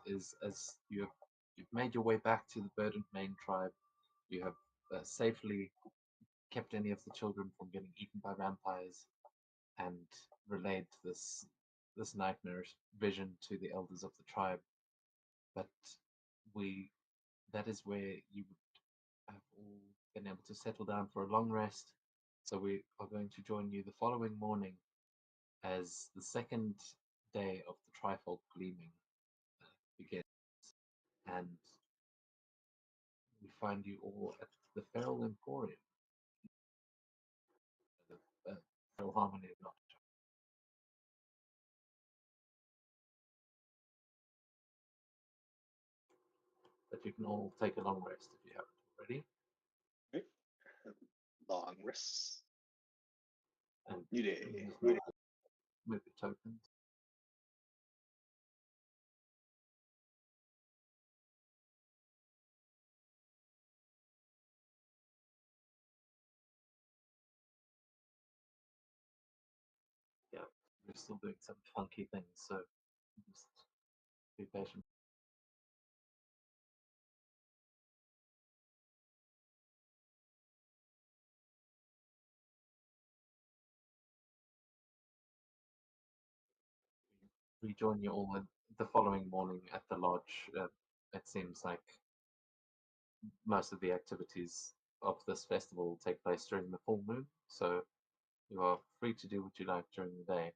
is as you've made your way back to the Verdant Main tribe, you have safely kept any of the children from getting eaten by vampires, and relayed this nightmarish vision to the elders of the tribe. But we that is where you would have all been able to settle down for a long rest. So we are going to join you the following morning as the second day of the Trifold Gleaming begins, and we find you all at the Feral Emporium, the Feral Harmony of Nottingham. But you can all take a long rest if you haven't already, Right? Long rests. and New you day. can just move your tokens. Yeah, we're still doing some funky things, so just be patient. We join you all the following morning at the lodge. It seems like most of the activities of this festival will take place during the full moon, so you are free to do what you like during the day.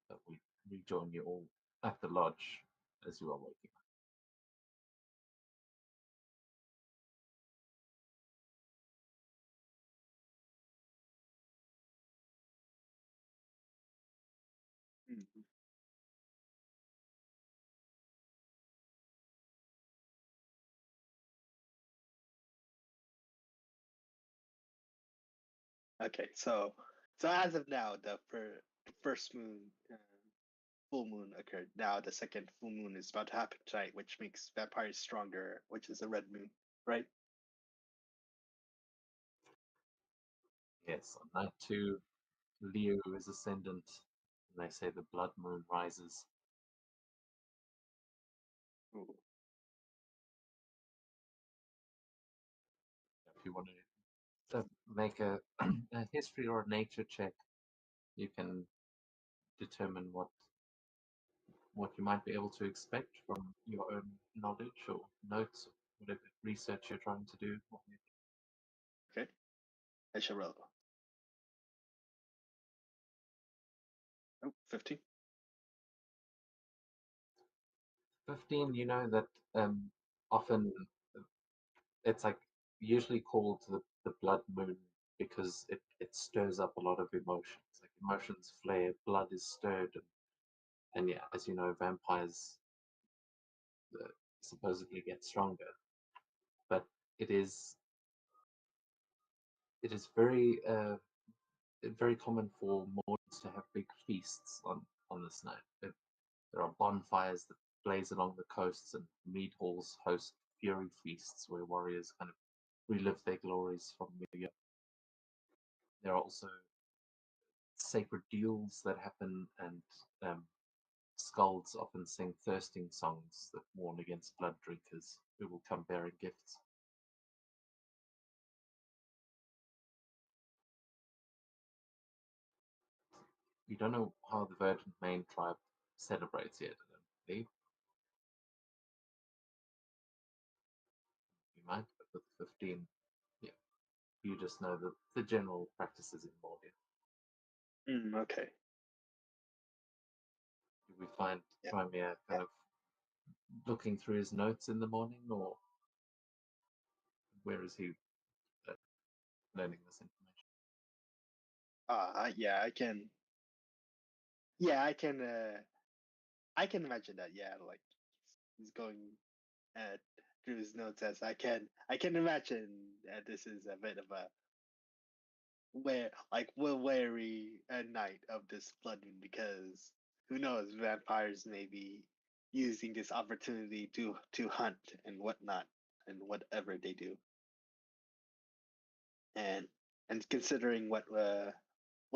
But we rejoin you all at the lodge as you are waking up. Mhm. Okay, so as of now, the first moon, full moon occurred. Now the second full moon is about to happen tonight, which makes vampires stronger, which is a red moon, right? Yes, on night two, Leo is ascendant, and they say the blood moon rises. Ooh. If you want to make a history or a nature check, you can determine what you might be able to expect from your own knowledge or notes, whatever research you're trying to do. Okay, I shall roll. Oh, 15. 15, you know that often it's like usually called the blood moon because it stirs up a lot of emotions. Like emotions flare, blood is stirred, and yeah, as you know, vampires uh, supposedly get stronger. But it is it is very common for Mortons to have big feasts on this night. There are bonfires that blaze along the coasts, and mead halls host fury feasts where warriors kind of relive their glories from the year. There are also sacred duels that happen, and skalds often sing thirsting songs that warn against blood drinkers who will come bearing gifts. You don't know how the Verdant Main tribe celebrates yet, I don't believe. You might, but with 15, yeah, you just know the general practices in Mordia. Okay. Do we find Yeah. Crimea kind of looking through his notes in the morning, or where is he uh, learning this information? Yeah, I can. Yeah, I can imagine that. Yeah, like he's going uh, through his notes as I can imagine that this is a bit of a we're wary at night of this blood moon because who knows, vampires may be using this opportunity to hunt and whatnot and whatever they do. And considering what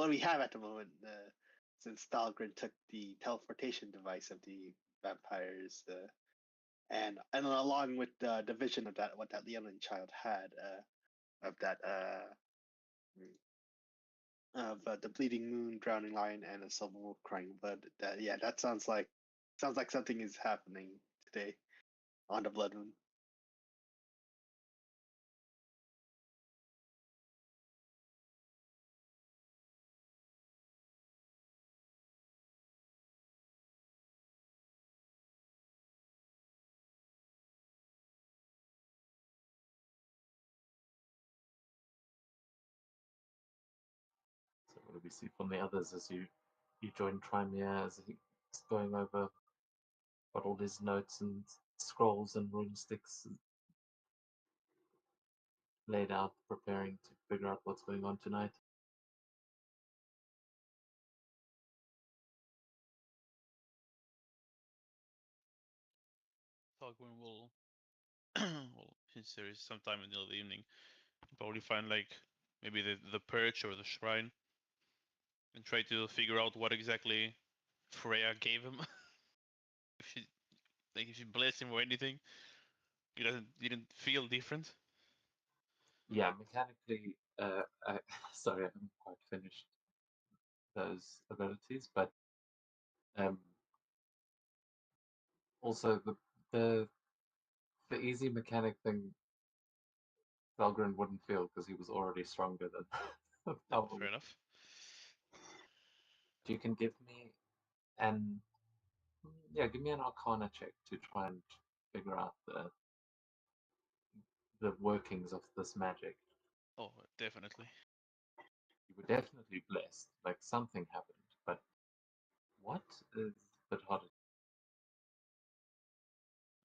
we have at the moment, since Dahlgren took the teleportation device of the vampires, and along with the vision of that what that Leonin child had of that of the bleeding moon, drowning lion, and a silver wolf crying blood. That yeah, that sounds like something is happening today on the blood moon. So what do we see from the others as you join Trymere as he's going over got all his notes and scrolls and rune sticks laid out, preparing to figure out what's going on tonight? Thogwin will, well, since there is some time in the middle of the evening, probably find like maybe the perch or the shrine, and try to figure out what exactly Freya gave him. If she blessed him or anything, he didn't feel different. Yeah, mechanically, sorry, I haven't quite finished those abilities, but um, also the the easy mechanic thing, Valgren wouldn't feel because he was already stronger than Valgren. Fair enough. You can give me an give me an Arcana check to try and figure out the workings of this magic. Oh, definitely. You were definitely blessed, like something happened, but what is a bit harder.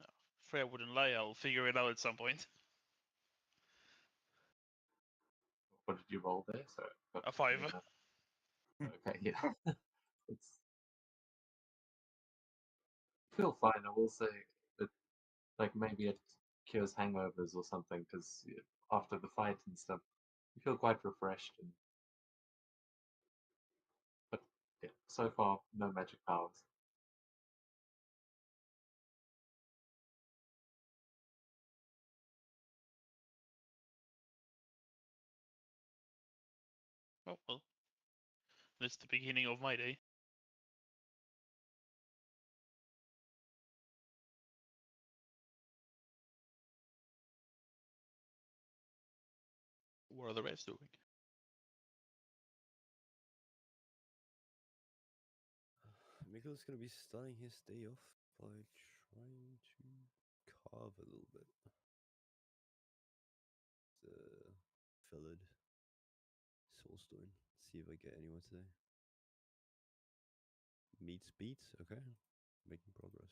No, Freya wouldn't lie. I'll figure it out at some point. What did you roll there? Sorry, A 5. Okay, yeah, it's feel fine. I will say that, like maybe it cures hangovers or something because after the fight and stuff, you feel quite refreshed. But yeah, so far no magic powers. Oh well, that's the beginning of my day. What are the rest doing? Mikkel's gonna be starting his day off by trying to carve a little bit. The filled soulstone. See if I get anywhere today. Meets beats. Okay, making progress.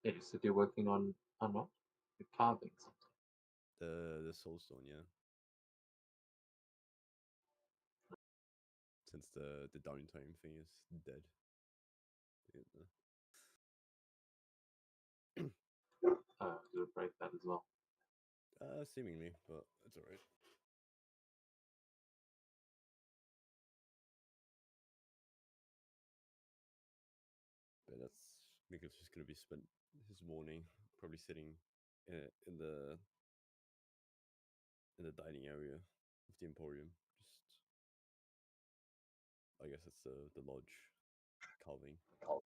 Yeah, you said you're working on what? You're carving something. The soulstone, yeah. Since the downtime thing is dead. Do a break that as well. Seemingly, but it's alright. But that's Mikkel's just gonna be spent his morning probably sitting in the dining area of the Emporium. Just, I guess it's the lodge carving. You all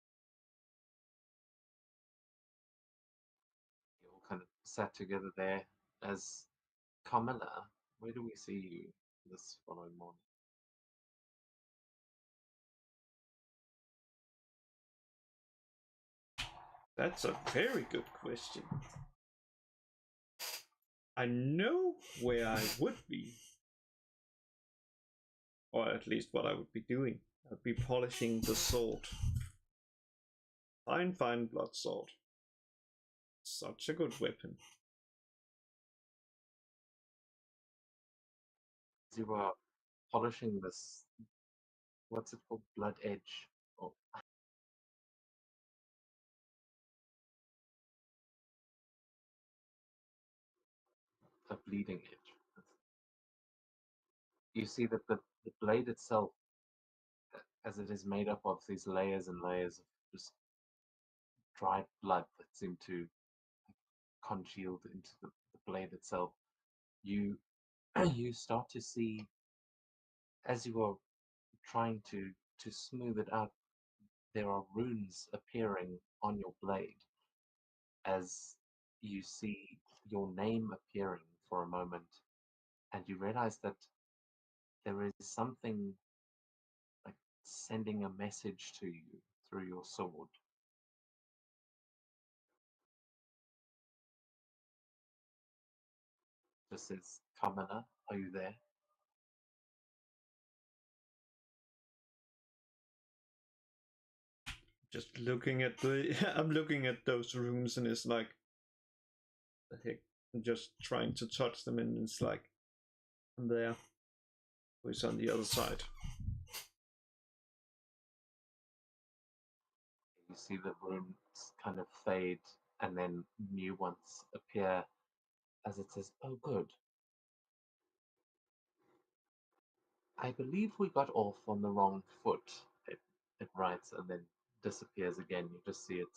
kind of sat together there as Carmilla. Where do we see you this following morning? That's a very good question. I know where I would be, or at least what I would be doing. I'd be polishing the sword. Fine, fine blood sword. Such a good weapon. As you were polishing this, what's it called? Blood edge. Oh. A bleeding edge. You see that the blade itself as it is made up of these layers and layers of just dried blood that seem to congealed into the blade itself, you you start to see, as you are trying to smooth it out, there are runes appearing on your blade as you see your name appearing for a moment, and you realize that there is something like sending a message to you through your sword. Just says, Kamala, are you there? Just looking at the, I'm looking at those rooms, and it's like, the heck? I'm just trying to touch them, and it's like, I'm there. Who's on the other side? You see the runes kind of fade and then new ones appear as it says, oh good. I believe we got off on the wrong foot. It writes and then disappears again. You just see it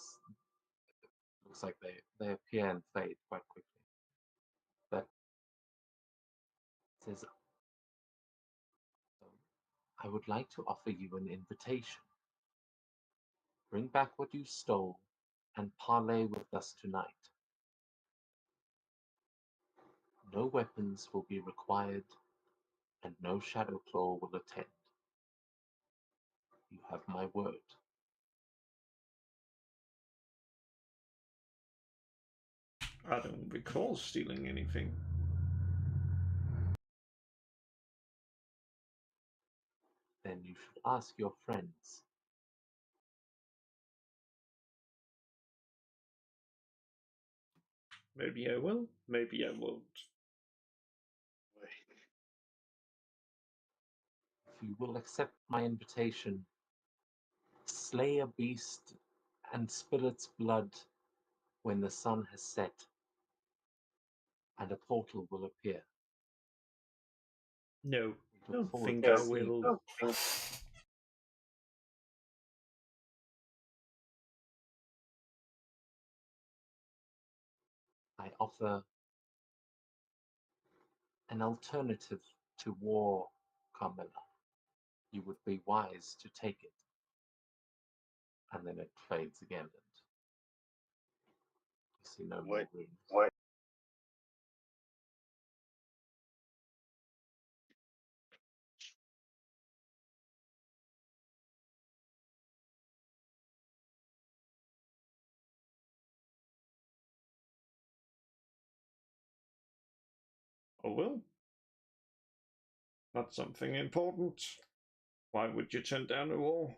looks like they appear and fade quite quickly. But it says, I would like to offer you an invitation. Bring back what you stole and parley with us tonight. No weapons will be required and no Shadowclaw will attend. You have my word. I don't recall stealing anything. Then you should ask your friends. Maybe I will, maybe I won't. If you will accept my invitation, slay a beast and spill its blood when the sun has set, and a portal will appear. No, We look don't forward think to I seeing will. you. I offer an alternative to war, Carmilla. You would be wise to take it. And then it fades again, and you see no more runes. Oh well. Not something important. Why would you turn down a war?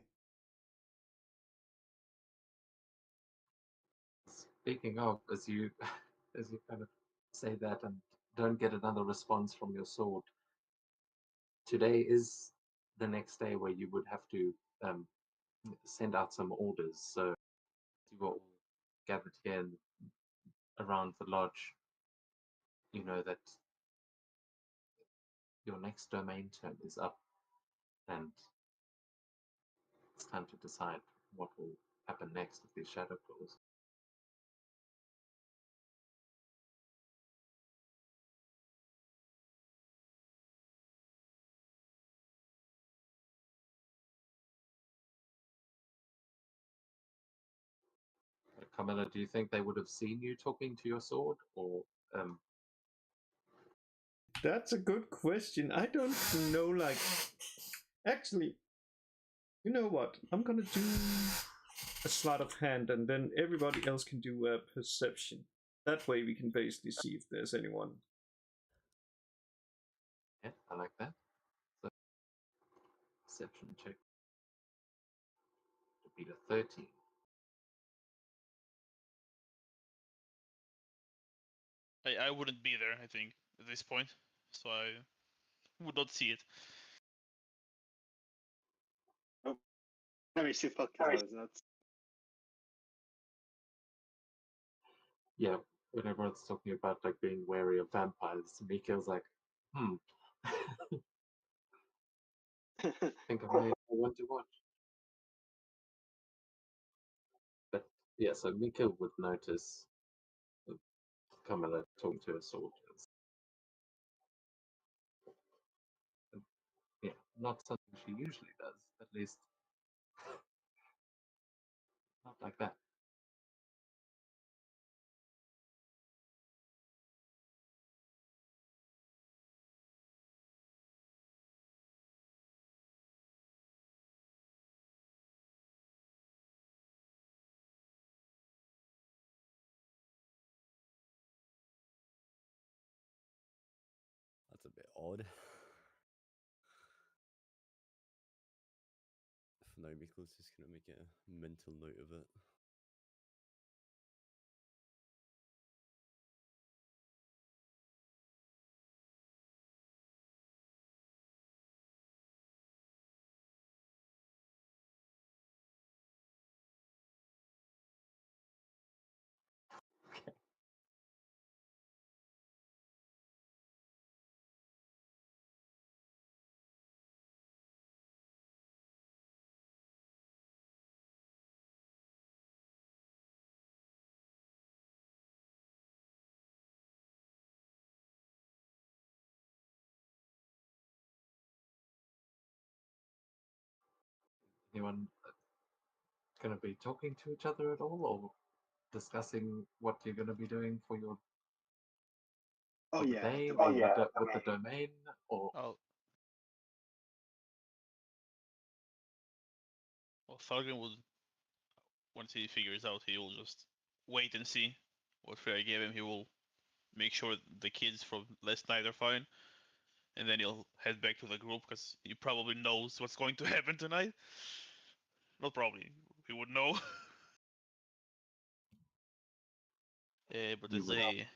Speaking of, as you kind of say that and don't get another response from your sword, today is the next day where you would have to send out some orders. So you were all gathered here around the lodge. You know that your next domain turn is up, and it's time to decide what will happen next with these shadow claws. Camilla, do you think they would have seen you talking to your sword, or That's a good question. I don't know, like, actually, you know what? I'm gonna do a sleight of hand, and then everybody else can do a perception. That way we can basically see if there's anyone. yeah, I like that. So, perception check to beat a 13. I wouldn't be there, I think, at this point, so I would not see it. I mean, she fucking was not. Yeah, when everyone's talking about like being wary of vampires, Mika's like, think of my want to watch. But yeah, so Mika would notice Kamala talking to her soldiers. Yeah, not something she usually does, at least not like that. That's a bit odd. No, Mikkel's just gonna make a mental note of it. Anyone going to be talking to each other at all, or discussing what you're going to be doing for your Oh for the yeah. day, the or main- with the domain, or Oh. Well, Falcon would, once he figures out, he will just wait and see what Freya gave him. He will make sure the kids from last night are fine, and then he'll head back to the group because he probably knows what's going to happen tonight. Not probably, he would know. But You there's would.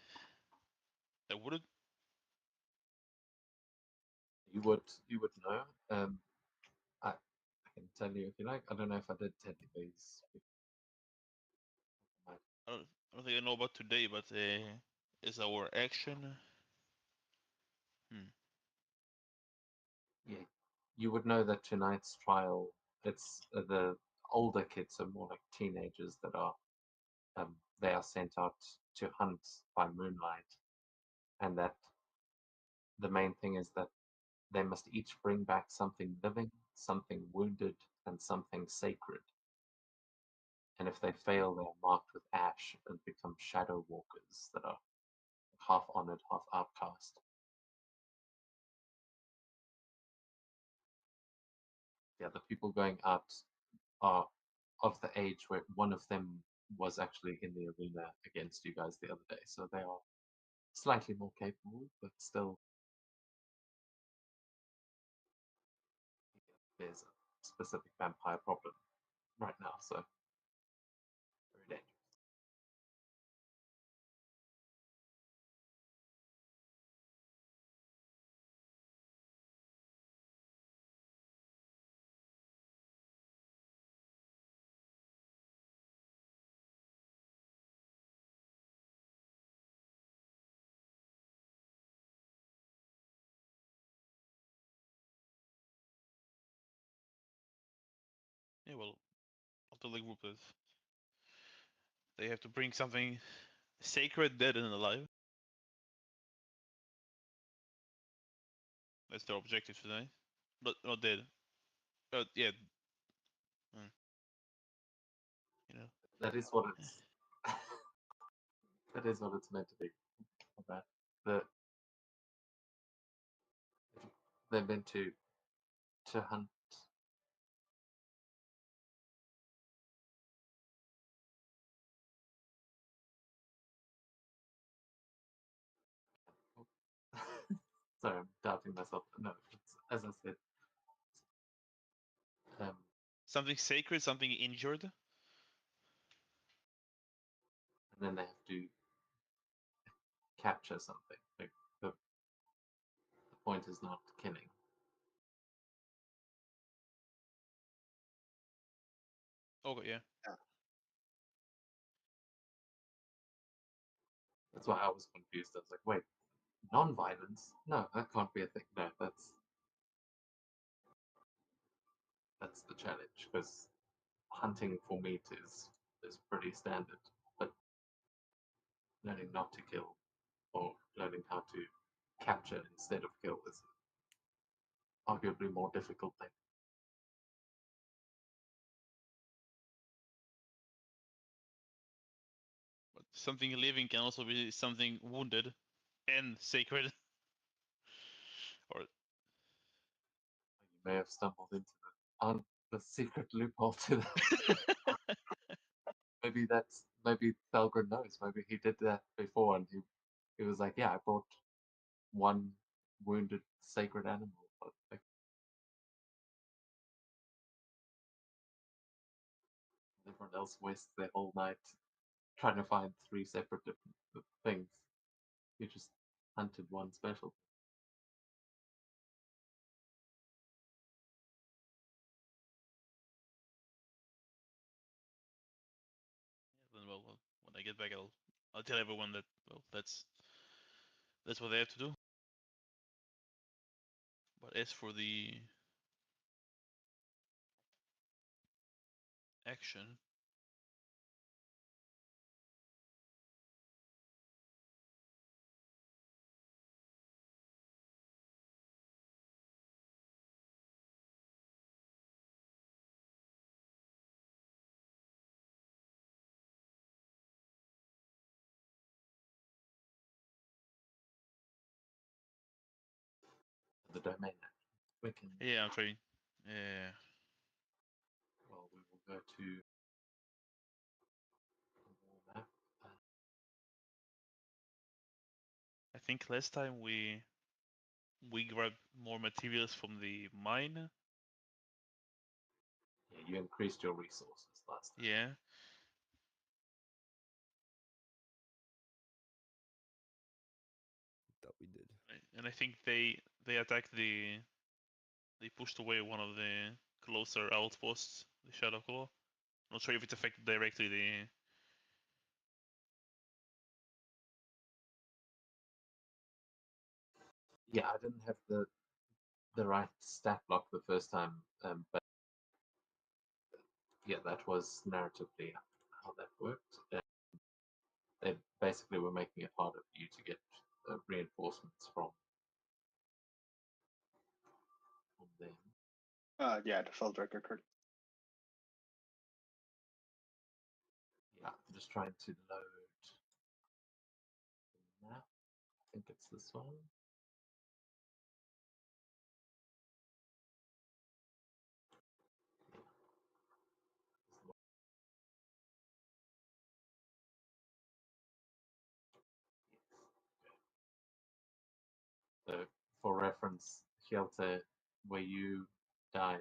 I wouldn't. you would know. I can tell you if you like. I don't know if I did tell you these. I don't think I know about today, but is our action? Yeah, you would know that tonight's trial. It's the older kids are more like teenagers that are. They are sent out to hunt by moonlight, and that the main thing is that they must each bring back something living, something wounded, and something sacred. And if they fail, they are marked with ash and become shadow walkers that are half honored, half outcast. Yeah, the people going out are of the age where one of them was actually in the arena against you guys the other day, so they are slightly more capable, but still there's a specific vampire problem right now, so very dangerous. Yeah, well, I'll tell the group that they have to bring something sacred, dead and alive. That's their objective tonight. But not dead. Yeah. You know. That is what it's. That is what it's meant to be. About the they're meant to hunt. Sorry, I'm doubting myself. No, it's, as I said, Something sacred, something injured. and then they have to capture something. Like the point is not killing. Okay, yeah. That's why I was confused. I was like, wait, non-violence? No, that can't be a thing. No, that's That's the challenge, because hunting for meat is pretty standard, but learning not to kill or learning how to capture instead of kill is arguably more difficult thing. But something living can also be something wounded and sacred. Or You may have stumbled into the secret loophole to that. Maybe Thalgrim knows. Maybe he did that before, and he was like, "Yeah, I brought one wounded sacred animal." But like, everyone else wastes their whole night trying to find 3 separate different things. You just hunted one special. then, well, when I get back, I'll tell everyone that that's what they have to do. But as for the action, The domain. We can. yeah, I'm trying. Yeah, Well, we will go to the map. I think last time we grabbed more materials from the mine. Yeah, you increased your resources last time. Yeah. That we did. And I think they attacked they pushed away one of the closer outposts, the Shadow Claw. Not sure if it affected directly the. Yeah, I didn't have the right stat block the first time, but yeah, that was narratively how that worked. They basically were making it harder for you to get reinforcements from them. Yeah, the field record. Yeah, I'm just trying to load the map. I think it's this one. So, for reference, Hjelte, where you died,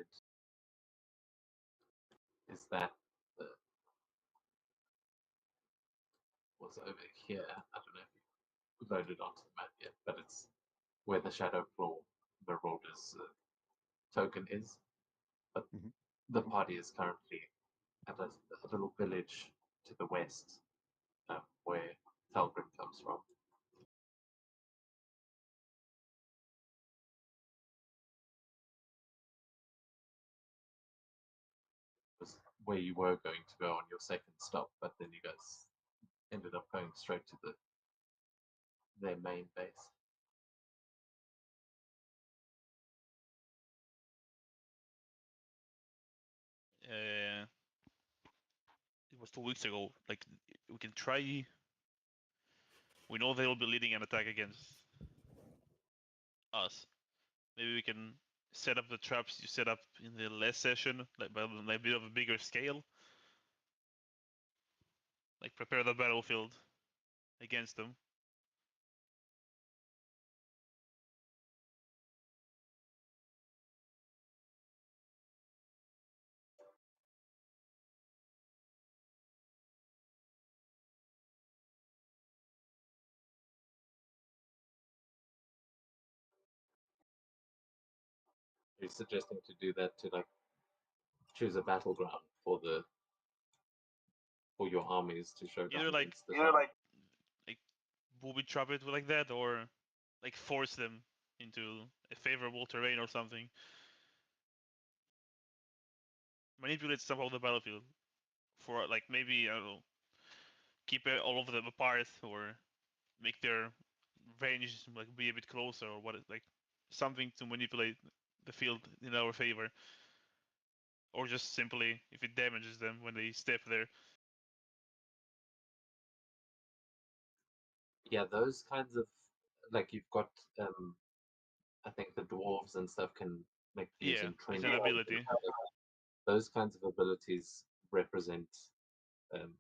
is that was over here. I don't know if you loaded onto the map yet, but it's where the Shadow Claw Marauder's token is. But Mhm. the party is currently at a little village to the west, where Thalgrim comes from. Was where you were going to go on your second stop, but then you guys ended up going straight to their main base. It was 2 weeks ago. Like we can try. We know they will be leading an attack against us. Maybe we can set up the traps you set up in the last session, like by a bit of a bigger scale. Like prepare the battlefield against them. Are you suggesting to do that to like choose a battleground for your armies to show down Either like against the Shadow? booby trap it like that, or like force them into a favorable terrain or something. manipulate somehow the battlefield for like maybe I don't know, keep all of them apart or make their range like be a bit closer or what like something to manipulate the field in our favor, or just simply if it damages them when they step there. Yeah, those kinds of like you've got I think the dwarves and stuff can make use Yeah, in it's training. an ability. Those kinds of abilities represent um,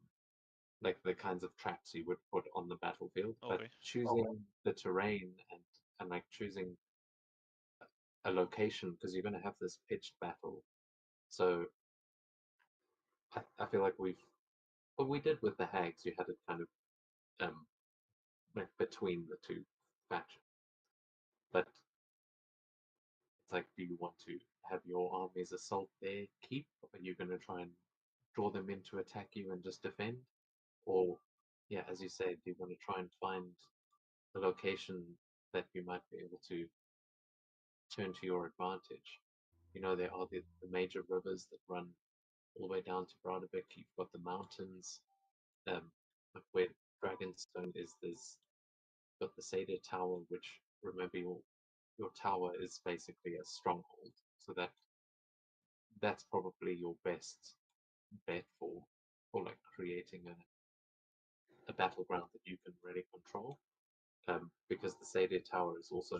like the kinds of traps you would put on the battlefield. But Okay. choosing the terrain and like choosing a location because you're going to have this pitched battle. So I feel like what we did with the hags, you had it kind of like between the two factions. But it's like, do you want to have your armies assault their keep? Are you going to try and draw them in to attack you and just defend? Or, yeah, as you say, do you want to try and find a location that you might be able to turn to your advantage? You know, there are the major rivers that run all the way down to Bradavik. You've got the mountains. Where Dragonstone is, there's got the Seder Tower, which remember your tower is basically a stronghold. So that's probably your best bet for like creating a battleground that you can really control. Because the Seder Tower is also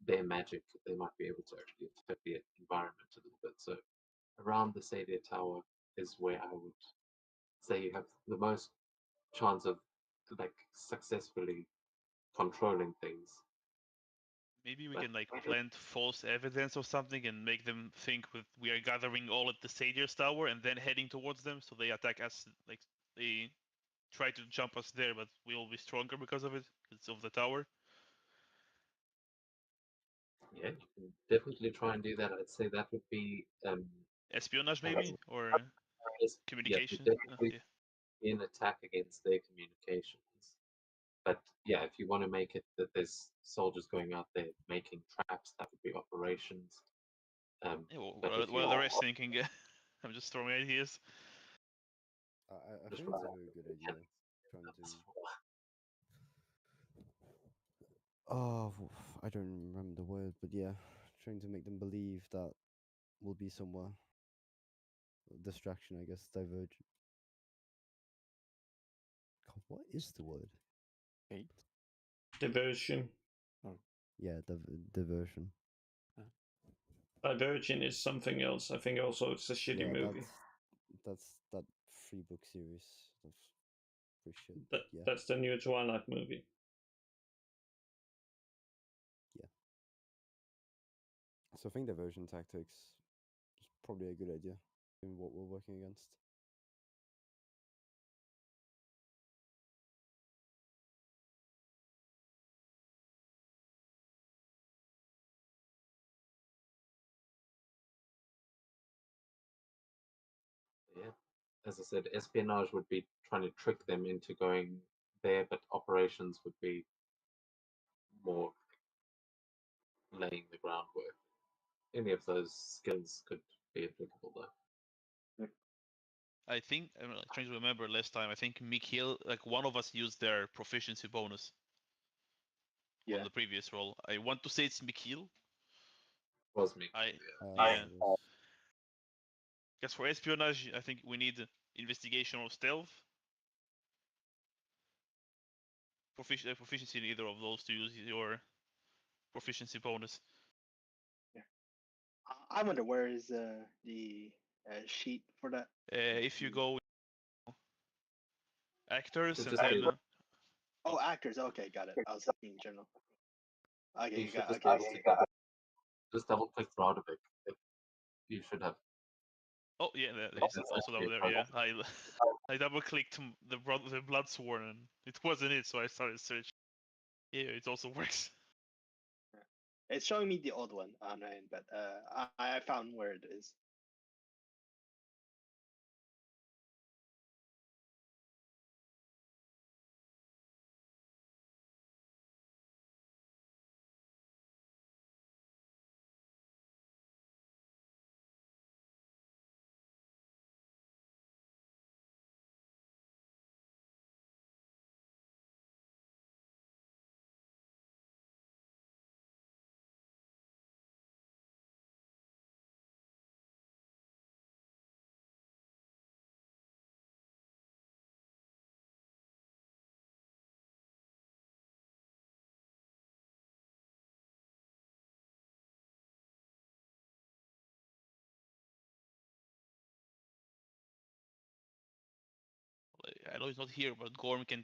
their magic. They might be able to actually affect the environment a little bit. So around the Seder Tower is where I would say you have the most chance of like successfully controlling things. Maybe we But can like plant false evidence or something and make them think we are gathering all at the Sadier's tower and then heading towards them, so they attack us. Like they try to jump us there, but we will be stronger because of it. It's of the tower. yeah, you can definitely try and do that. I'd say that would be Espionage, maybe, or yeah, to communication. definitely Yeah. be an attack against their communications. But yeah, if you want to make it that there's soldiers going out there making traps, that would be operations. Yeah, But if what you are the rest thinking? I'm just throwing ideas. I just think it's a very good idea. Trying to. Oh, I don't remember the word, but yeah, trying to make them believe that we'll be somewhere. Distraction, I guess, divergent. God, what is the word? Diversion. Yeah, diversion. Divergent is something else. I think also it's a shitty movie. That's that 3-book series of pretty shit. Yeah. That's the new Twilight movie. Yeah. So I think diversion tactics is probably a good idea in what we're working against. Yeah, as I said, espionage would be trying to trick them into going there, but operations would be more laying the groundwork. Any of those skills could be applicable though. I think I'm like, trying to remember last time. I think Mikhail, like one of us, used their proficiency bonus Yeah. on the previous roll. I want to say it's Mikhail. Was me. Yeah. Because for espionage, I think we need investigation or stealth. Proficiency in either of those to use your proficiency bonus. I wonder where is the sheet for that. If you go actors Should and just then be- Oh, actors. Okay, got it. I was thinking in general. Okay, You you should got. just Okay. be able to just double click Radovic. You should have. oh yeah, that is also down there. Yeah, I double clicked the Bloodsworn and it wasn't it, so I started searching. Yeah, it also works. It's showing me the old one on my end, but I found where it is. know he's not here, but Gorm can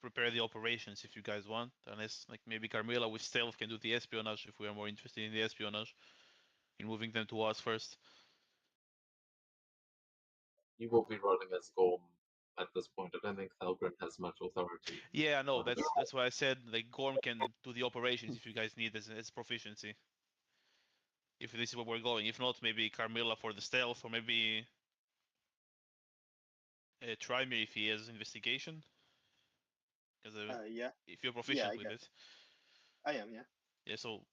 prepare the operations if you guys want. Unless like maybe Carmilla with stealth can do the espionage if we are more interested in the espionage, in moving them to us first. You will be rolling as Gorm at this point. I don't think Thalgren has much authority. Yeah, no, Okay. that's why I said like Gorm can do the operations if you guys need as proficiency. If this is where we're going. If not, maybe Carmilla for the stealth, or maybe Trimir if he has investigation. Because Yeah, if you're proficient I with guess. it. I am. Yeah. Yeah, so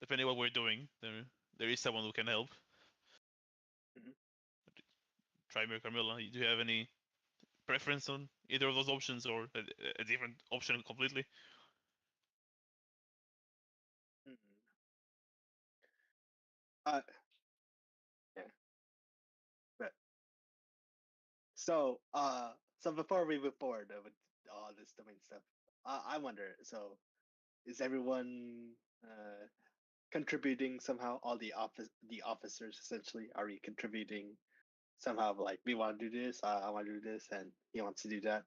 depending what we're doing, there is someone who can help. Mhm. Trimir, Carmilla, do you have any preference on either of those options, or a different option completely? Mhm. Yeah. But so before we move forward with all this domain stuff, I wonder. So, is everyone contributing somehow? All the officers essentially, are we contributing somehow? Like, we want to do this, I want to do this, and he wants to do that.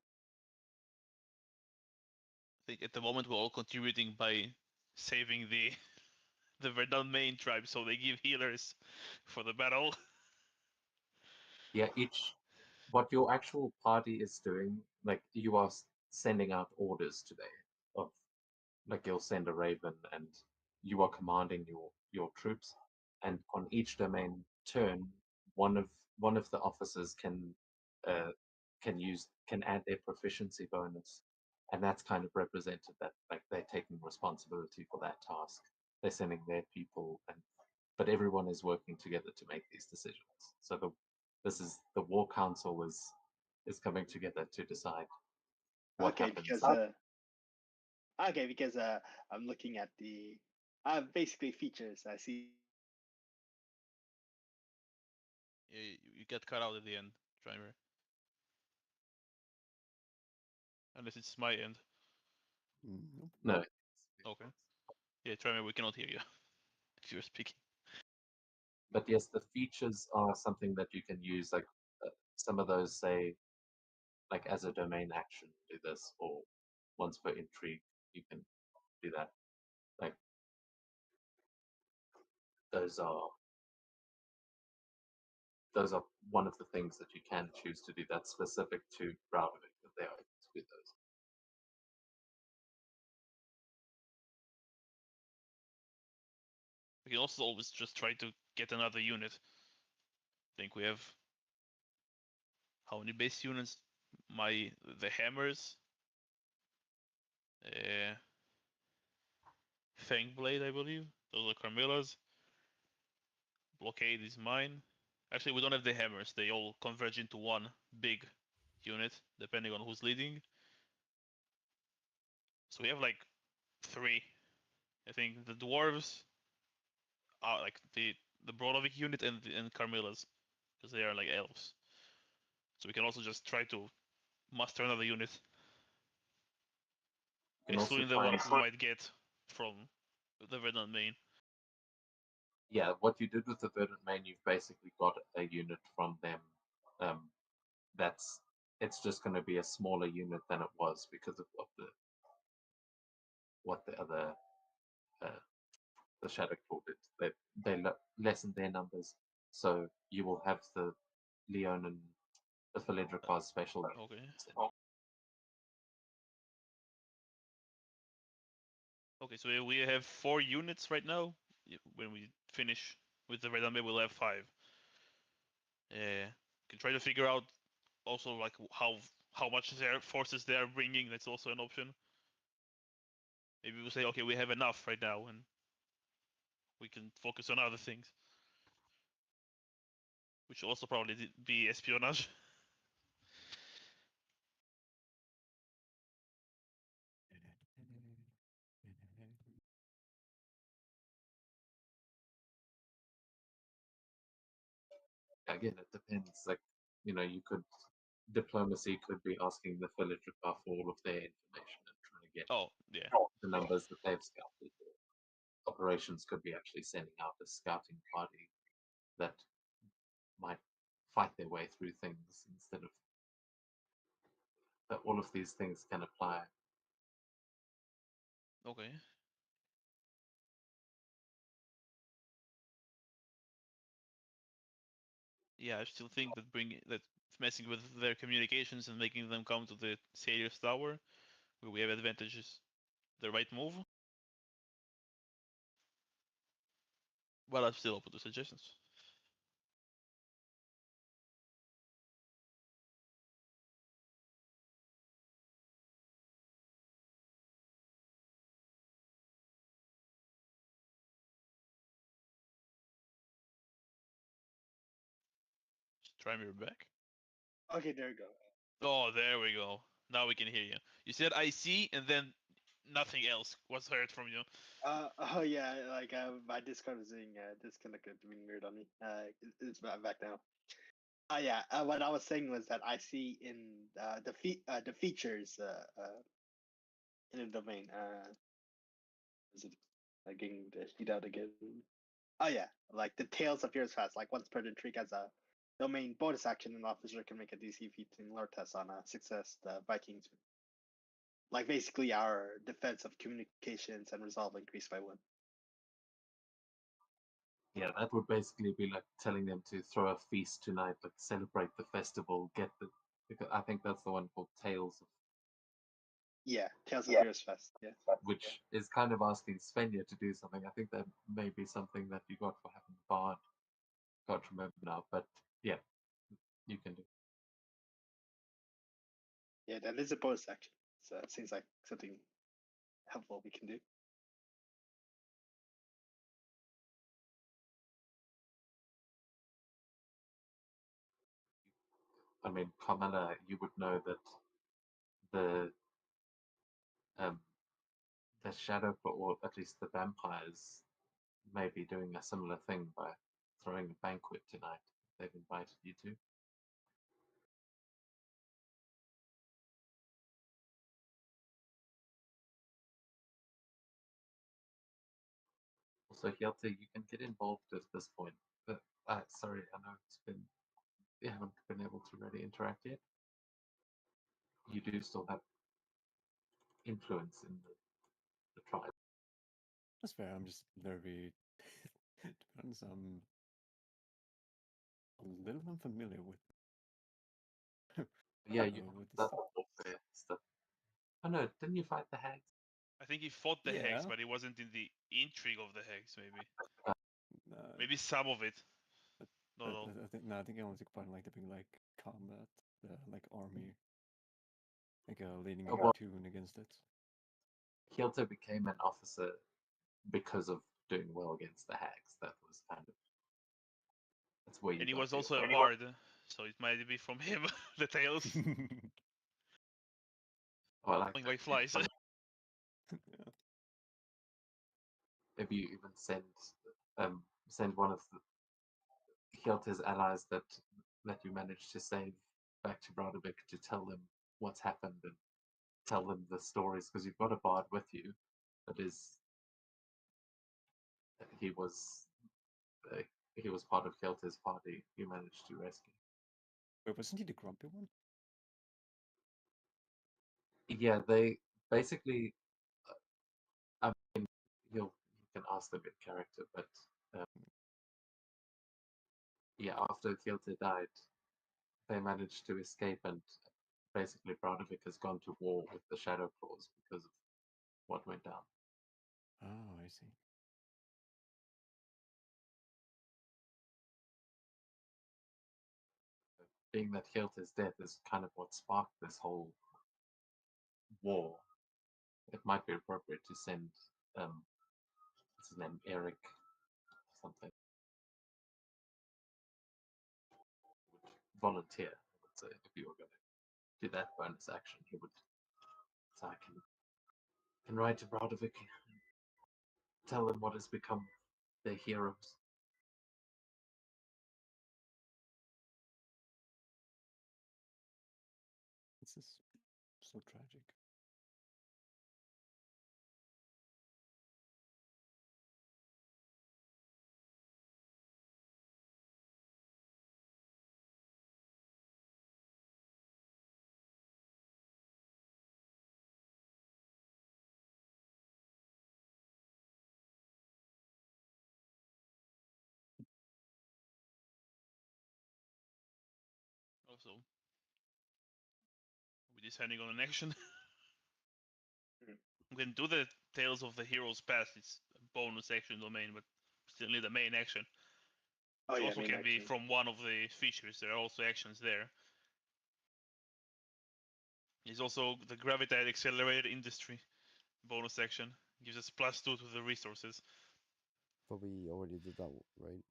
I think at the moment we're all contributing by saving the the Verdun main tribe, so they give healers for the battle. Yeah, what your actual party is doing, like you are sending out orders today of, like you'll send a raven and you are commanding your troops, and on each domain turn, one of the officers uh, can add their proficiency bonus, and that's kind of represented that like they're taking responsibility for that task. They're sending their people, but everyone is working together to make these decisions. So the war council is coming together to decide what Okay, happens. because I'm looking at the basically features. I see. You get cut out at the end, Trimir. Unless it's my end. Nope. No. Okay. Yeah, Trimir, we cannot hear you if you're speaking. But yes, the features are something that you can use. Like some of those say, like as a domain action, do this, or once per intrigue, you can do that. Like those are one of the things that you can choose to do. That's specific to Browdovik, that they are able to do those. We can also always just try to get another unit. I think we have how many base units? The hammers. Fangblade, I believe. Those are Carmilla's. Blockade is mine. Actually, we don't have the hammers. They all converge into one big unit, depending on who's leading. So we have like 3. I think the dwarves are like the Brodovik unit and Carmilla's, because they are like elves. So we can also just try to muster another unit, excluding the ones we might get from the Verdant main. Yeah, what you did with the Verdant main, you've basically got a unit from them. It's just going to be a smaller unit than it was because of what the other the Shadow Claw did. They lessened their numbers, so you will have the Leon and the Philandrikar special. Okay. Okay, so we have 4 units right now. When we finish with the Verdant main, we'll have 5. Can try to figure out also like how much their forces they are bringing. That's also an option. Maybe we'll say, okay, we have enough right now, and we can focus on other things, which will also probably be espionage. Again, it depends. Like, diplomacy could be asking the Philandrikar for all of their information and trying to get Oh yeah. the numbers that they've scouted. Operations could be actually sending out a scouting party that might fight their way through things instead of that all of these things can apply. Okay. Yeah, I still think that messing with their communications and making them come to the Sailor's Tower, where we have advantages, the right move. But I'm still open to suggestions. Trymir back. Okay, there we go. Oh, there we go. Now we can hear you. You said I see, and then nothing else was heard from you. Oh yeah, like my Discord was doing disconnected, being weird on me. It's back now. Yeah. What I was saying was that I see in the features in the domain. Is it getting the sheet out again? Oh yeah, like the Tales of Heroes Fast. Like once per intrigue has a domain bonus action, an officer can make a DC 15 lore test on a success. The Vikings, like basically our defense of communications and resolve increased by 1. Yeah, that would basically be like telling them to throw a feast tonight, like celebrate the festival, get the. Because I think that's the one called Tales of, Yeah, Tales of Heroes Fest. Yeah. which is kind of asking Svenja to do something. I think that may be something that you got for having the bard. Can't remember now, but yeah, you can do. Yeah, that is a bonus action. So it seems like something helpful we can do. I mean, Carmela, you would know that the um the shadow, or at least the vampires, may be doing a similar thing by throwing a banquet tonight. They've invited you to. Also, Hjalte, you can get involved at this point. But sorry, I know you haven't been able to really interact yet. You do still have influence in the tribe. That's fair. I'm just very. To be honest, I'm a little unfamiliar with. Yeah, with you this that stuff. warfare stuff. Oh no, didn't you fight the hags? I think he fought the Yeah. hex, but he wasn't in the intrigue of the hex. Maybe. Uh, Maybe some of it. Not all. I think no, I think I only took part in like the big like combat, like army, like leading a Oh, well, platoon against it. Hjalte became an officer because of doing well against the hags. That was kind of that's where you. And he got was the also a authority. bard, so it might be from him. The tales Well, like flying like flies. Yeah. maybe you even send one of Hjalte's allies that you managed to save back to Broderick to tell them what's happened and tell them the stories, because you've got a bard with you that is he was part of Hjalte's party. You managed to rescue. Wait, wasn't he the grumpy one? Yeah, they basically. I mean, you can ask them in character, but yeah, after Hjalte died, they managed to escape, and basically Broderick has gone to war with the Shadow Claws because of what went down. Oh, I see. Being that Hjalte's death is kind of what sparked this whole war, it might be appropriate to send what's his name, Eric something, would volunteer. I would say if you were going to do that bonus action, he would. So I can write to Broderick, tell them what has become their heroes. This is so tragic. So we're deciding on an action. Mhm. We can do the Tales of the Heroes Past. It's a bonus action domain, but still need the main action. Oh Which yeah, also main can be action. from one of the features. There are also actions there. There's also the Gravitate Accelerated Industry bonus action. Gives us +2 to the resources. But we already did that, right?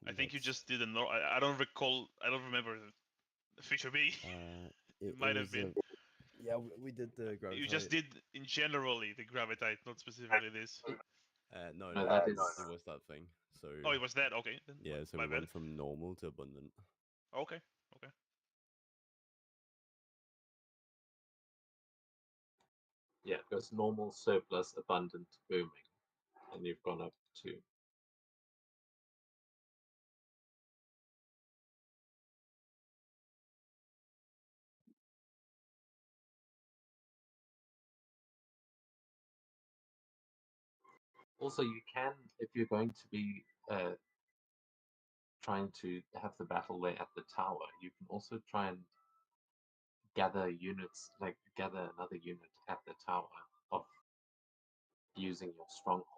I think you That's- just did I don't recall. I don't remember the feature B. it might have was, been. yeah, we did the gravitate. You just did in generally the Gravitate, not specifically this. No, No, no, that it is- was that thing. So Oh, it was that. Okay. Then yeah, so my we bad. went from normal to abundant. Okay. Yeah, it goes normal, surplus, abundant, booming, and you've gone up to. Also, you can, if you're going to be trying to have the battle there at the tower, you can also try and gather units, like gather another unit at the tower of using your stronghold.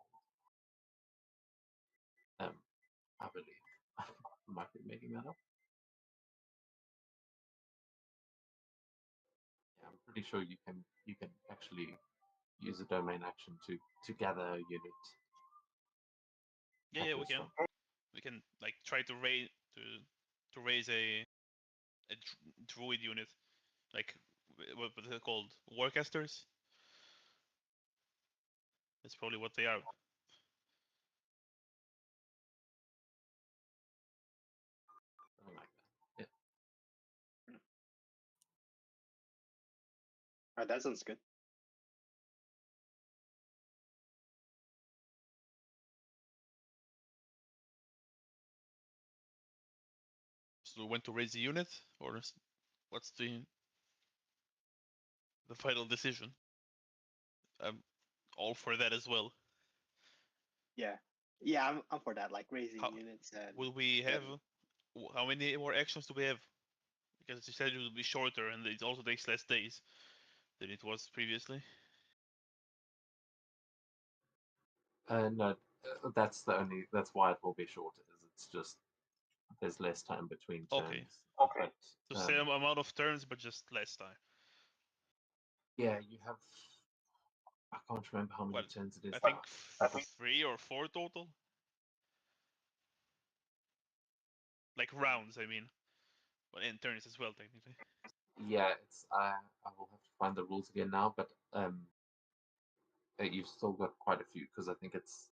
I believe. I might be making that up. Yeah, I'm pretty sure you can actually use a domain action to gather a unit. Yeah, at yeah, your we can. stronghold. We can like try to raise a druid unit, like what they're called, warcasters. That's probably what they are. Something like that. Yeah. Oh, that sounds good. So when to raise the unit, or what's the final decision? I'm all for that as well. Yeah, I'm for that. Like raising How- units and Will we have? then- How many more actions do we have? Because you said it will be shorter, and it also takes less days than it was previously. No, that's why it will be shorter. Is it's just there's less time between turns. Okay. But, So same amount of turns, but just less time. yeah, you have. I can't remember how many Well, turns it is. I think 3 or 4 total. Like rounds, I mean. Well, and turns as well, technically. Yeah, it's I will have to find the rules again now, but you've still got quite a few because I think it's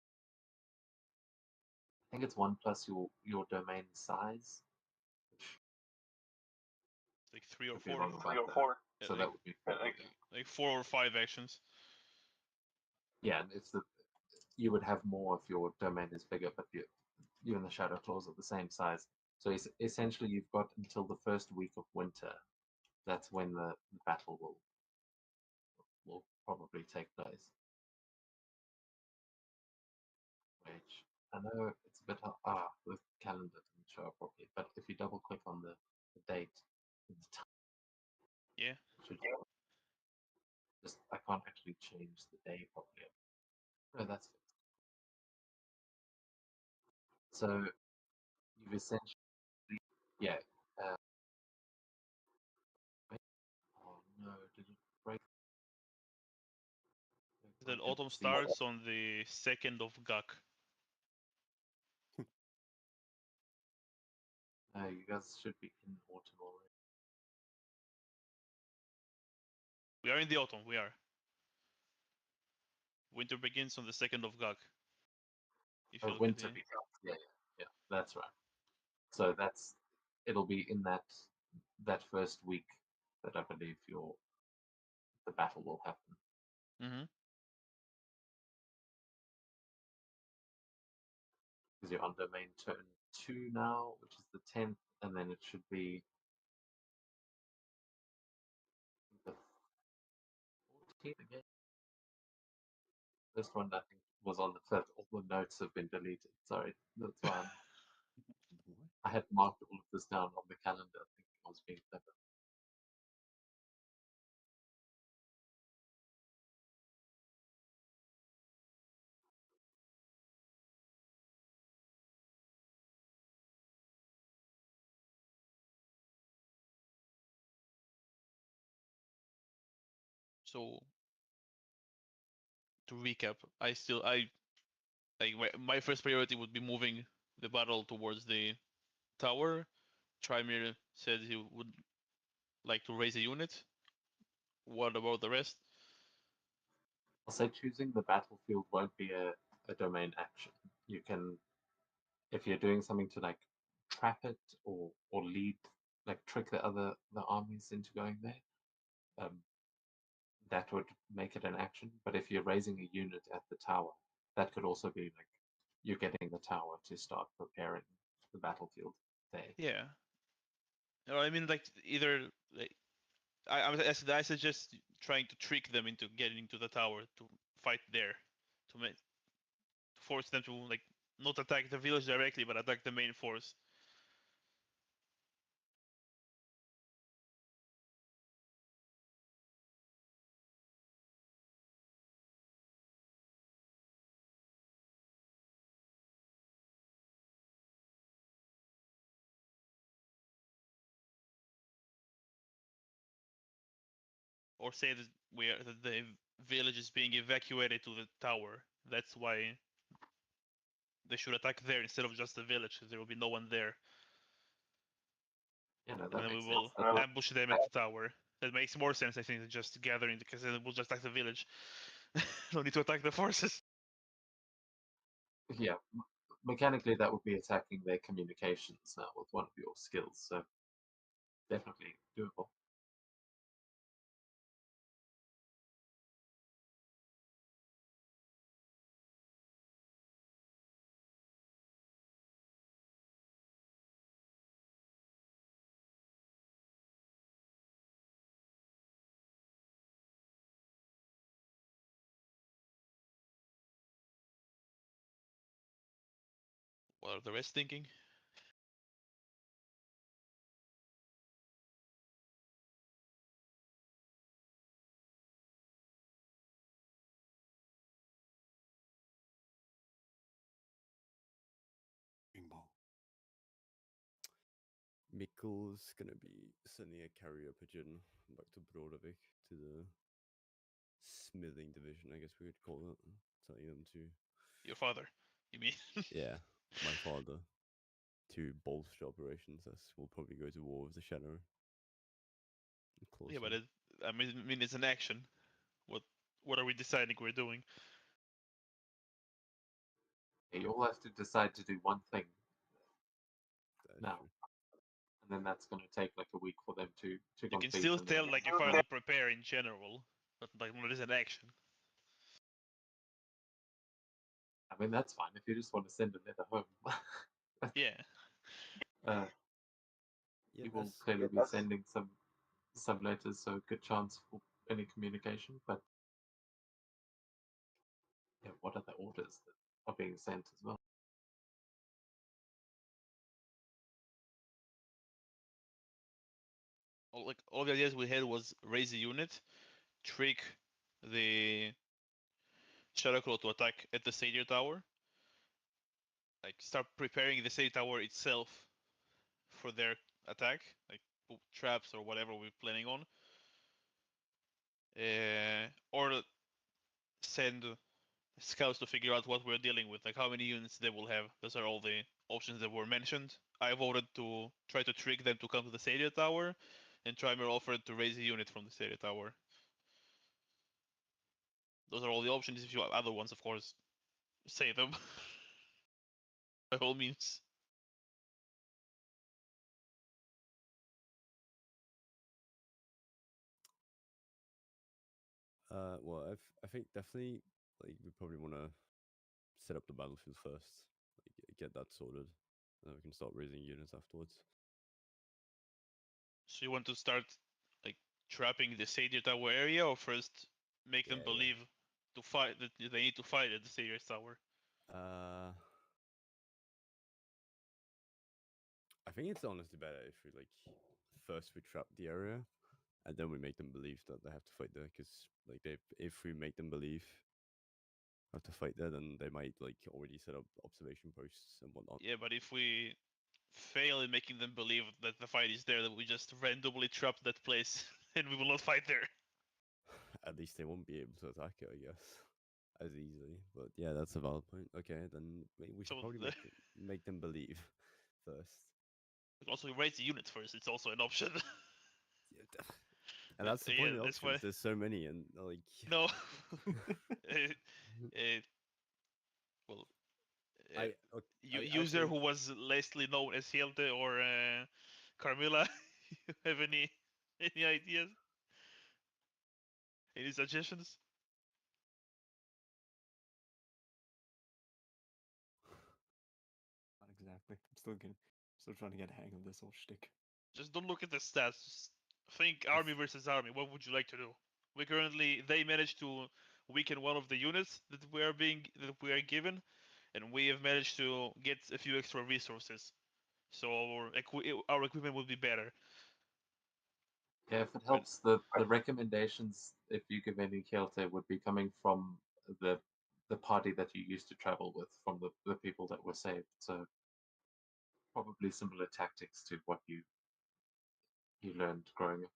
1 plus your domain size. It's like 3 or Could be 4. wrong about that. Yeah, So like, that would be like 4 or 5 actions. yeah. And it's you would have more if your domain is bigger, but you and the Shadow Claws are the same size. So essentially, you've got until the first week of winter. That's when the battle will probably take place. Which I know it's a bit the calendar didn't show up properly, but if you double click on the date, the time Yeah. should just I can't actually change the day properly. No, that's fixed. So you've essentially yeah. Wait, oh no, did it break? I Then can't autumn see. starts on the 2nd of Gak. No, you guys should be in autumn already. We are in the autumn, we are. Winter begins on the 2nd of Gak. If you look Winter at the... begins. Yeah, that's right. So it'll be in that first week that I believe the battle will happen. Mm-hmm. Because you're on domain turn 2 now, which is the 10th, and then it should be the 14th again. First one I think was on the 5th. All the notes have been deleted. Sorry, that's why I had marked all of this down on the calendar. I think I was was being clever. So to recap, I like my first priority would be moving the battle towards the tower. Trymir said he would like to raise a unit. What about the rest? I'll say choosing the battlefield won't be a domain action. You can, if you're doing something to like trap it or lead, like trick the armies into going there, that would make it an action. But if you're raising a unit at the tower, that could also be like you're getting the tower to start preparing the battlefield there. Yeah. No, I mean like either like I suggest trying to trick them into getting into the tower to fight there, to make to force them to like not attack the village directly, but attack the main force. Or say that that the village is being evacuated to the tower. That's why they should attack there instead of just the village, because there will be no one there. Yeah, no, And that then we makes will sense. ambush them at the tower. That makes more sense, I think, than just gathering, because then we'll just attack the village. No need to attack the forces. Yeah, mechanically that would be attacking their communications now with one of your skills, so definitely doable. What are the rest thinking? Mikkel's gonna be sending a carrier pigeon back to Brodavik to the smithing division, I guess we would call it, telling them to. Your father, you mean? Yeah, my father. To bolster operations, as we'll probably go to war with the Shadow. Yeah, but I mean, it's an action. What are we deciding we're doing? Yeah, you all have to decide to do one thing That's now, true. and then that's going to take like a week for them to You complete. can still and then- tell like your father prepare in general, but like what is an action? I mean, that's fine if you just want to send a letter home. Yeah. uh, Yeah, you will that's clearly be sending some letters, so good chance for any communication. But yeah, what are the orders that are being sent as well? All the ideas we had was raise a unit, trick the Shadowclaw to attack at the Satyr Tower. Like start preparing the Satyr Tower itself for their attack, like put traps or whatever we're planning on. Or send scouts to figure out what we're dealing with, like how many units they will have. Those are all the options that were mentioned. I voted to try to trick them to come to the Satyr Tower, and Trimer offered to raise a unit from the Satyr Tower. Those are all the options. If you have other ones, of course, say them. By all means. Well, I think definitely like we probably want to set up the battlefield first, like get that sorted, and then we can start raising units afterwards. So you want to start like trapping the Satyr Tower area, or first make them Yeah, yeah. believe to fight that they need to fight at the Satyr Tower? I think it's honestly better if we like first we trap the area, and then we make them believe that they have to fight there. Because like if we make them believe have to fight there, then they might like already set up observation posts and whatnot. Yeah, but if we fail in making them believe that the fight is there, then we just randomly trap that place and we will not fight there. At least they won't be able to attack it, I guess, as easily. But yeah, that's a valid point. Okay, then we should So probably make them believe first. Also, raise the unit first. It's also an option. And that's the Yeah, point of the that's options. why- There's so many, and like No. Uh, well, user okay. who was lastly known as Hilde or Carmilla, you have any ideas? Any suggestions? Not exactly. Still trying to get a hang of this whole shtick. Just don't look at the stats. Just think army versus army. What would you like to do? They managed to weaken one of the units that we are given, and we have managed to get a few extra resources. So our equipment will be better. Yeah, if it helps, the recommendations, if you give any Kielte, would be coming from the party that you used to travel with, from the people that were saved. So probably similar tactics to what you learned growing up.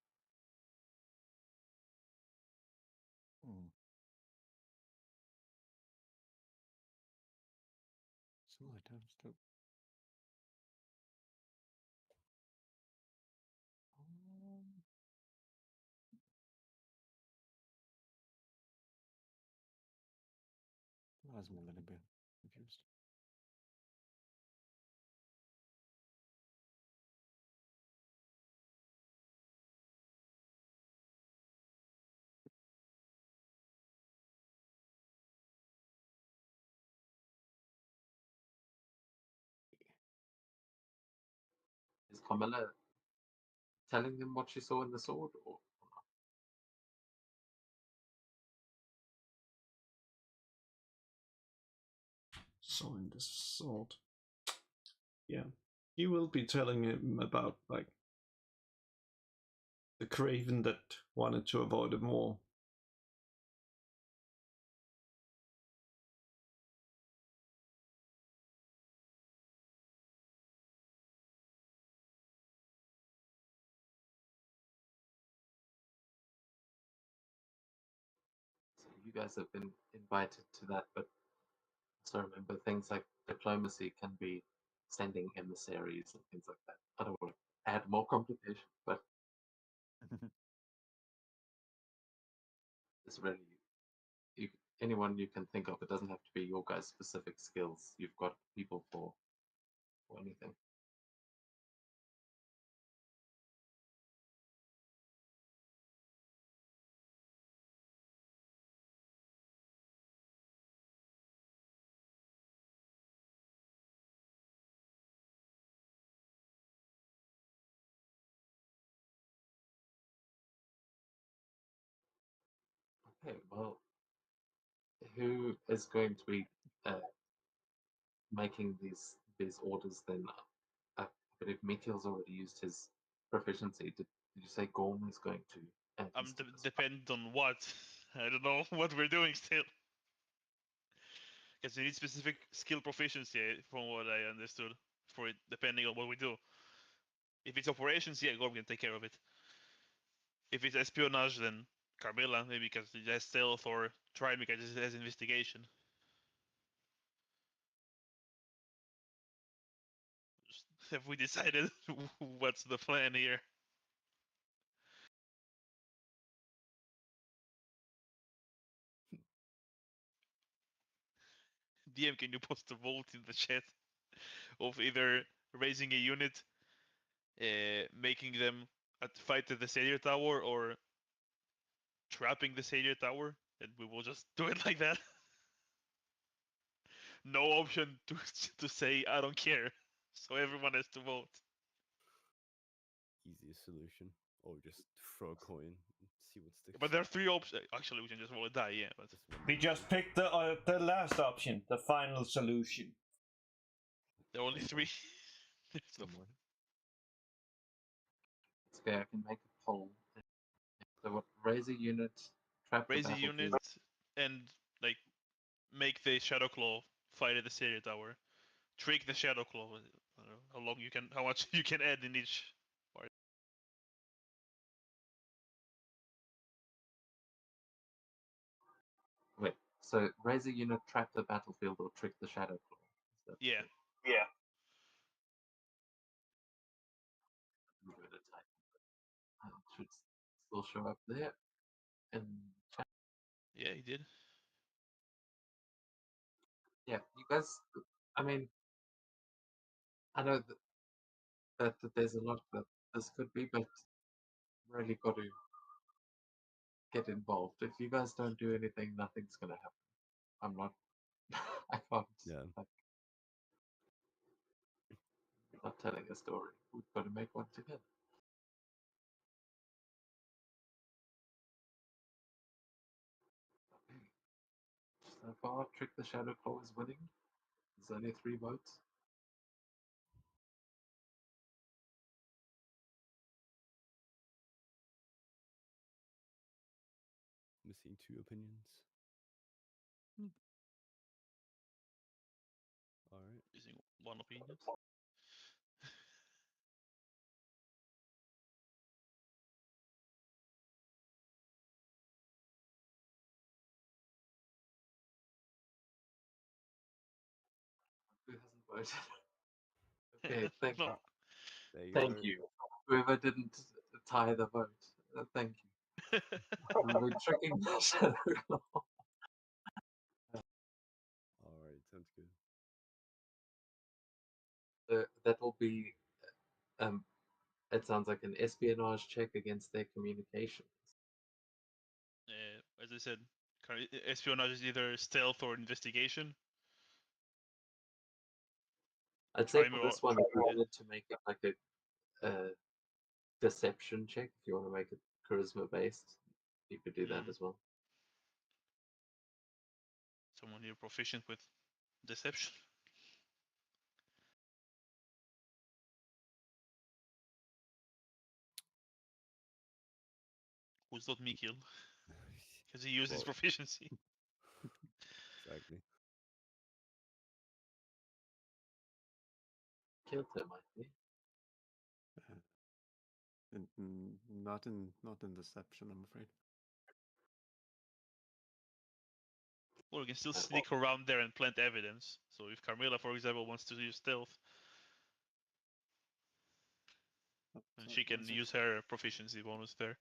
Similar times too. I'm a little bit confused. Is Carmilla telling them what she saw in the sword, or not? So in the sword. Yeah. He will be telling him about like the Craven that wanted to avoid a war. So you guys have been invited to that, but also remember things like diplomacy can be sending emissaries and things like that. I don't want to add more complication, but it's really anyone you can think of. It doesn't have to be your guys' specific skills. You've got people for anything. Okay, well, who is going to be making these orders then? I believe Meteor's already used his proficiency. Did you say Gorm is going to? Depend on what. I don't know what we're doing still. Because you need specific skill proficiency, from what I understood, for it, depending on what we do. If it's operations, yeah, Gorm can take care of it. If it's espionage, then Carmilla, maybe because it has stealth, or Tribe because it has investigation. Have we decided what's the plan here? DM, can you post a vote in the chat of either raising a unit, making them fight at the Savior Tower, or trapping the Savior Tower, and we will just do it like that? No option to say I don't care, so everyone has to vote. Easiest solution, or just throw a coin and see what sticks. But there are 3 options. Actually, we can just roll a die, yeah. But We just picked the last option, the final solution. there are only 3. Somewhere. Okay, I can make a poll. So what? Raise a unit, trap Raise the a battlefield. unit and like make the Shadow Claw fight at the Stereo Tower. Trick the Shadow Claw. I don't know how long you can, how much you can add in each part. Wait, so raise a unit, trap the battlefield, or trick the Shadow Claw. Is that Yeah. Yeah. I'm going to type. It should still show up there. And chat. Yeah, he did. Yeah, you guys. I mean, I know that there's a lot that this could be, but really got to get involved. If you guys don't do anything, nothing's gonna happen. I'm not. I can't. Yeah. Like, not telling a story. We've got to make one together. Okay. So far, Trick the Shadow Claw is winning. There's only 3 votes. Missing 2 opinions. Alright. Using one opinion. Who hasn't voted? Okay, thank No. you. There you Thank go. you. Whoever didn't tie the vote. Thank you. We're tricking the Shadow Claw. Alright, sounds good. That will be. It sounds like an espionage check against their communications. As I said, espionage is either stealth or investigation. I'd say Try for me this one, if you wanted to make it like a deception check, if you want to make it charisma based, you could do that as well. Someone you're proficient with deception. Who's not Mikil? Because he uses Well- proficiency. Exactly. Kilter might be. Not in deception, I'm afraid. Well, we can still sneak around there and plant evidence. So if Carmilla, for example, wants to use stealth, Oh, and sorry, she can one sec. use her proficiency bonus there.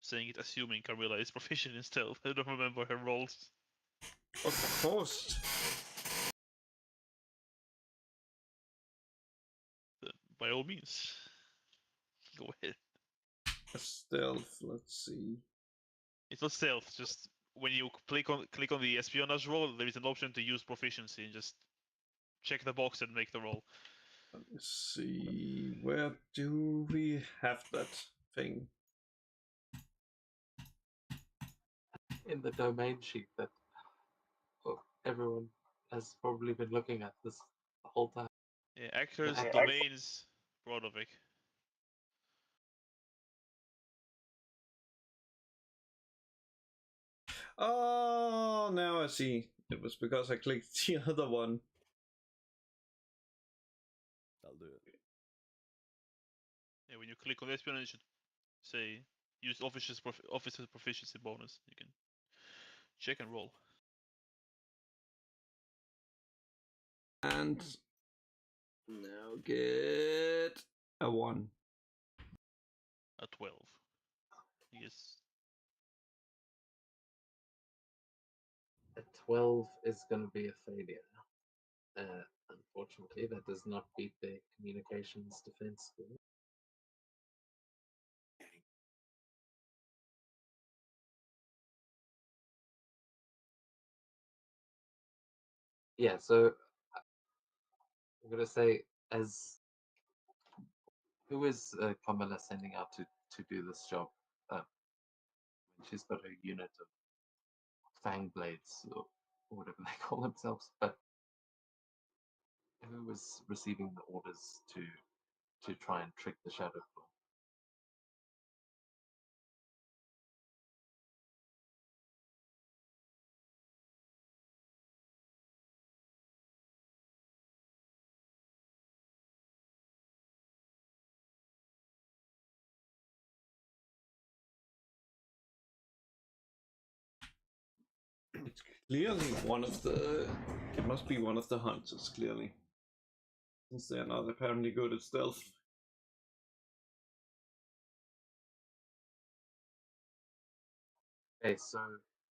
Saying it, assuming Carmilla is proficient in stealth. I don't remember her rolls. Of course. Then by all means, go ahead. Stealth. Let's see. It's not stealth. Just when you click on the espionage roll, there is an option to use proficiency and just check the box and make the roll. Let me see. Where do we have that thing? In the domain sheet that everyone has probably been looking at this the whole time. Yeah, actors, Yeah, domains, Brodovic. Oh, now I see. It was because I clicked the other one. That'll do it. Yeah, when you click on the espionage, it should say use officer's proficiency bonus. You can check and roll. And now get a 1. A 12. Yes. A 12 is going to be a failure. Unfortunately, that does not beat their communications defense score. Yeah, so I'm going to say, as who is Camilla sending out to do this job? She's got a unit of fang blades. So or whatever they call themselves, but who was receiving the orders to try and trick the Shadow Claw? It's clearly one of the. It must be one of the hunters, clearly. Since they're not apparently good at stealth. Okay, so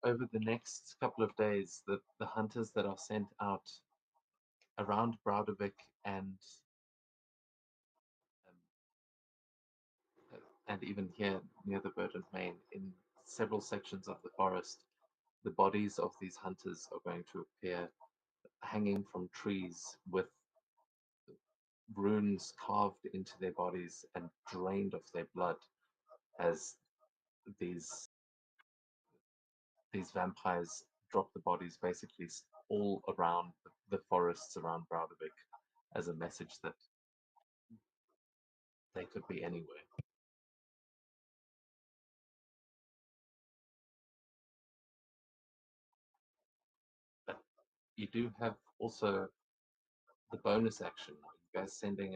over the next couple of days, the hunters that are sent out around Broudevik and even here near the Verdant Main, in several sections of the forest, the bodies of these hunters are going to appear hanging from trees with runes carved into their bodies and drained of their blood as these vampires drop the bodies basically all around the forests around Broudevik as a message that they could be anywhere. But you do have also the bonus action. Are you guys sending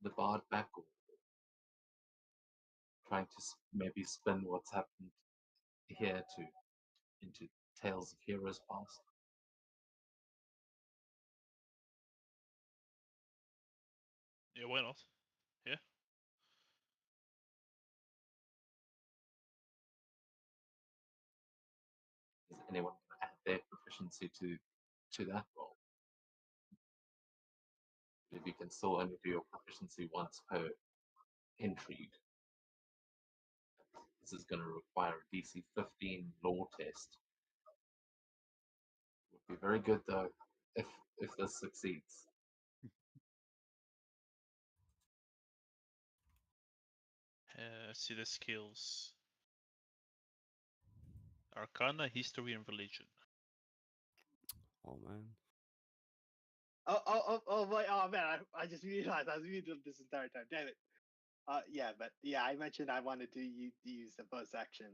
the bard back, or trying to maybe spin what's happened here into Tales of Heroes Past? Yeah, why not? Yeah. Is anyone going to add their proficiency to that roll? If you can still only do your proficiency once per intrigue. This is going to require a DC 15 law test. Would be very good though if this succeeds. See the skills. Arcana, History, and Religion. Oh man. Oh man! I just realized I was muted this entire time. Damn it. Yeah, but yeah, I mentioned I wanted to use the bonus action,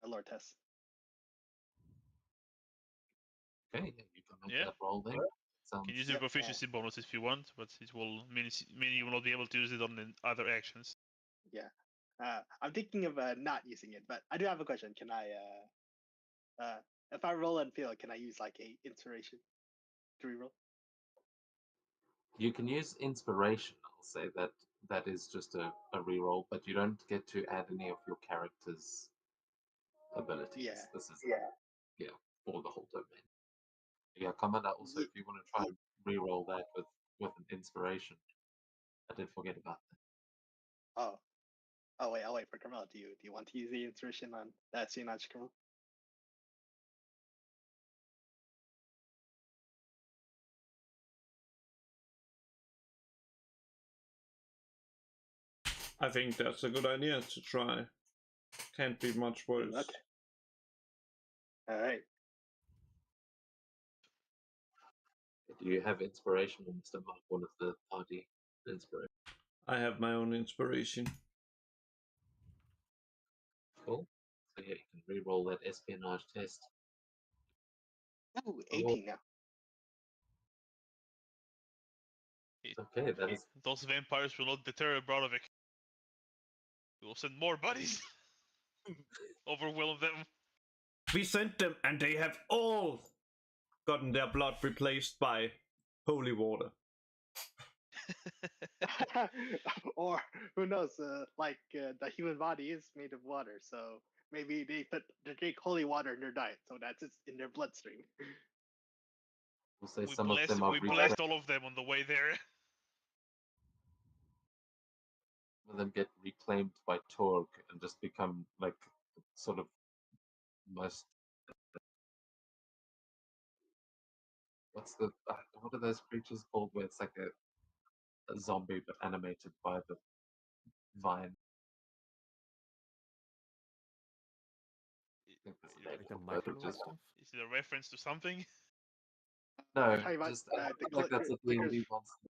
a lore test. Okay, yeah, you can make Yeah. that roll then. You can use your proficiency bonus if you want, but it will mean you will not be able to use it on the other actions. Yeah. I'm thinking of not using it, but I do have a question. Can I, if I roll and fail, can I use like a inspiration to reroll? You can use inspiration. I'll say that is just a reroll, but you don't get to add any of your character's abilities. Yeah. This is for the whole domain. Yeah, Commander. Also, if you want to try and re-roll that with an inspiration, I did forget about that. I'll wait for Carmel. Do you want to use the inspiration on that scene on Carmel? I think that's a good idea to try. Can't be much worse. Okay. All right. Do you have inspiration, or Mr. Mark, one of the party inspiration? I have my own inspiration. Cool. So yeah, you can re-roll that espionage test. Ooh, 18 now. Okay, that is. Those vampires will not deter Brodovic. We will send more buddies. Overwhelm them. We sent them, and they have all gotten their blood replaced by holy water. Or who knows? The human body is made of water, so maybe they drink holy water in their diet, so that's just in their bloodstream. We'll say some of them are. We blessed all of them on the way there. Some of them get reclaimed by Torg and just become like sort of most. What are those creatures called where it's like a zombie but animated by the vine? think that's the Like name Like the for it, but micronoid just stuff? Is it a reference to something? no, Talking about just the I feel like that's a clickers. D&D monster.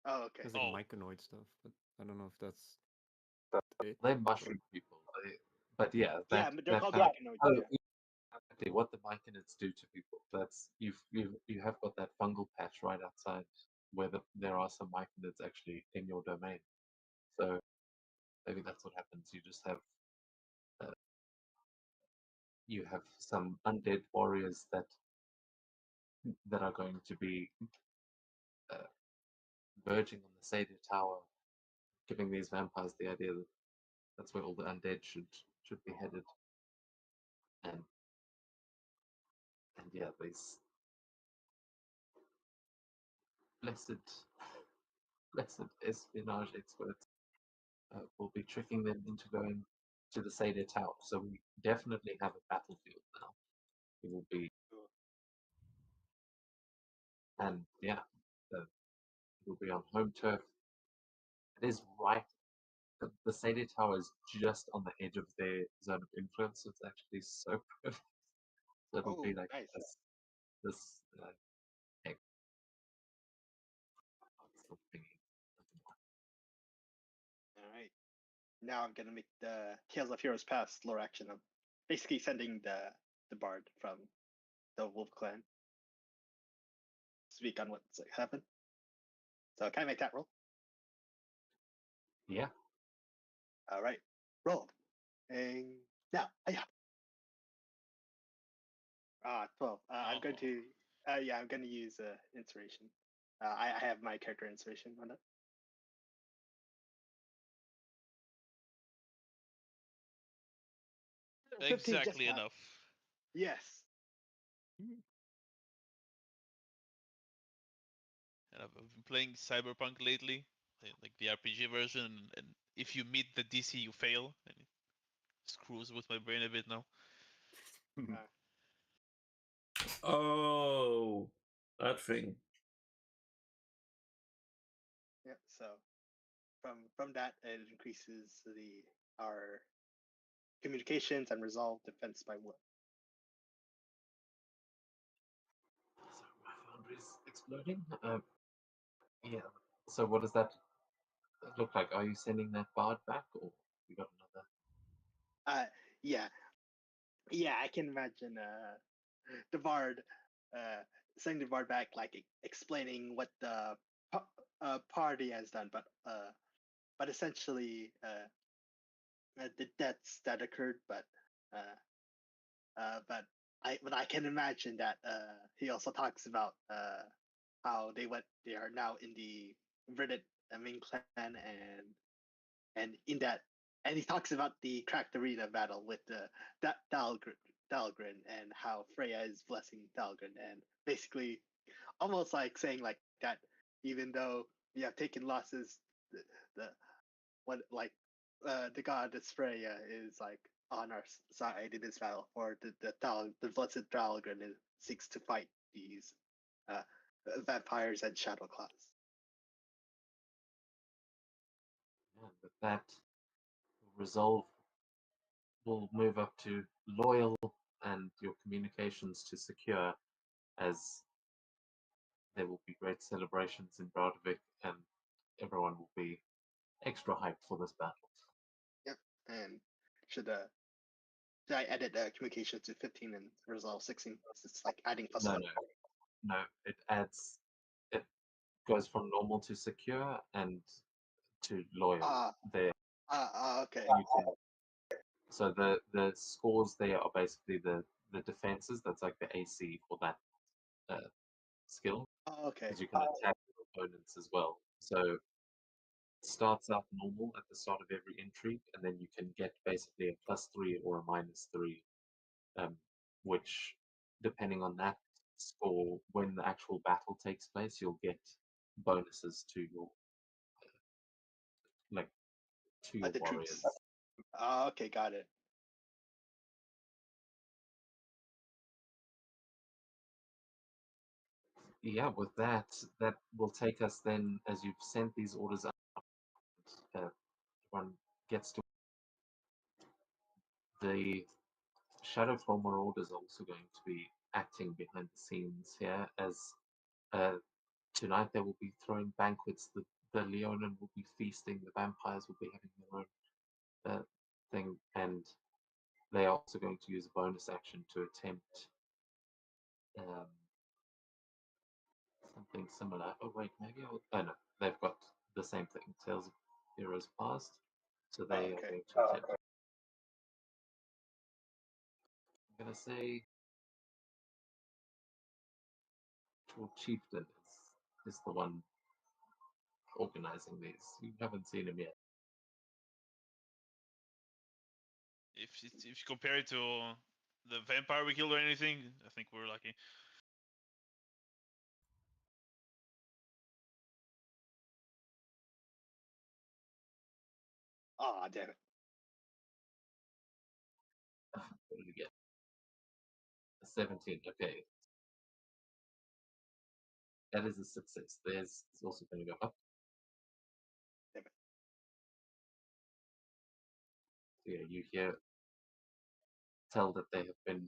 Oh, okay. It's like Oh. myconoid stuff, but I don't know if that's But it. they're mushroom people. But yeah, Yeah, that but they're that called kind of, myconoids. oh, Yeah. exactly what the myconids do to people. That's you have got that fungal patch right outside where there are some myconids actually in your domain. So maybe that's what happens. Uh, you have some undead warriors that are going to be verging on the Seder Tower, giving these vampires the idea that that's where all the undead should be headed. And yeah, these blessed espionage experts will be tricking them into going to the Seder Tower. So we definitely have a battlefield now. It will be, and yeah, it will be on home turf. It is right. The Seder Tower is just on the edge of their zone of influence. So it's actually so perfect. So it'll be Oh, like nice. this egg. All right. Now I'm gonna make the Tales of Heroes Past lore action. I'm basically sending the bard from the Wolf Clan speak on what's happened. So can I make that roll? Yeah. All right, roll. And now, yeah. 12. I'm going to, I'm going to use inspiration. I have my character inspiration on it. Exactly just enough. Yes. And I've been playing Cyberpunk lately, like the RPG version, and if you meet the DC, you fail, and it screws with my brain a bit now. Oh, that thing. Yeah. So from that, it increases our communications and resolve defense by 1. So my foundry's exploding. Yeah. So what does that look like? Are you sending that bard back, or you got Yeah. Yeah, I can imagine the bard sending the bard back, like explaining what the party has done, but essentially the deaths that occurred, but I can imagine that he also talks about how they are now in the Verdant main clan, and in that, and he talks about the cracked arena battle with Dahlgren, and how Freya is blessing Dahlgren, and basically almost like saying like that, even though we have taken losses, the what like the goddess Freya is like on our side in this battle, or the blessed Dahlgren seeks to fight these uh, vampires and shadow claws. Yeah, but that resolve will move up to loyal and your communications to secure, as there will be great celebrations in Brodvik and everyone will be extra hyped for this battle. Yep, and should I edit communication to 15 and resolve 16? It's like adding plus No, 1. no, it goes from normal to secure and to loyal. There, Okay. you can. So the scores there are basically the defenses. That's like the AC for that skill, Okay. because you can attack your opponents as well. So it starts out normal at the start of every intrigue, and then you can get basically a +3 or a -3, which, depending on that score, when the actual battle takes place, you'll get bonuses to your like to your The warriors. troops. Okay, got it. Yeah, with that will take us then, as you've sent these orders out, one gets to the Shadowfall Marauders are also going to be acting behind the scenes here, as tonight they will be throwing banquets. The Leonin will be feasting. The vampires will be having their own thing, and they are also going to use a bonus action to attempt something similar. Oh wait, maybe oh no, they've got the same thing. Tales of Heroes Past, so they are okay. going to attempt. I'm gonna say Troll Chieftain is the one organizing these. You haven't seen him yet. If you compare it to the vampire we killed or anything, I think we're lucky. Ah, damn it. What did we get? A 17. Okay. That is a success. Theirs is also going to go up. Damn it. So yeah, you tell that they have been.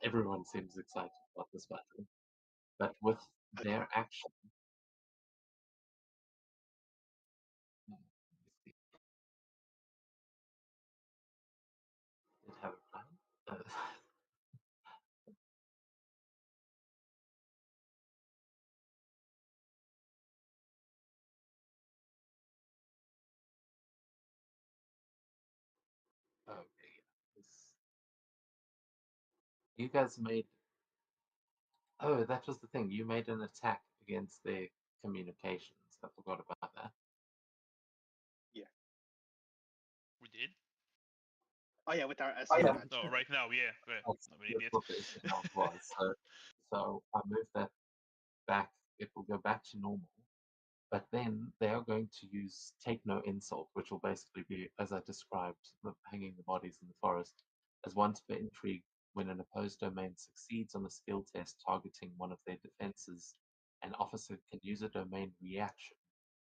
Everyone seems excited about this battle, but with Okay. their action, did have a plan. Okay, yeah. You guys made. Oh, that was the thing. You made an attack against their communications. I forgot about that. We did? Oh yeah, with our Oh, yeah. SR. Oh, right now, yeah. That's, I'm an that's idiot. what the issue was. So I moved that back. It will go back to normal. But then they are going to use Take No Insult, which will basically be, as I described, hanging the bodies in the forest, as once per intrigue. When an opposed domain succeeds on a skill test targeting one of their defenses, an officer can use a domain reaction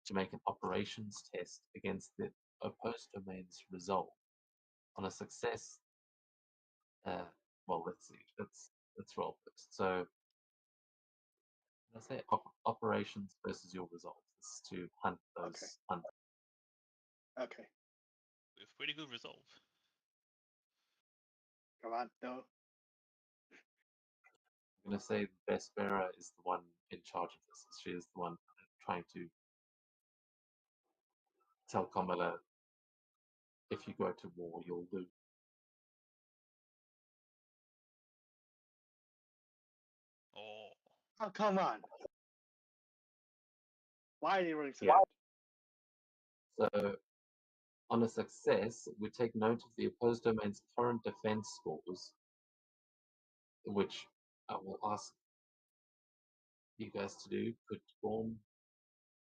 to make an operations test against the opposed domain's resolve. On a success, well, let's see. Let's roll first. So let's say operations versus your resolve. This is to hunt those Okay. hunters. Okay. We have pretty good resolve. Come on, no. I'm going to say Vespera is the one in charge of this. She is the one trying to tell Kamala, if you go to war, you'll lose. Oh. Oh, come on. Why are they running so Yeah. good? So, on a success, we take note of the opposed domain's current defense scores, which I will ask you guys to do. Could Gorm,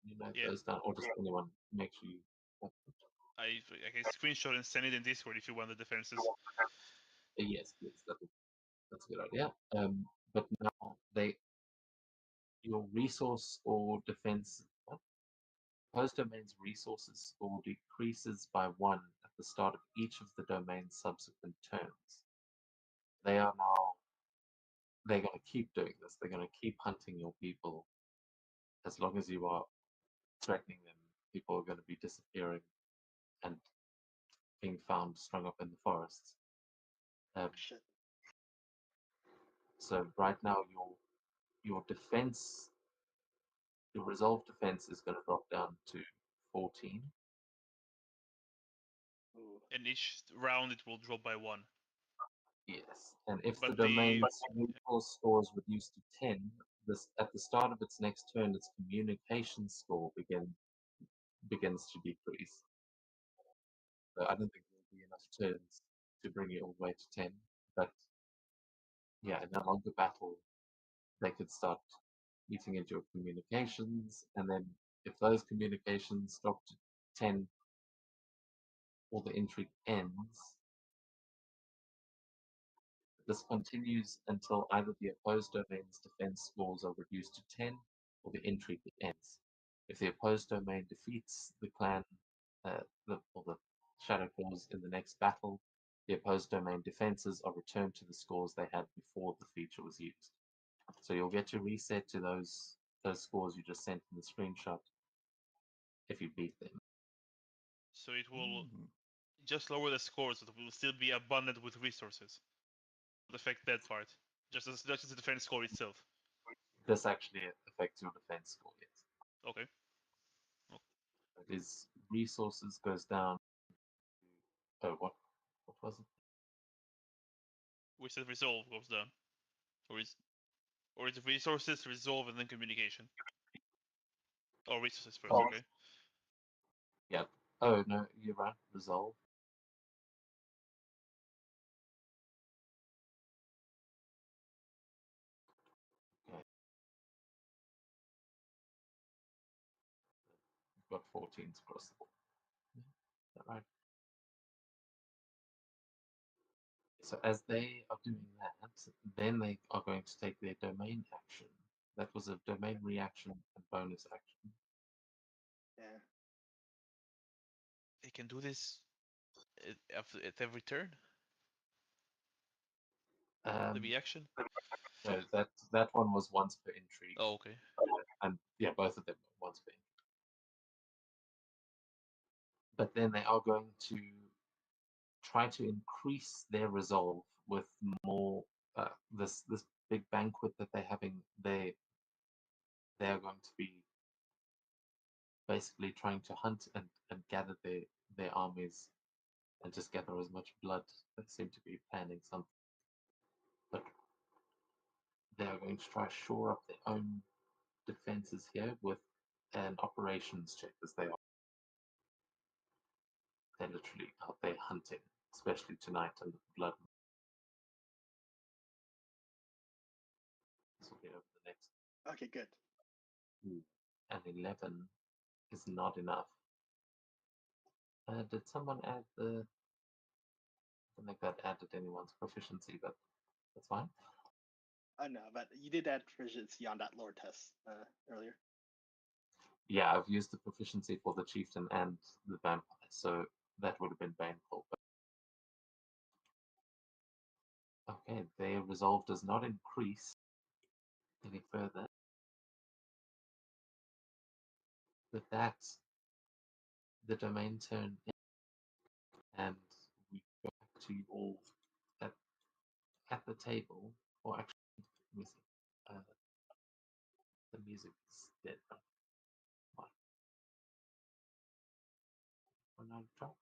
Yeah. those down, or just anyone, make sure you. I can screenshot and send it in Discord if you want the defenses. Yes, please. That's a good idea. But now your resource or defense, opposed domain's resources score decreases by 1 at the start of each of the domain's subsequent turns. They're going to keep doing this. They're going to keep hunting your people as long as you are threatening them. People are going to be disappearing and being found strung up in the forests. Shit. So right now, your defense, your resolve defense is going to drop down to 14. Ooh. And each round it will drop by 1. Yes, and if But the domain's resource score is reduced to 10, at the start of its next turn, its communication score begins to decrease. So I don't think there'll be enough turns to bring it all the way to 10. But yeah, in a longer battle, they could start eating into your communications, and then if those communications drop to 10 or the intrigue ends, this continues until either the opposed domain's defense scores are reduced to 10 or the intrigue ends. If the opposed domain defeats the clan, or the Shadow Claws in the next battle, the opposed domain defenses are returned to the scores they had before the feature was used. So you'll get to reset to those scores you just sent in the screenshot if you beat them. So it will Mm. just lower the scores, but it will still be abundant with resources. It'll affect that part, just as the defense score itself. This actually affects your defense score, yes. Okay. It is resources goes down. Oh, what was it? We said resolve goes down, or is it resources, resolve, and then communication? Or resources first, Oh. okay? Yeah. Oh no, you're right. Resolve. Okay. You've got 14s across the board. Is that right? So as they are doing that, then they are going to take their domain action. That was a domain reaction and bonus action. Yeah. They can do this at every turn. The reaction. No, that one was once per entry. Oh, okay. And yeah, both of them were once per entry. But then they are going to try to increase their resolve with more this big banquet that they're having. They are going to be basically trying to hunt and gather their armies and just gather as much blood. They seem to be planning something. But they are going to try to shore up their own defenses here with an operations check, as they are. They're literally out there hunting, especially tonight under the blood. This will be over the next. Okay, good. And 11 is not enough. Did someone add the? I don't think that added anyone's proficiency, but that's fine. No, but you did add proficiency on that lore test earlier. Yeah, I've used the proficiency for the chieftain and the vampire, so that would have been baneful. But okay, their resolve does not increase any further. With that, the domain turn in, and we go back to you all at the table. Or actually, let me see. The music is dead. Why? 9 tracks.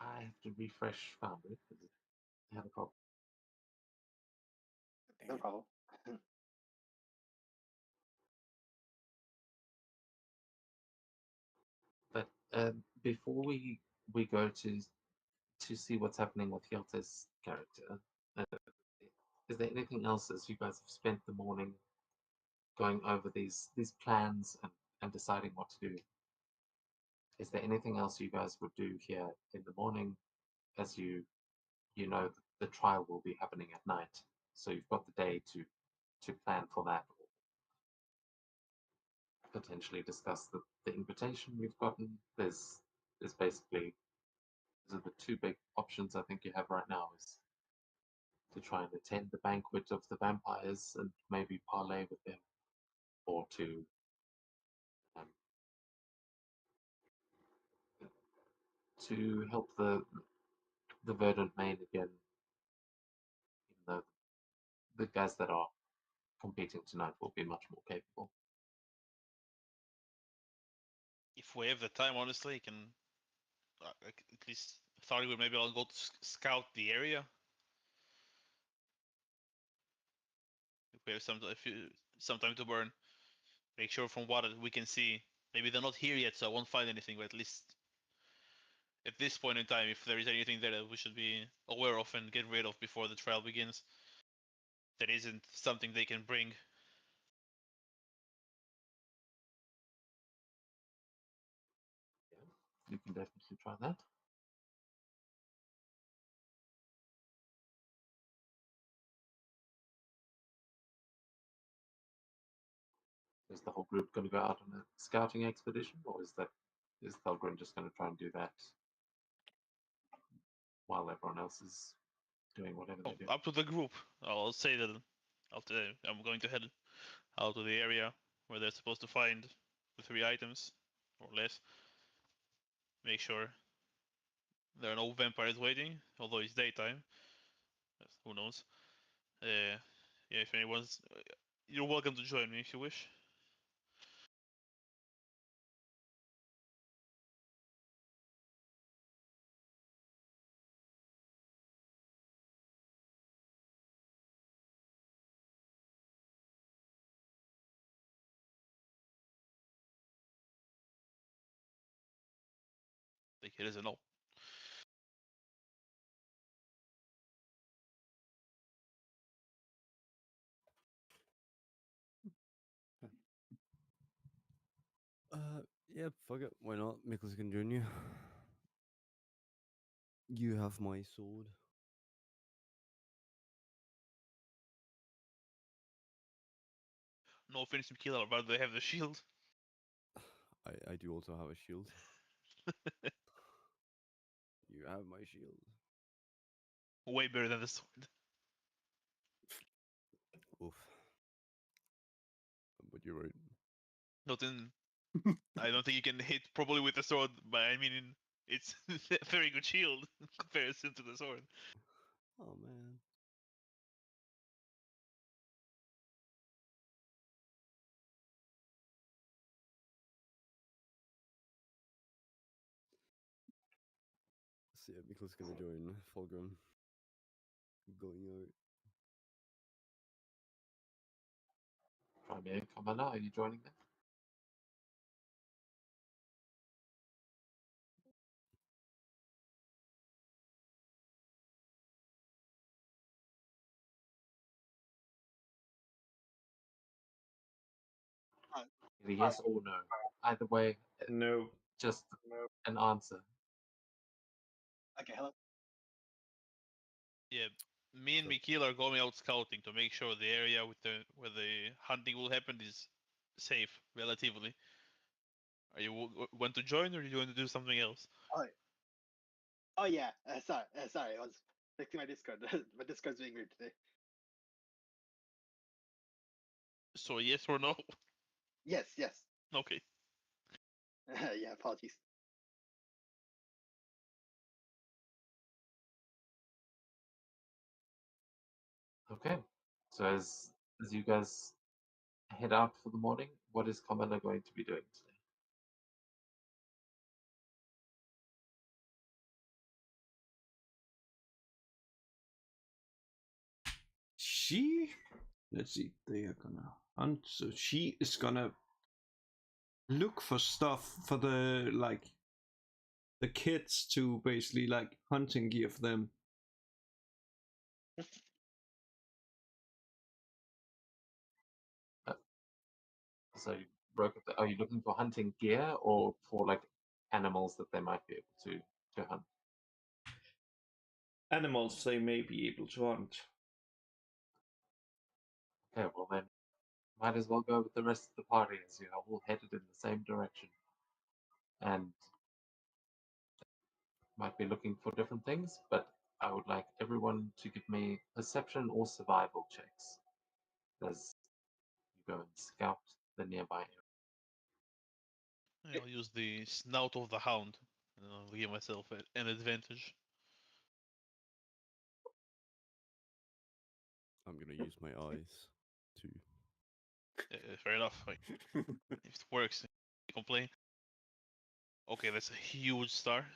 I have to refresh Foundry because I had a problem. No problem. But before we go to see what's happening with Hjelte's character, is there anything else as you guys have spent the morning going over these plans and deciding what to do? Is there anything else you guys would do here in the morning, as you know the trial will be happening at night, so you've got the day to plan for that, or potentially discuss the invitation you've gotten. There's basically, those are the two big options I think you have right now, is to try and attend the banquet of the vampires and maybe parlay with them, or to help the Verdant Main again, even though the guys that are competing tonight will be much more capable. If we have the time, honestly, you can at least thought maybe I'll go to scout the area. If we have some time to burn, make sure from what we can see. Maybe they're not here yet, so I won't find anything. But at least at this point in time, if there is anything there that we should be aware of and get rid of before the trial begins. that isn't something they can bring. You can definitely try that. Is the whole group going to go out on a scouting expedition, or is Thalgrim just going to try and do that while everyone else is doing whatever they do? Up to the group. I'll say that I'm going to head out to the area where they're supposed to find the 3 items, or less. Make sure there are no vampires waiting, although it's daytime. Who knows? Yeah, if anyone's... You're welcome to join me if you wish. I think it is a no. Yeah, fuck it. Why not? Mikkel's can join you. You have my sword. No offensive killer, but they have the shield. I do also have a shield. You have my shield. Way better than the sword. Oof. But you're right. Not in... I don't think you can hit probably with the sword, but I mean, it's a very good shield in comparison to the sword. Oh man. So yeah, Mikkel's gonna join Fulgrim. Going out. Crimea Commander, are you joining them? Either yes or no. Either way, No. just an answer. Okay, hello. Yeah, me and So- Mikil are going out scouting to make sure the area with where the hunting will happen is safe, relatively. Are you want to join, or are you going to do something else? Oh yeah. Sorry. I was fixing my Discord. My Discord's being weird today. So yes or no? Yes. Okay. Yeah. Apologies. Okay. So as you guys head out for the morning, what is Commander going to be doing today? Let's see, they are gonna hunt. So she is gonna look for stuff for the kids to basically like hunting gear for them. So you broke up are you looking for hunting gear or for like animals that they might be able to hunt? Animals they may be able to hunt. Okay, well then might as well go with the rest of the party as you are all headed in the same direction. And might be looking for different things, but I would like everyone to give me perception or survival checks as you go and scout the nearby area. I'll use the snout of the hound, and I'll give myself an advantage. I'm gonna use my eyes to. Fair enough. Like, if it works, you complain. Okay, that's a huge star.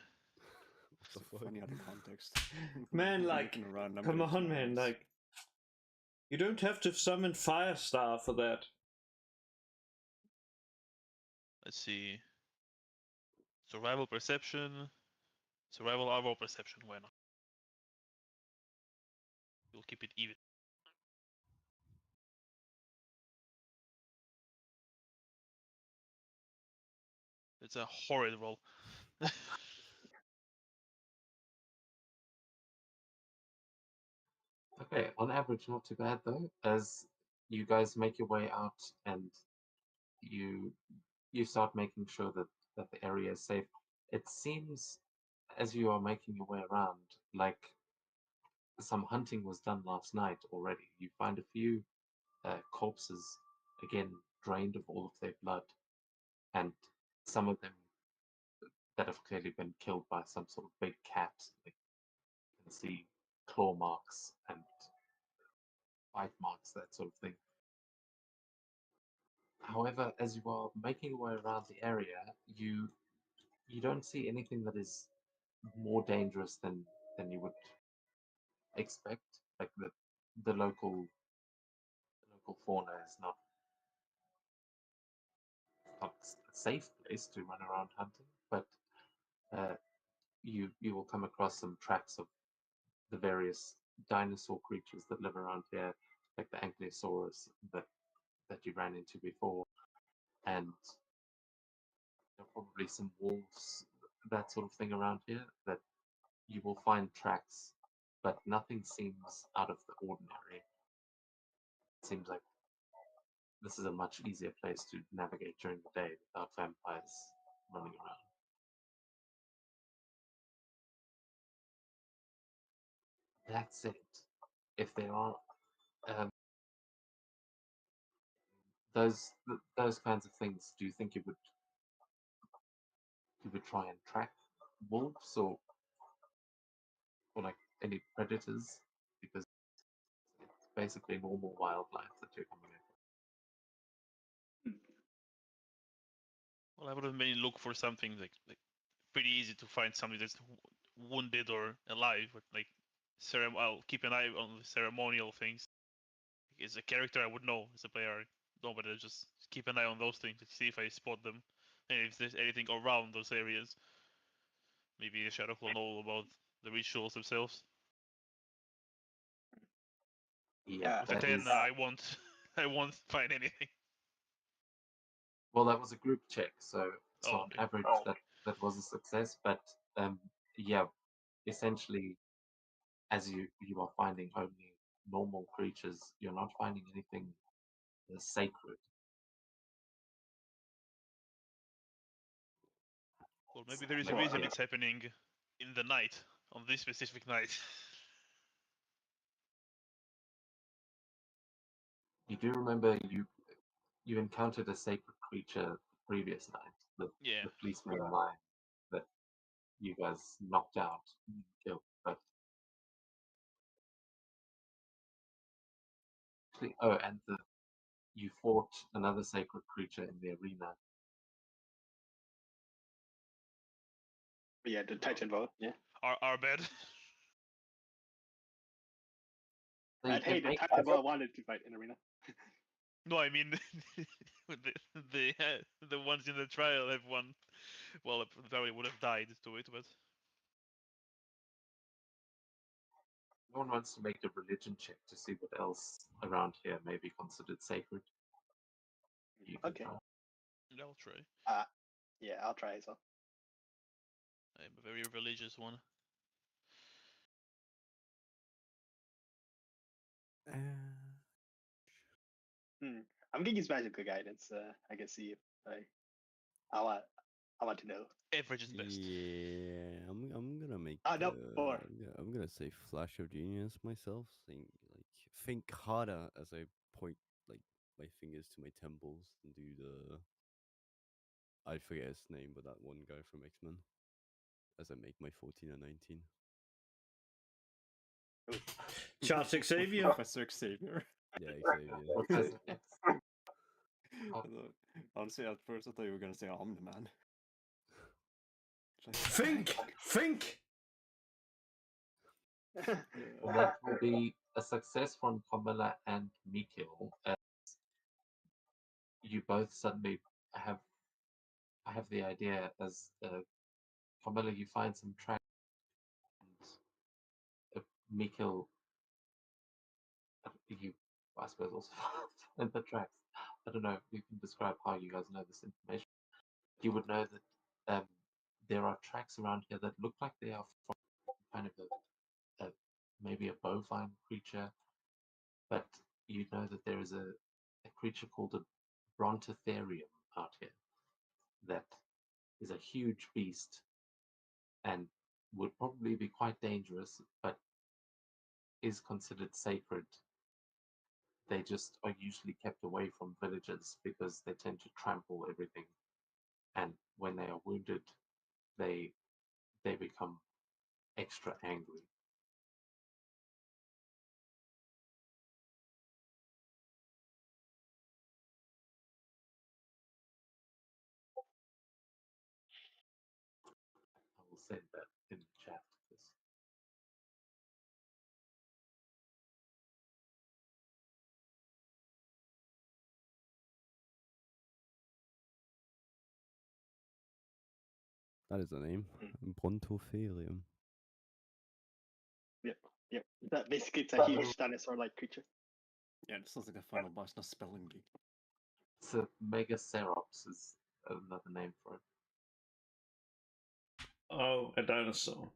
What So the fuck? funny out of context. Man, You're like, looking around, I'm come gonna use on, my man, eyes. like, you don't have to summon Firestar for that. Let's see. Survival perception. Survival armor perception. Why not? We'll keep it even. It's a horrid roll. Okay, on average, not too bad though. As you guys make your way out and you start making sure that the area is safe. It seems, as you are making your way around, like some hunting was done last night already. You find a few corpses, again drained of all of their blood, and some of them that have clearly been killed by some sort of big cat. Like you can see claw marks and bite marks, that sort of thing. However, as you are making your way around the area, you don't see anything that is more dangerous than you would expect. Like the local fauna is not a safe place to run around hunting, but you will come across some tracks of the various dinosaur creatures that live around here, like the Ankylosaurus that you ran into before, and probably some wolves, that sort of thing around here. That you will find tracks, but nothing seems out of the ordinary. It seems like this is a much easier place to navigate during the day without vampires running around. That's it. If there are those kinds of things, do you think you would try and track wolves or like any predators? Because it's basically normal wildlife that you're coming in. Well, I would have mainly look for something like pretty easy to find somebody that's wounded or alive, but like I'll keep an eye on the ceremonial things. As a character, I would know. As a player, no, but I just keep an eye on those things to see if I spot them, and if there's anything around those areas. Maybe the Shadow will know about the rituals themselves. Yeah, With a 10, I won't. I won't find anything. Well, that was a group check, so on okay. average that was a success. But yeah, essentially, as you are finding only normal creatures, you're not finding anything sacred. Well, maybe there is a reason it's happening in the night, on this specific night. You do remember you encountered a sacred creature the previous night, the policeman line that you guys knocked out and killed. But actually, and you fought another sacred creature in the arena. Yeah, the Titan Ball. Yeah. Our bed. Hey, the Titan Ball wanted to fight in arena. No, I mean the ones in the trial have won. Well, probably would have died to it, but no one wants to make a religion check to see what else around here may be considered sacred. Okay. I'll try. Yeah, I'll try as well. I'm a very religious one. I'm gonna use magical guidance. I can see if I want to know. Average is best. Yeah, I'm gonna make. No, 4. I'm gonna say flash of genius myself. Think harder as I point like my fingers to my temples and do the. I forget his name, but that one guy from X-Men. As I make my 14 and 19. Charles Xavier. Professor Xavier. Yeah, Xavier. Honestly, at first I thought you were gonna say I'm the man. Think! Well, that will be a success from Camilla and Mikil, as you both suddenly have the idea. As Camilla, you find some tracks, and Mikil, you, I suppose, also find the tracks. I don't know if you can describe how you guys know this information. You would know that there are tracks around here that look like they are from kind of a maybe a bovine creature, but you know that there is a creature called a Brontotherium out here that is a huge beast and would probably be quite dangerous, but is considered sacred. They just are usually kept away from villagers because they tend to trample everything, and when they are wounded, they become extra angry. I will send that in the chat. That is the name. Brontotherium. Yep. That basically it's a huge dinosaur-like creature. Yeah, this sounds like a Final Boss, not spelling bee. It's a Megacerops is another name for it. Oh, a dinosaur.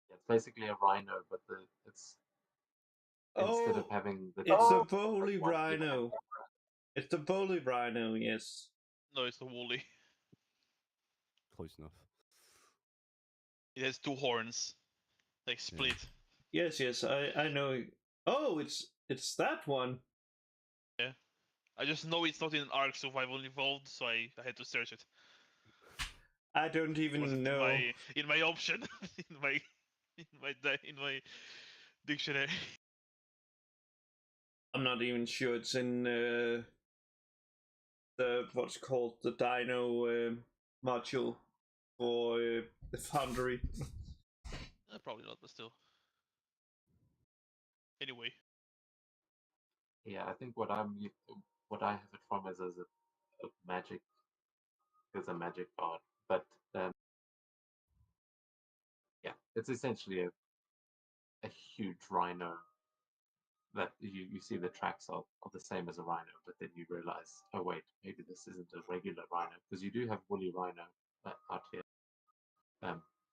Yeah, it's basically a rhino, but it's instead of Oh, having the it's a teeth, woolly like one big rhino. hand. It's the woolly rhino, yes. No, it's the woolly. Close enough. It has two horns, like split. Yes, I know. Oh, it's that one. I just know it's not in Ark Survival Evolved, so I had to search it. I don't It wasn't even know. in my option in my dictionary. I'm not even sure it's in the what's called the Dino module for the Foundry. Probably not, but still. Anyway, Yeah, I think what I have it from is as a magic, as a magic card, but yeah, it's essentially a huge rhino that you see the tracks are the same as a rhino, but then you realize, oh wait, maybe this isn't a regular rhino, because you do have woolly rhino out here,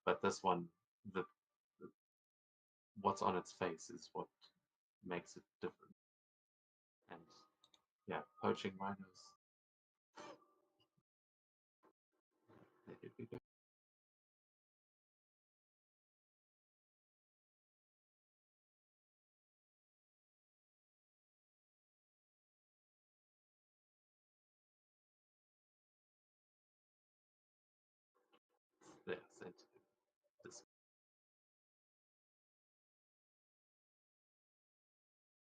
but this one, the what's on its face is what makes it different. And yeah, poaching rhinos. Yeah, sensitive.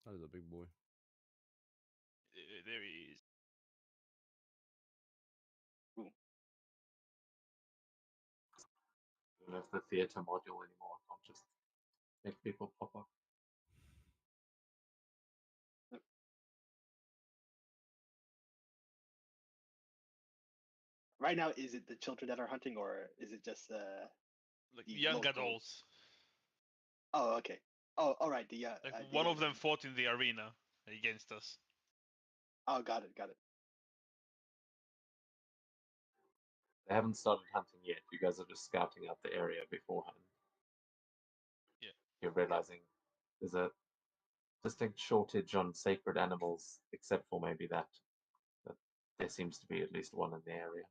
That is a big boy. there he is. I don't have the theater module anymore. I can't just make people pop up. Right now, is it the children that are hunting, or is it just Like the young local- adults. Oh, okay. Oh, all right. The Like one of them fought in the arena against us. Oh, got it. They haven't started hunting yet. You guys are just scouting out the area beforehand. Yeah. You're realizing there's a distinct shortage on sacred animals, except for maybe that. But there seems to be at least one in the area.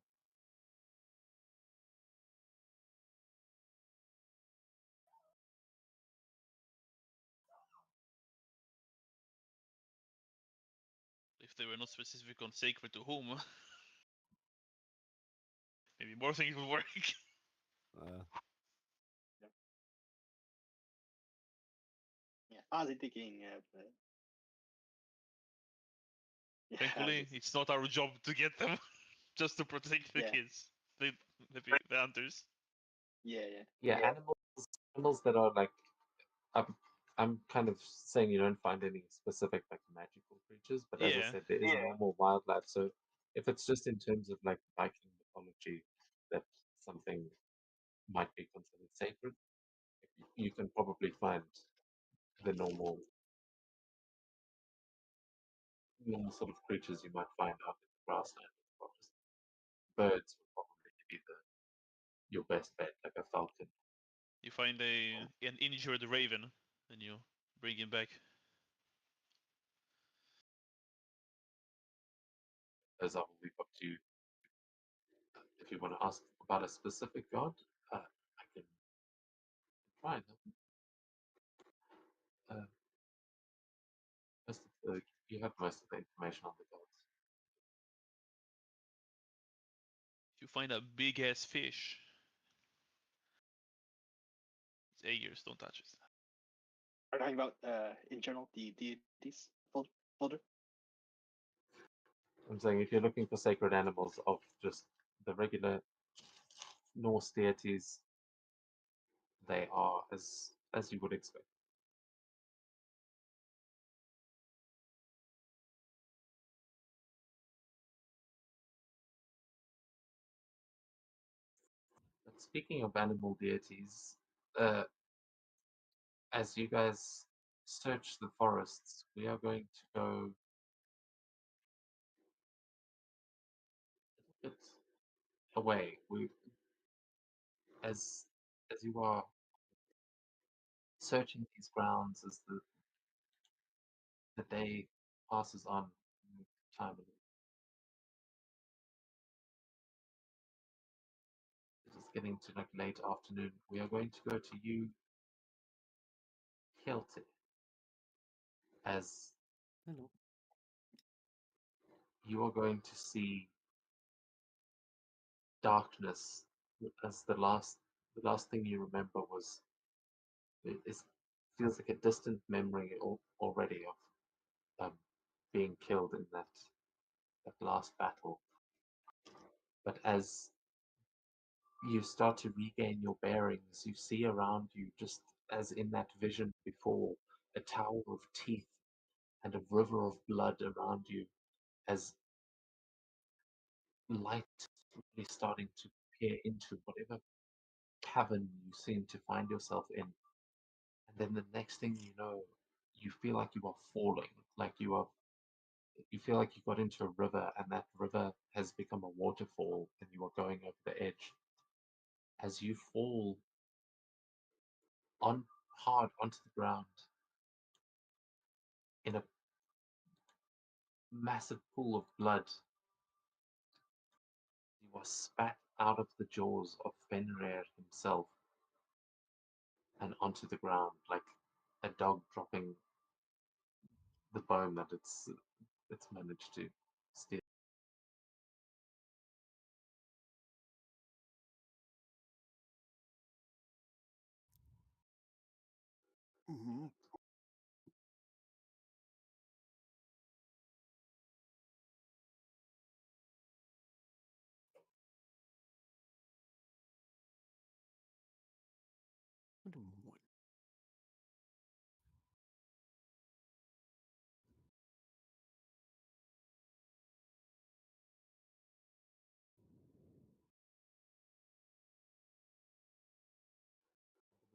If they were not specific on sacred to whom, maybe more things would work. Yeah, I was thinking. Thankfully, it's not our job to get them, just to protect the Yeah. kids, the hunters. Yeah. Yeah, animals that are like, I'm kind of saying you don't find any specific like magical creatures, but as I Yeah. said, there is normal wildlife. So if it's just in terms of like Viking mythology that something might be considered sacred, you can probably find the normal sort of creatures you might find out in the grassland. birds would probably be your best bet, like a falcon. You find an injured raven, and you bring him back. Those are what we've got to. If you want to ask about a specific god, I can try and help you. You have most of the information on the gods. If you find a big ass fish, it's Aegir's, don't touch it. Are talking about in general the deities folder? I'm saying if you're looking for sacred animals of just the regular Norse deities, they are as you would expect. But speaking of animal deities, as you guys search the forests, we are going to go a little bit away. As you are searching these grounds, as the day passes on, time it is getting to like late afternoon. We are going to go to Kelty, as Hello. you are going to see darkness as the last thing you remember was it feels like a distant memory already of being killed in that last battle. But as you start to regain your bearings, you see around you, just as in that vision before, a tower of teeth and a river of blood around you, as light is starting to peer into whatever cavern you seem to find yourself in. And then the next thing you know, you feel like you are falling, like you feel like you got into a river and that river has become a waterfall and you are going over the edge. As you fall on hard onto the ground in a massive pool of blood, you are spat out of the jaws of Fenrir himself and onto the ground like a dog dropping the bone that it's managed to steal. Mm-hmm. What?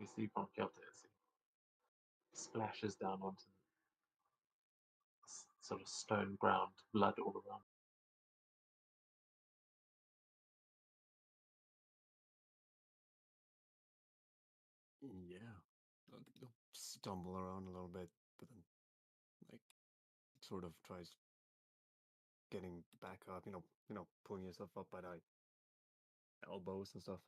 We see from Kelter as he splashes down onto the sort of stone ground, blood all around. Yeah. They'll stumble around a little bit, but then, like, sort of tries getting back up. Pulling yourself up by the elbows and stuff.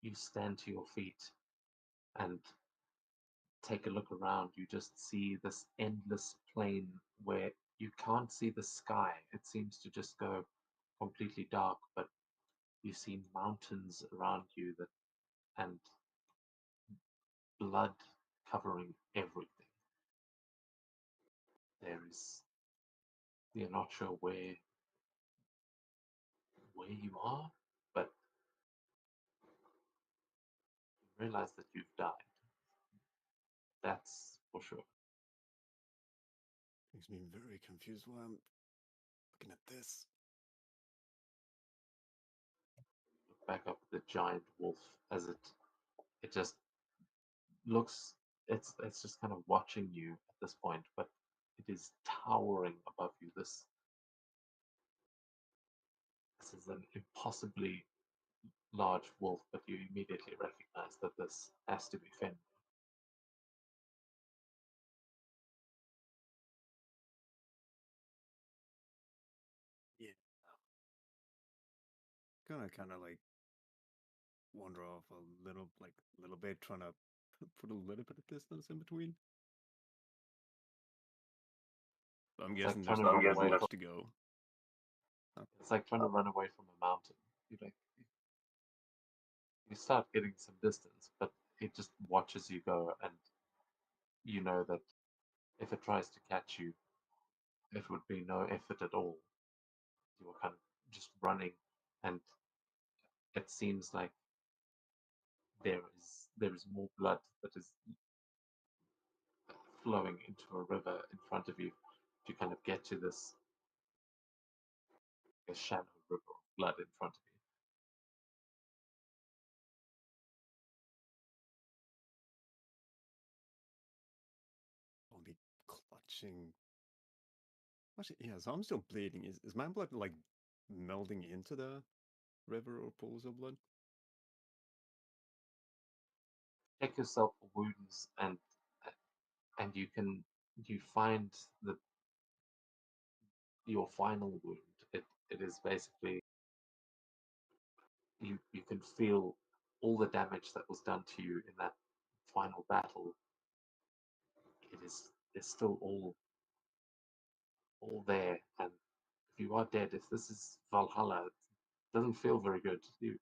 You stand to your feet and take a look around. You just see this endless plain where you can't see the sky. It seems to just go completely dark, but you see mountains around you and blood covering everything. You're not sure where you are, but you realize that you've died. That's for sure. Makes me very confused while I'm looking at this. Look back up at the giant wolf as it just looks, it's just kind of watching you at this point, but it is towering above you. This is an impossibly large wolf, but you immediately recognize that this has to be Fenrir. Yeah. Gonna kind of like wander off a little bit, trying to put a little bit of distance in between. I'm It's like guessing trying there's to not run away much from, to go. it's like trying to run away from a mountain. You start getting some distance, but it just watches you go, and you know that if it tries to catch you, it would be no effort at all. You were kind of just running, and it seems like there is more blood that is flowing into a river in front of you to kind of get to this shallow river of blood in front of you. I'll be clutching. Actually, yeah, so I'm still bleeding. Is my blood like melding into the river or pools of blood? Check yourself for wounds, and you find that your final wound. It is basically you can feel all the damage that was done to you in that final battle. It's still all there, and if you are dead, if this is Valhalla, it doesn't feel very good. Yeah.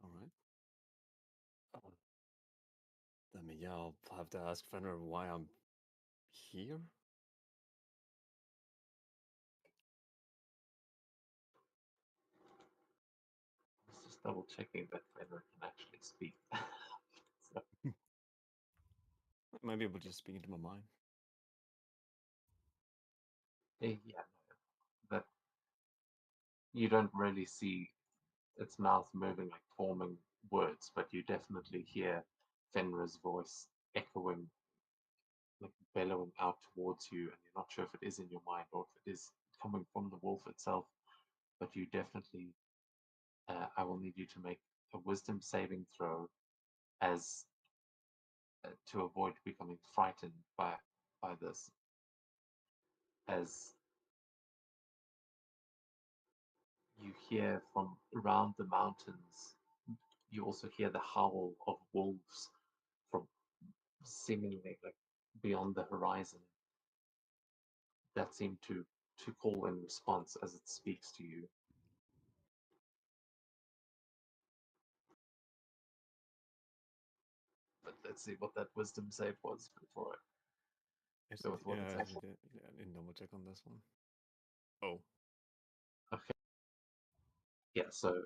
All right. I mean, yeah, I'll have to ask Fenrir why I'm here. Just double checking that Fenrir can actually speak. So, Maybe we'll just speak into my mind. yeah, no, that you don't really see its mouth moving, like forming words, but you definitely hear Fenrir's voice echoing, like bellowing out towards you, and you're not sure if it is in your mind or if it is coming from the wolf itself. But you definitely, I will need you to make a wisdom saving throw as to avoid becoming frightened by this, as you hear from around the mountains. You also hear the howl of wolves from seemingly like beyond the horizon that seem to call in response as it speaks to you. But let's see what that wisdom save was before Yes, go with what it's actually. I didn't double check on this one. Oh, Okay. Yeah, so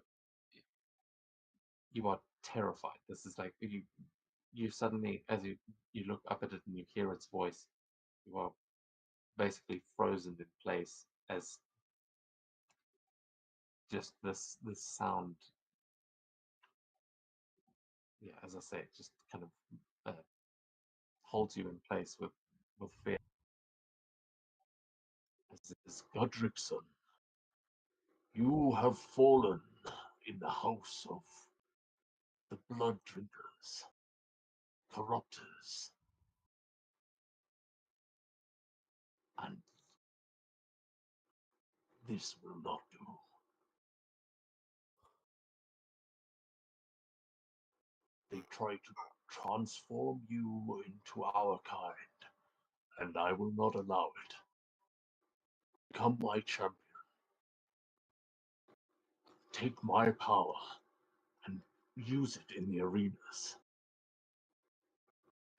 you are terrified. This is like you suddenly, as you look up at it and you hear its voice, you are basically frozen in place as just this sound. Yeah, as I say, it just kind of holds you in place with fear. This is Godrickson. You have fallen in the house of the blood drinkers, corruptors, and this will not do. They try to transform you into our kind, and I will not allow it. Become my champion. Take my power and use it in the arenas.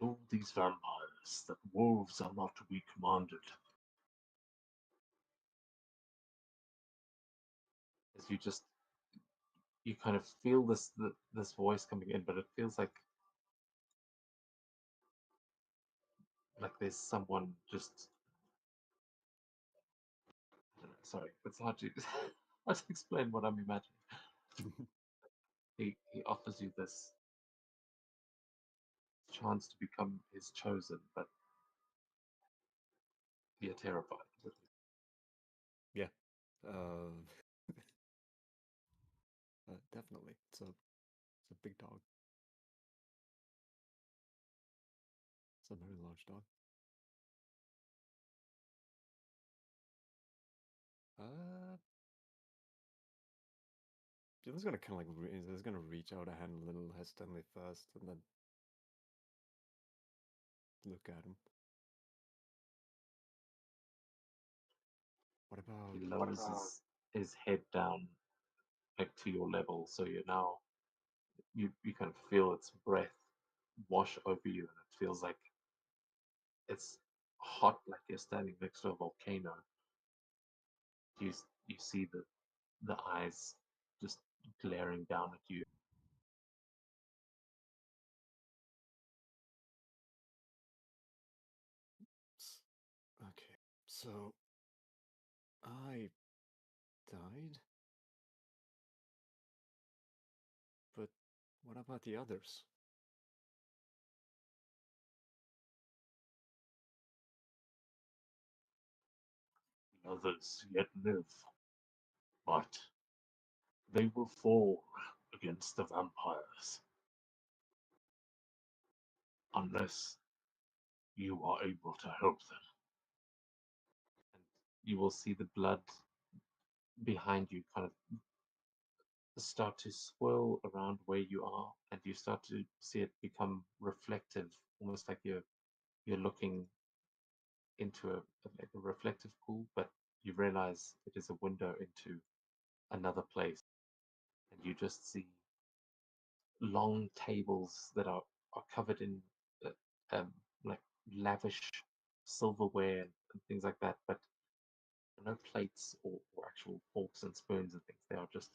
All these vampires that wolves are not to be commanded. As you kind of feel this voice coming in, but it feels like there's someone just. I don't know, sorry, it's hard to Let's explain what I'm imagining. He offers you this chance to become his chosen, but you're terrified. Yeah. Uh, definitely. It's a big dog. It's a very large dog. It was gonna kind of like it's gonna reach out a hand a little hesitantly first, and then look at him. What about? He lowers his head down like to your level, so you're now you can feel its breath wash over you, and it feels like it's hot, like you're standing next to a volcano. You see the eyes just glaring down at you. Okay, so I died, but what about the others? Others yet live, but they will fall against the vampires unless you are able to help them. And you will see the blood behind you kind of start to swirl around where you are, and you start to see it become reflective, almost like you're looking into like a reflective pool, but you realize it is a window into another place, and you just see long tables that are covered in uh, um, like lavish silverware and things like that, but no plates or actual forks and spoons and things. They are just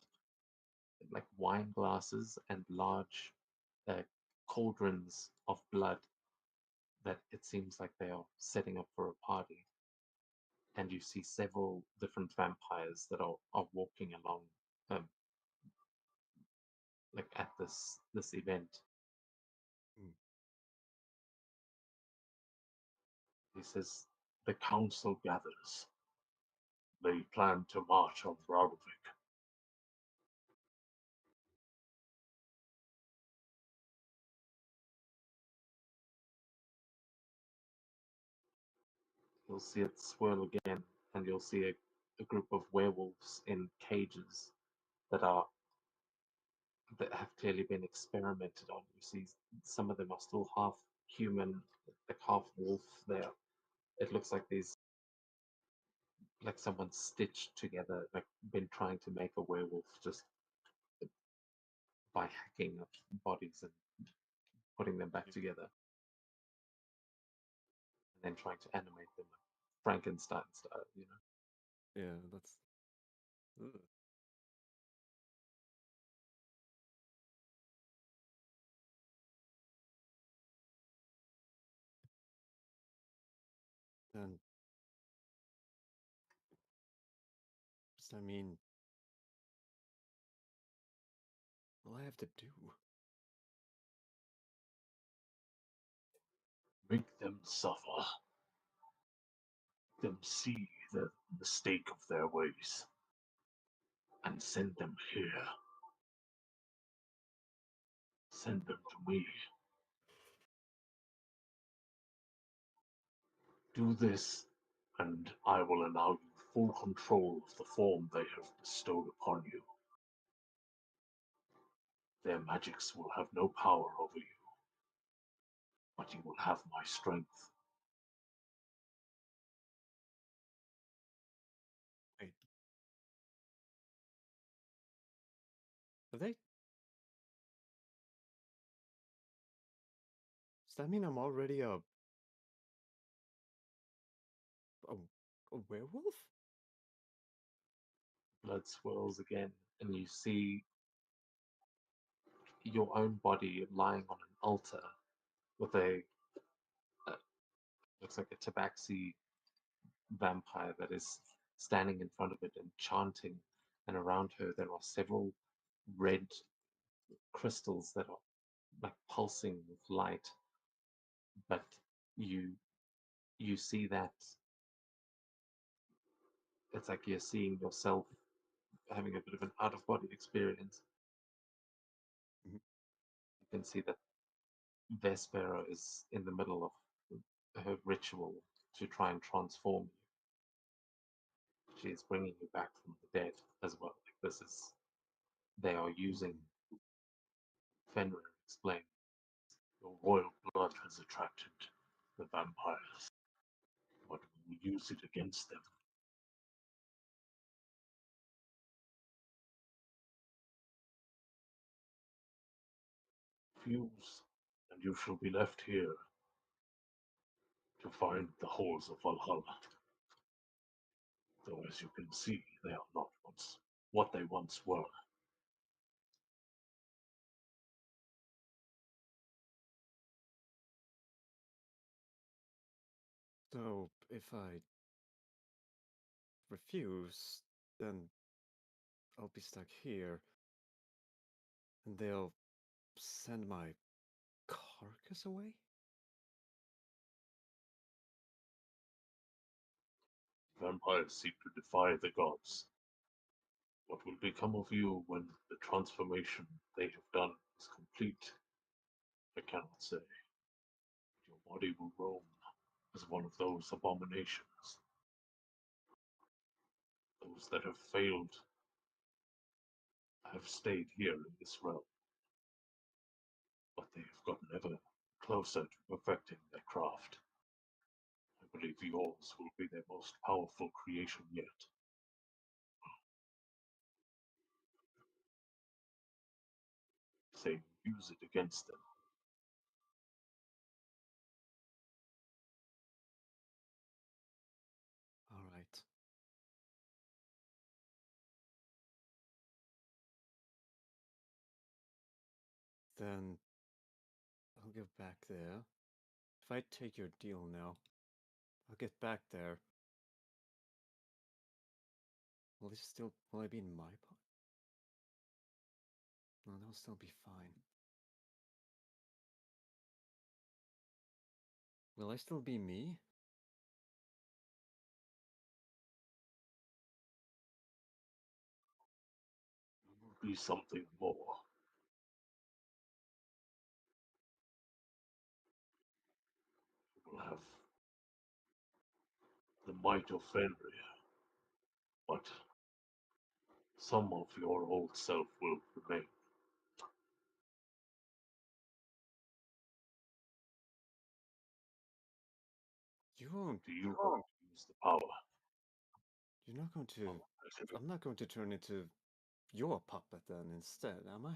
like wine glasses and large uh, cauldrons of blood that it seems like they are setting up for a party. And you see several different vampires that are walking along, um, like at this event. Hmm. He says, The council gathers. They plan to march on Dragovik. you'll see it swirl again, and you'll see a group of werewolves in cages that are that have clearly been experimented on. You see, some of them are still half human, like half wolf. There, it looks like these, like someone stitched together, like been trying to make a werewolf just by hacking up bodies and putting them back Yeah. together, and then trying to animate them like Frankenstein style. Yeah, that's. Ugh. Then does that mean what do I have to do? Make them suffer. Them see the mistake of their ways. And send them here. Send them to me. Do this, and I will allow you full control of the form they have bestowed upon you. Their magics will have no power over you, but you will have my strength. Wait, are they? Does that mean I'm already a, a werewolf? Blood swirls again, and you see your own body lying on an altar with a looks like a tabaxi vampire that is standing in front of it and chanting and around her there are several red crystals that are like pulsing with light. But you you see that it's like you're seeing yourself having a bit of an out of body experience. Mhm. You can see that Vespera is in the middle of her ritual to try and transform you. She is bringing you back from the dead as well. Like this is, they are using, Fenrir explained, Your royal blood has attracted the vampires, but we will use it against them. Fuse, and you shall be left here to find the halls of Valhalla. Though, as you can see, they are not what they once were. So if I refuse, then I'll be stuck here, and they'll send my carcass away? Vampires seek to defy the gods. What will become of you when the transformation they have done is complete? I cannot say. Your body will roam as one of those abominations. Those that have failed have stayed here in this realm, but they have gotten ever closer to perfecting their craft. I believe yours will be their most powerful creation yet. Say, use it against them. All right. Then I'll go back there. If I take your deal now, I'll get back there. Will I be in my pot? No, that'll still be fine. Will I still be me? You will be something more. You will have the might of Fenrir, but some of your old self will remain. You won't. Do you want to use the power? You're not going to. You I'm not going to turn into your puppet then instead, am I?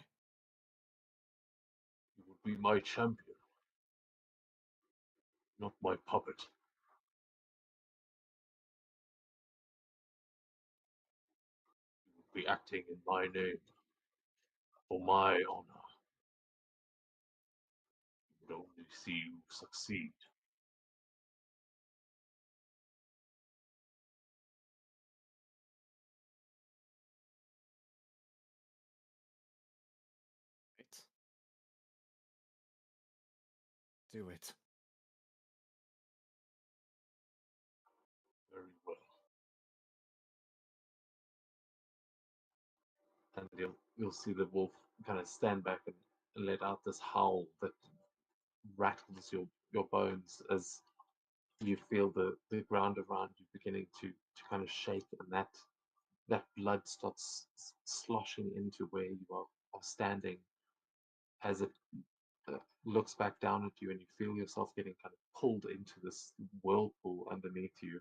will be my champion, not my puppet. You will be acting in my name, for my honor. You would only see you succeed. Right. Do it. Very well. And you'll see the wolf kind of stand back and let out this howl that rattles your bones as you feel the ground around you beginning to kind of shake, and that blood starts sloshing into where you are standing as it looks back down at you, and you feel yourself getting kind of pulled into this whirlpool underneath you.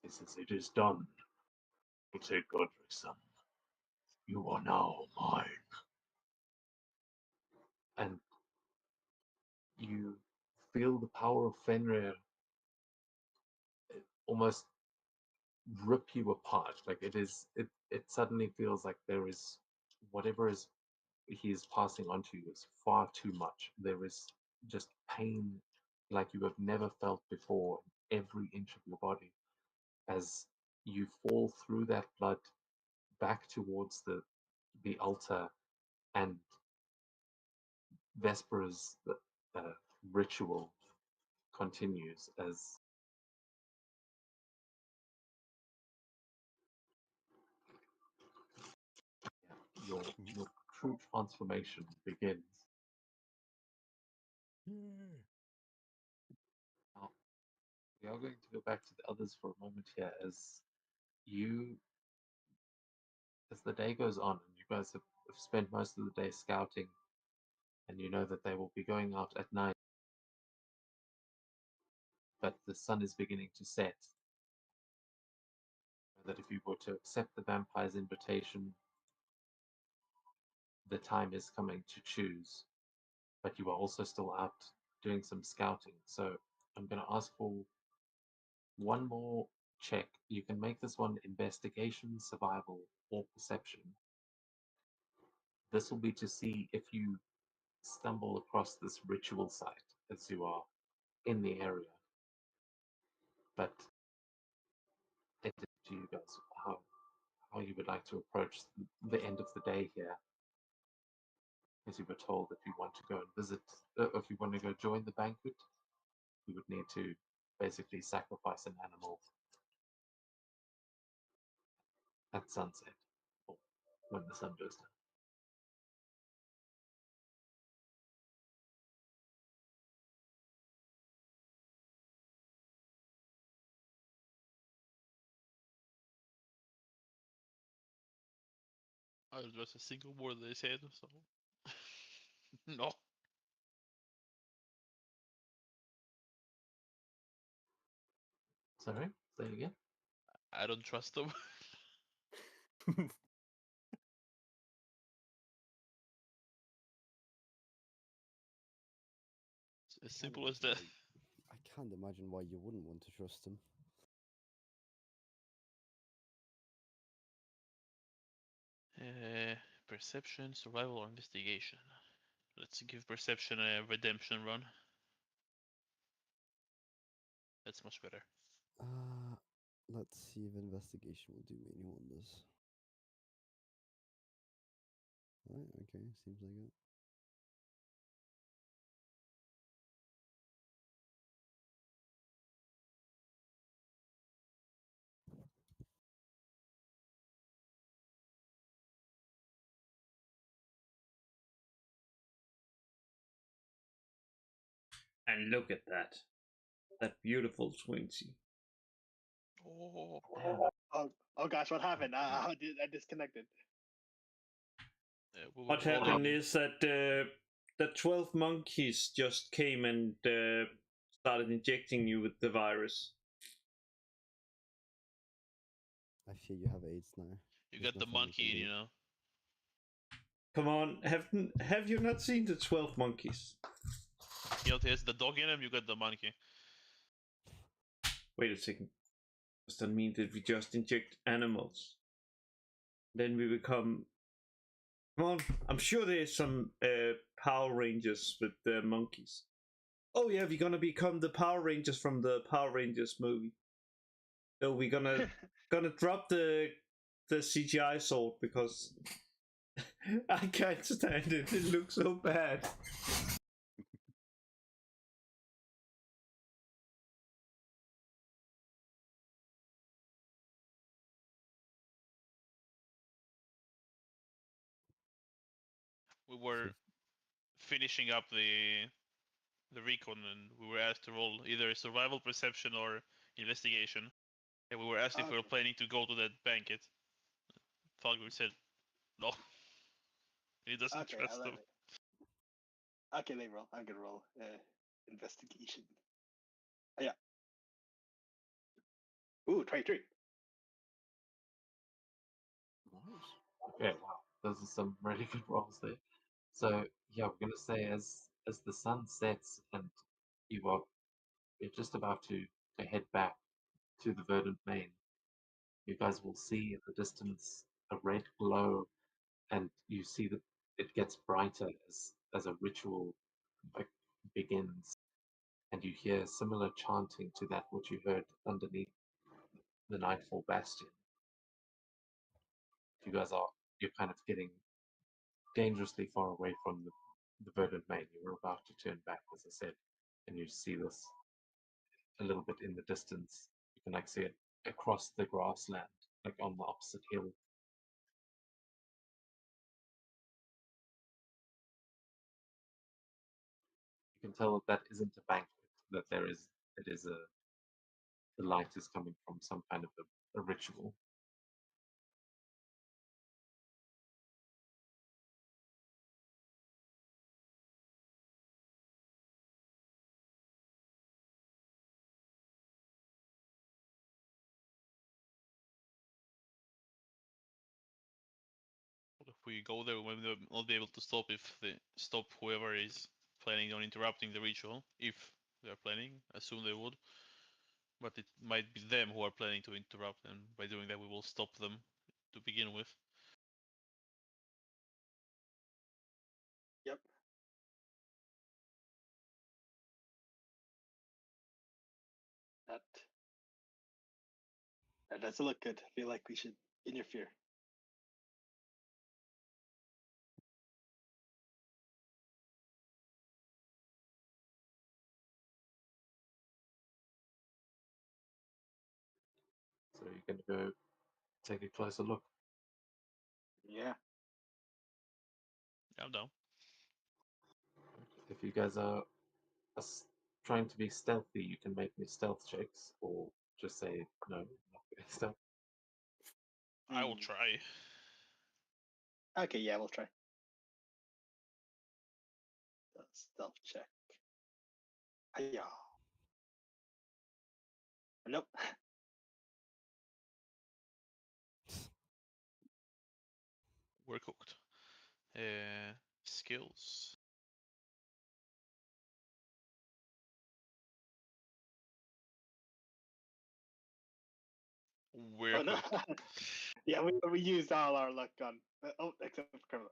He says, it is done. We'll take Godric, son. You are now mine. And you feel the power of Fenrir almost rip you apart. Like it suddenly feels like there is whatever is he is passing on to you is far too much. There is just pain like you have never felt before in every inch of your body as you fall through that blood back towards the altar, and Vespera's ritual continues as your true transformation begins. Now, we are going to go back to the others for a moment here as the day goes on and you guys have spent most of the day scouting, and you know that they will be going out at night, but the sun is beginning to set. That if you were to accept the vampire's invitation, the time is coming to choose, but you are also still out doing some scouting. So I'm going to ask for one more check. You can make this one investigation, survival, or perception. This will be to see if you stumble across this ritual site as you are in the area. But it's up to you guys how you would like to approach the end of the day here. As you were told, if you want to go and visit, if you want to go join the banquet, you would need to basically sacrifice an animal at sunset, or when the sun goes down. I was just a single word they said, so no. Sorry, say it again. I don't trust them. It's as simple as that. I can't imagine why you wouldn't want to trust him. Perception, survival, or investigation. Let's give perception a redemption run. That's much better. Let's see if investigation will do me any wonders. Right, okay, seems like it. And look at that. That beautiful 20. Oh, Oh gosh, what happened? I disconnected. we were What rolling. happened is that the 12 monkeys just came and started injecting you with the virus. I fear you have AIDS now. You There's got the nothing we monkey, can do. you know. Come on, have you not seen the 12 monkeys? He has the dog in him. You got the monkey. Wait a second. Does that mean that we just inject animals? Then we become. Come on, I'm sure there's some Power Rangers with the monkeys. Oh yeah, we're gonna become the Power Rangers from the Power Rangers movie. So we're gonna drop the CGI sword because I can't stand it. It looks so bad. We were finishing up the recon, and we were asked to roll either survival, perception, or investigation. And we were asked if we were planning to go to that banquet. Falgrim said no. He doesn't trust them. Okay, let me roll. I'm gonna roll investigation. Oh, yeah. Ooh, 23. Okay, wow, those are some really good rolls there. So yeah, we're gonna say as the sun sets and you're just about to head back to the verdant main, you guys will see in the distance a red glow, and you see that it gets brighter as a ritual like, begins, and you hear similar chanting to that which you heard underneath the Nightfall Bastion. you guys you're kind of getting dangerously far away from the verdant main. You're about to turn back, as I said, and you see this a little bit in the distance. You can see it across the grassland, like on the opposite hill. You can tell that isn't a banquet. That the light is coming from some kind of a ritual. If we go there, we will not be able to stop whoever is planning on interrupting the ritual. If they are planning, assume they would. But it might be them who are planning to interrupt, and by doing that, we will stop them to begin with. Yep. That doesn't look good. I feel like we should interfere. So you're going to go take a closer look. Yeah. I'm down. If you guys are trying to be stealthy, you can make me stealth checks, or just say no, not going stealth. I will Hmm. try. Okay, yeah, we'll try. Stealth check. Yeah. Nope. We're cooked. Skills. We're Oh no. cooked. Yeah, we used all our luck on. Except for Carmilla.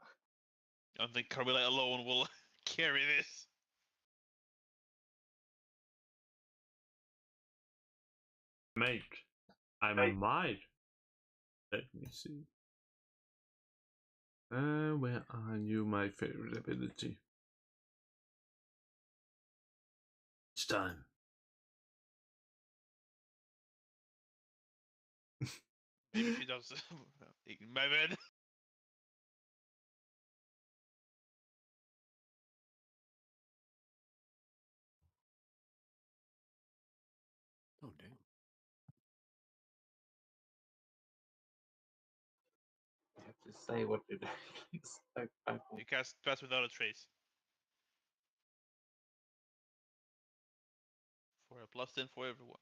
I don't think Carmilla alone will carry this. Mate, I might. Let me see. Where are you, my favorite ability? It's time. Maybe she does. My bad. Oh damn. You have to say what you're doing. Please. You cast Pass Without a Trace. For a +10 for everyone.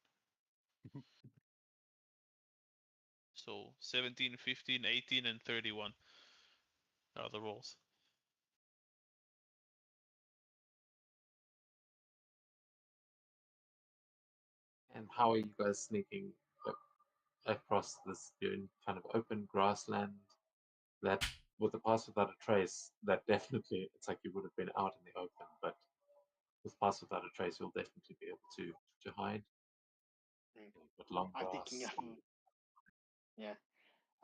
So 17, 15, 18, and 31 are the rolls. And how are you guys sneaking across this kind of open grassland? That with the Pass Without a Trace, that definitely it's like you would have been out in the open, but with Pass Without a Trace, you'll definitely be able to hide. With long I'm grass. thinking of. Yeah.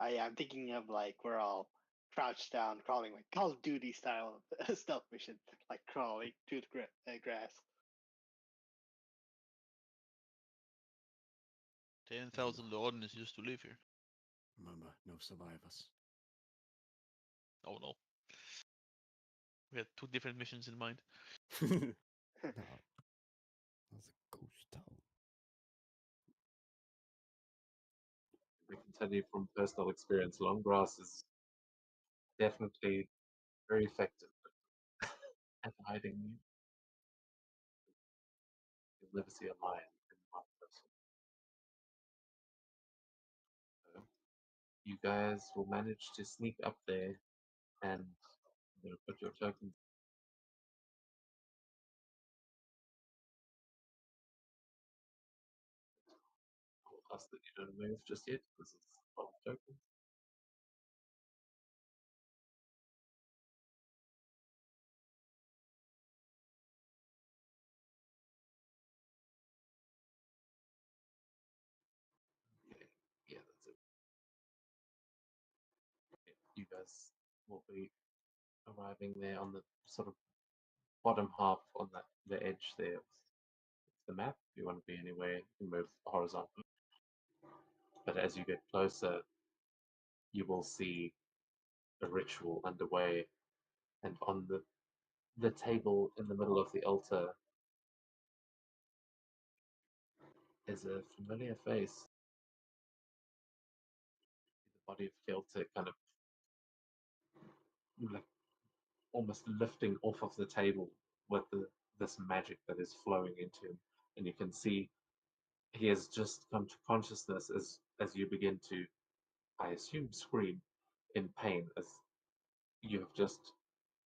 I'm thinking of like we're all crouched down, crawling like Call of Duty style stealth mission, like crawling through the grass. 10,000 Lordens used to live here. Remember, no survivors. Oh no. We had 2 different missions in mind. That's a ghost town. I can tell you from personal experience, long grass is definitely very effective at hiding you. You'll never see a lion in one person. So you guys will manage to sneak up there and put your tokens. I'll ask that you don't move just yet because it's 12 tokens. Yeah, that's it. vampires will be arriving there on the sort of bottom half on the edge there of the map. If you want to be anywhere, you can move horizontally. But as you get closer, you will see a ritual underway, and on the table in the middle of the altar is a familiar face. The body of Kelter kind of like almost lifting off of the table with this magic that is flowing into him, and you can see he has just come to consciousness as you begin to, I assume, scream in pain as you have just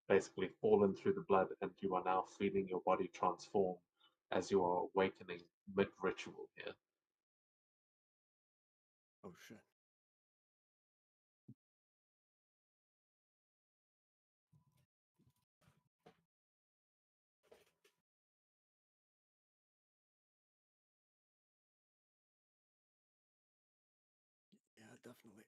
basically fallen through the blood and you are now feeling your body transform as you are awakening mid-ritual here. Oh shit. Yeah, definitely.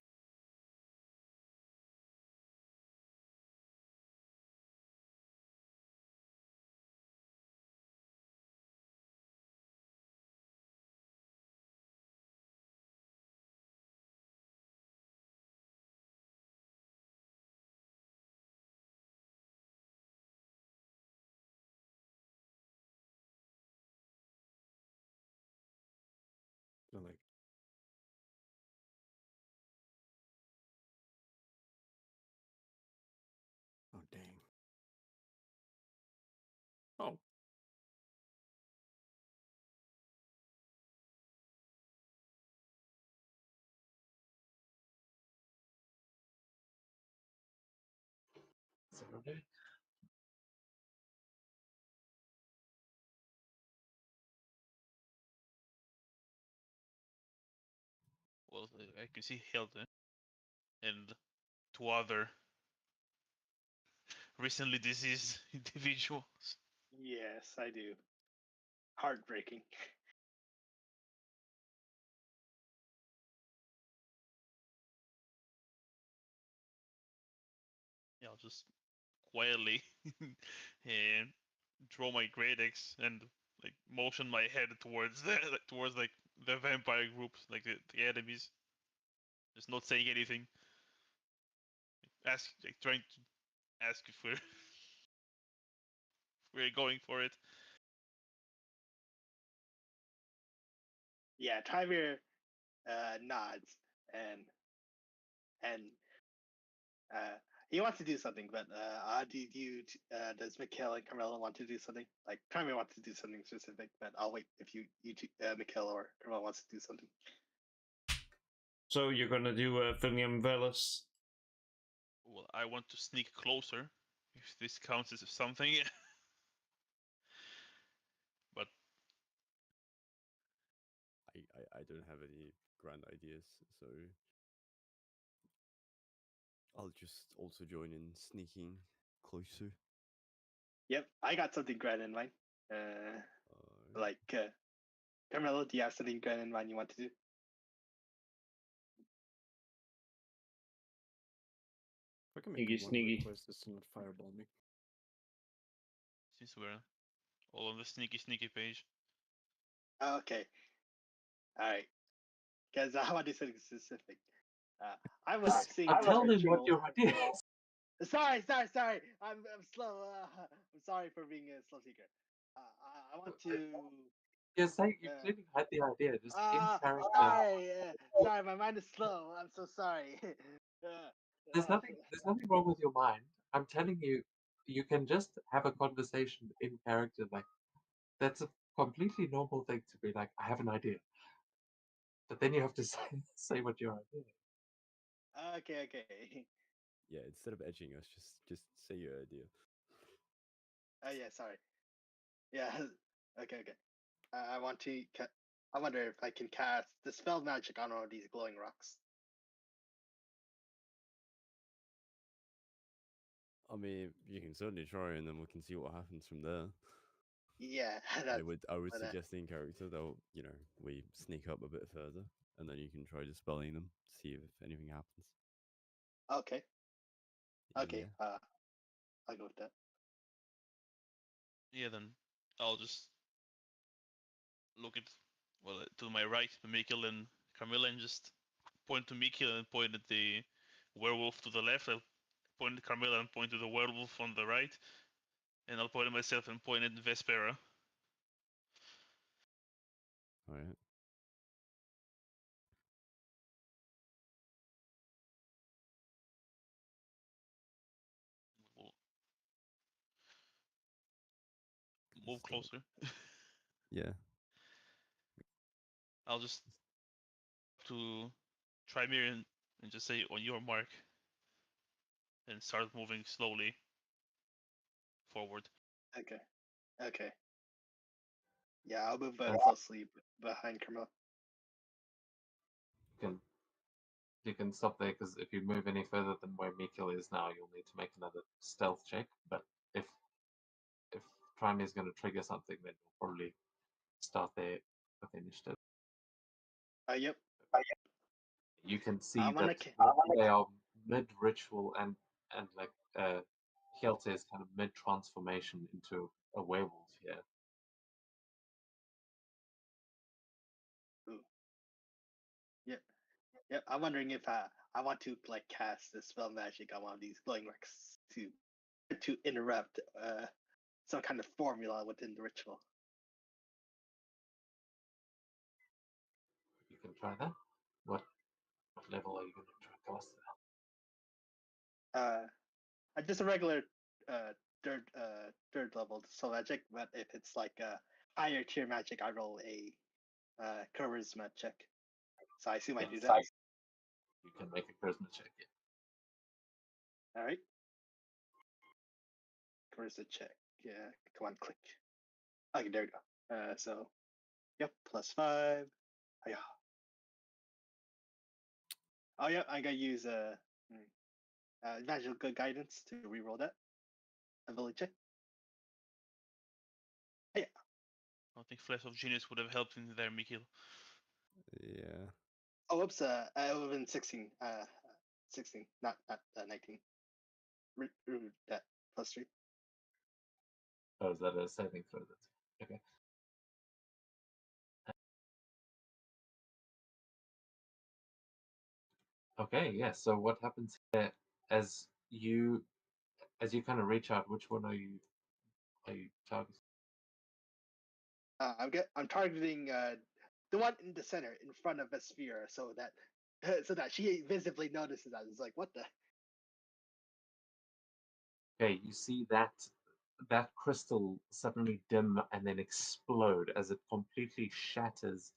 So like, oh dang. Oh, Is that okay? Well, I can see Hilda and two other recently deceased individuals. Yes, I do. Heartbreaking. Yeah, I'll just quietly and draw my great axe and like motion my head towards towards like the vampire groups, like the enemies. Just not saying anything. Trying to ask if we're if we're going for it. Yeah, Trivir nods and he wants to do something, but does Mikhail and Carmela want to do something? Like Trivir wants to do something specific, but I'll wait if you two, Mikhail or Carmela wants to do something. So you're gonna do William Velas. Well, I want to sneak closer, if this counts as something. But I don't have any grand ideas, so I'll just also join in sneaking closer. Yep, I got something grand in mind. Like Carmelo, do you have something grand in mind you want to do? if I can Sneaky, make one sneaky. request is to not fireball me. since we're all on the sneaky page, Oh, okay, all right. Because I want to do something specific. I was seeing this Tell them what ritual. your idea is. Sorry. I'm slow. I'm sorry for being a slow seeker. I want to. You're saying you clearly had the idea, just in character. Sorry, my mind is slow. I'm so sorry. There's nothing wrong with your mind. I'm telling you, you can just have a conversation in character. Like that's a completely normal thing to be like, I have an idea, but then you have to say what your idea is. Okay. Yeah, instead of edging us, just say your idea. Oh yeah, sorry. Yeah. Okay. I want to. I wonder if I can cast the spell magic on all these glowing rocks. I mean, you can certainly try, and then we can see what happens from there. Yeah, I would but, suggest in character though, we sneak up a bit further, and then you can try dispelling them, see if anything happens. okay. Okay, Yeah. I'll go with that. Yeah, then I'll just look at to my right, to Mikkel and Camilla, and just point to Mikkel and point at the werewolf to the left. I'll point at Carmilla and point to the werewolf on the right, and I'll point at myself and point at Vespera. All right. We'll Good move start. closer. Yeah. I'll just to Trymir and just say on your mark and start moving slowly forward. Okay. Okay. Yeah, I'll move And- closely behind Camilla. You can stop there because if you move any further than where Mikil is now, you'll need to make another stealth check. But if Prime is going to trigger something, then you'll probably start there with initiative. Yep. You can see I wanna that ca- they are mid-ritual and like Hjelte is kind of mid-transformation into a werewolf here. Yep. I'm wondering if I want to like cast the spell magic on one of these glowing orcs to interrupt some kind of formula within the ritual. You can try that. What level are you going to try cast that? Just a regular third level spell magic, but if it's like a higher tier magic, I roll a charisma check. So I assume I do Yes. that. You can make a charisma check. Yeah. All right. Charisma check. Yeah. Come on, click. Okay, there we go. So, yep, +5. Oh, yeah. Oh, yeah, I gotta use magical good guidance to reroll that ability check. Yeah. I think Flash of Genius would have helped in there, Mikil. Yeah. Oh, oops. It would have been 16. 16, not 19. Remove that +3. Oh, is that a saving throw? That's okay. Okay, yeah. So what happens here as you kind of reach out? Which one are you targeting? I'm targeting the one in the center, in front of Vespera, so that she visibly notices that. It's like, what the? Okay, you see that crystal suddenly dim and then explode as it completely shatters.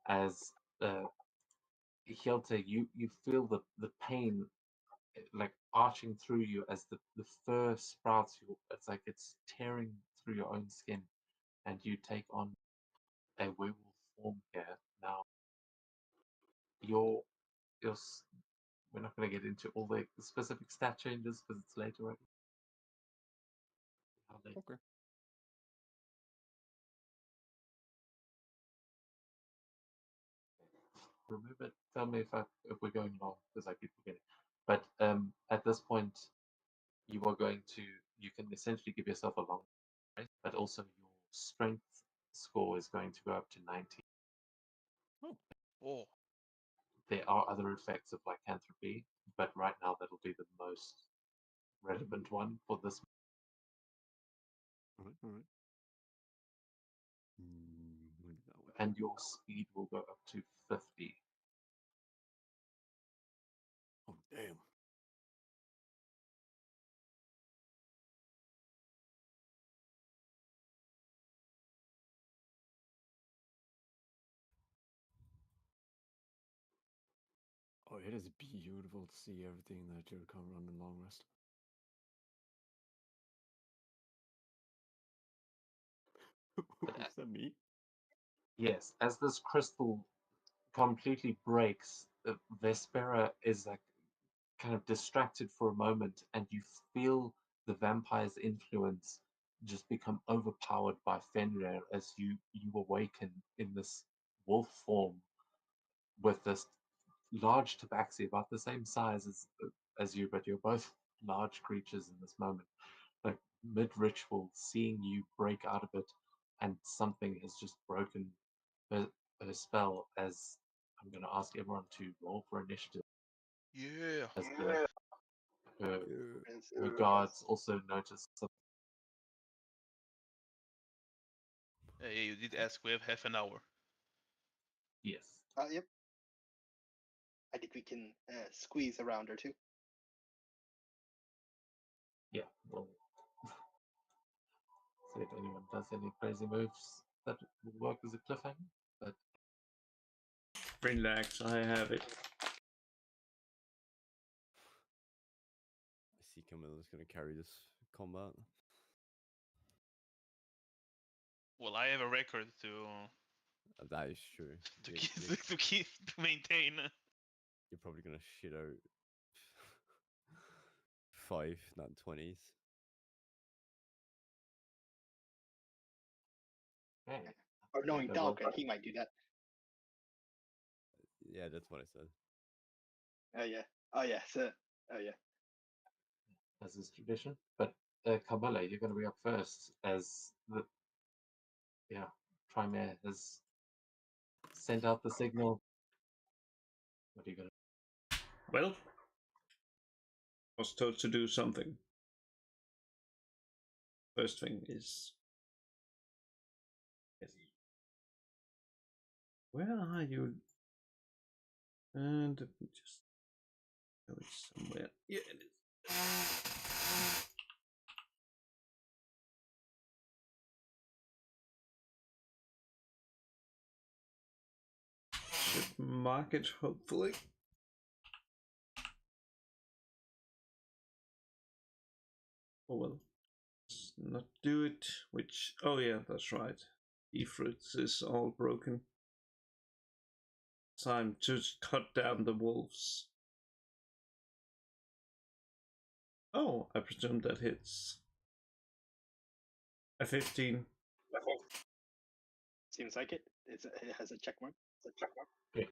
As Hjelte, you feel the pain like arching through you as the fur sprouts. It's like it's tearing through your own skin, and you take on a werewolf form here. Now, your we're not going to get into all the specific stat changes because it's later. Right? Okay. Remove it. Tell me if we're going long because I keep forgetting. But at this point, you are going to you can essentially give yourself a long rest, but also your strength score is going to go up to 90. Oh, There are other effects of lycanthropy, but right now that'll be the most relevant one for this. All right. All right. Where did that one And go? your speed will go up to 50. Oh, damn. Oh, it is beautiful to see everything that you're covering on the long rest. Was that me? Yes, as this crystal completely breaks, Vespera is like kind of distracted for a moment, and you feel the vampire's influence just become overpowered by Fenrir as you awaken in this wolf form with this large tabaxi about the same size as you, but you're both large creatures in this moment. Like mid-ritual, seeing you break out of it, and something has just broken her spell. As I'm going to ask everyone to roll for initiative. Yeah. As her Yeah. guards also notice something. Hey, you did ask. We have half an hour. Yes. Yep. I think we can squeeze around her too. Yeah. Well, see if anyone does any crazy moves that will work as a cliffhanger. But Relax, I have it. I see Camilla's gonna carry this combat. Well, I have a record to That is true. to You're, keep you're, to keep to maintain. you're probably gonna shit out 5, not 20s. hey, Or knowing Okay, well, Dalgren, he might do that. Yeah, that's what I said. Oh yeah. Oh yeah. So. Oh yeah. as is tradition. But Camilla, you're going to be up first, as the Trymere has sent out the signal. What are you going to? Well, was told to do something. First thing is, yes. Where are you? And let me just go it somewhere. Yeah, it is. Should mark it, hopefully. Oh well, let's not do it. Which, oh yeah, that's right. Efruits is all broken. Time to cut down the wolves. Oh, I presume that hits. A 15. Seems like it. It has a check mark. Okay.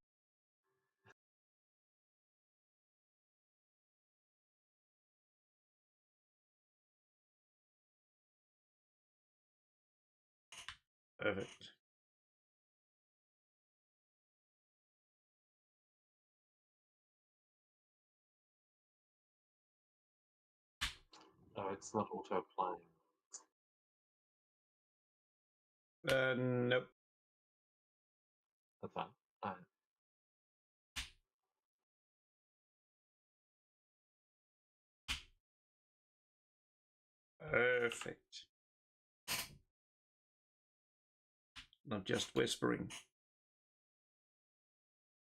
Perfect. No, it's not auto applying. Nope. That's fine. Perfect. Not just whispering.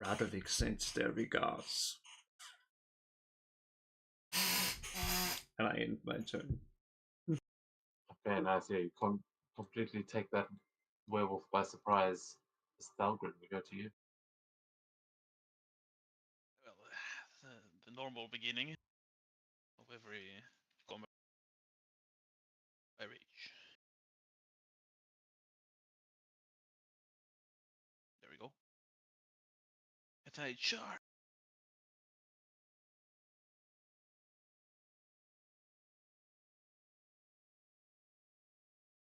Radovic sends their regards. And I end my turn. Okay, nice. Yeah, you completely take that werewolf by surprise. Stalgren, we go to you. Well, the normal beginning of every combat. I reach. There we go. And I charge.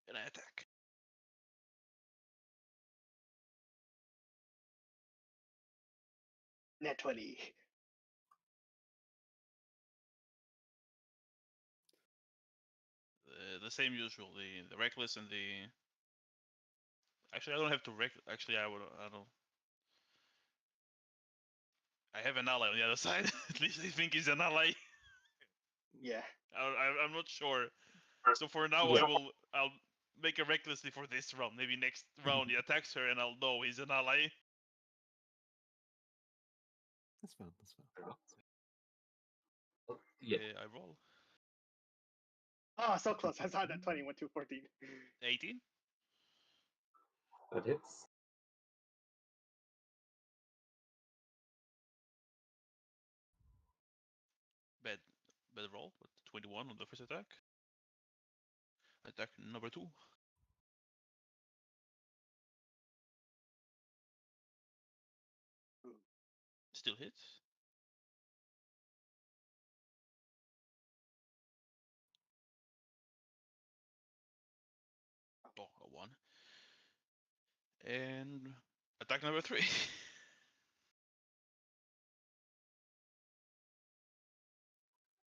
And I attack. Net 20. The same usual. The reckless and the. Actually, I don't have to Actually, I would. I don't. I have an ally on the other side. At least I think he's an ally. Yeah. I'm not sure. So for now, Yeah. I'll make a recklessly for this round. Maybe next round he attacks her, and I'll know he's an ally. That's fine. That's fine. Yeah, I roll Oh, so close. I saw that 20 went to 14. 18. that hits. Bad roll. But 21 on the first attack. Attack number 2. Still hits. And attack number 3.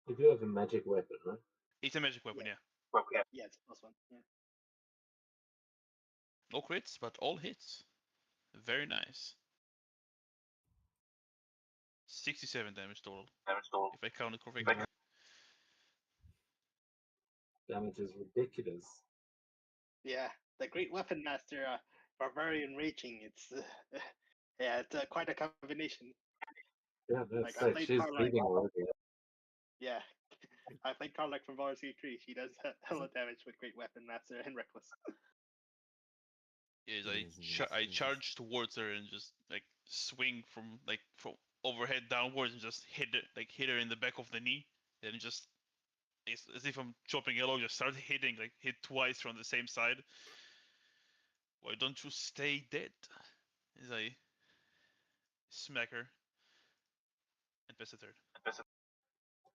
You do have a magic weapon, right? It's a magic weapon, Yeah. yeah. Yeah, it's +1. Yeah. No crits, but all hits. Very nice. 67 damage total, if I counted correctly. Damage is ridiculous. Yeah, the Great Weapon Master, Barbarian Raging. It's yeah, it's quite a combination. Yeah, that's Like, I like played she's Carlac. bleeding already. Yeah, I played Carlac from Baldur's Gate 3. She does hella damage with Great Weapon Master and Reckless. Is It is, I it is. charge towards her and just like swing from overhead downwards and just hit her in the back of the knee, and just it's as if I'm chopping yellow, just start hit twice from the same side. Why don't you stay dead? As I smack her and pass the third.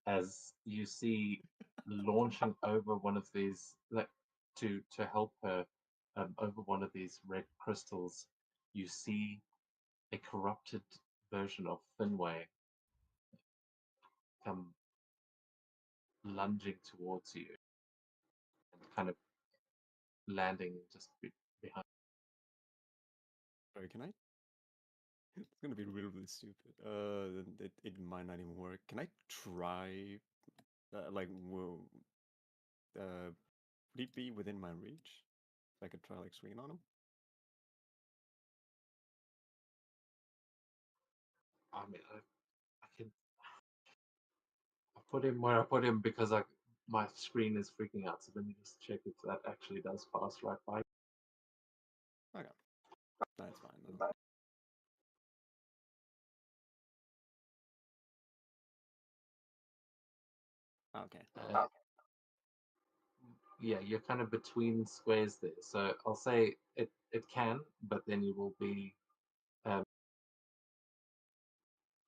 As you see launching over one of these, like to help her over one of these red crystals, you see a corrupted version of Finway come lunging towards you and kind of landing just behind. Sorry, can I? It's gonna be really stupid. It might not even work. Can I try? Like, would it be within my reach? So I could try like swinging on him. I mean, I can. I put him where I put him because my screen is freaking out. So let me just check if that actually does pass right by. Okay, that's fine then. Okay. Yeah, you're kind of between squares there. So I'll say it can, but then you will be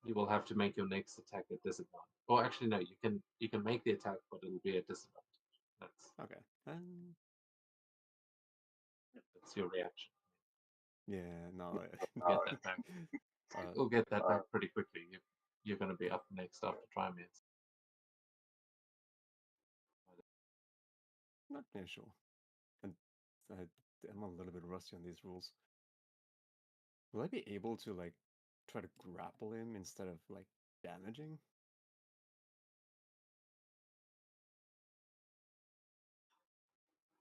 you will have to make your next attack at disadvantage. Or actually, no, you can make the attack, but it'll be at disadvantage. That's Okay. that's your reaction. Yeah. No. Get that back. We'll get that back pretty quickly. You're going to be up next after Trimates. Not yeah, sure. And I'm a little bit rusty on these rules. Will I be able to like try to grapple him instead of like damaging?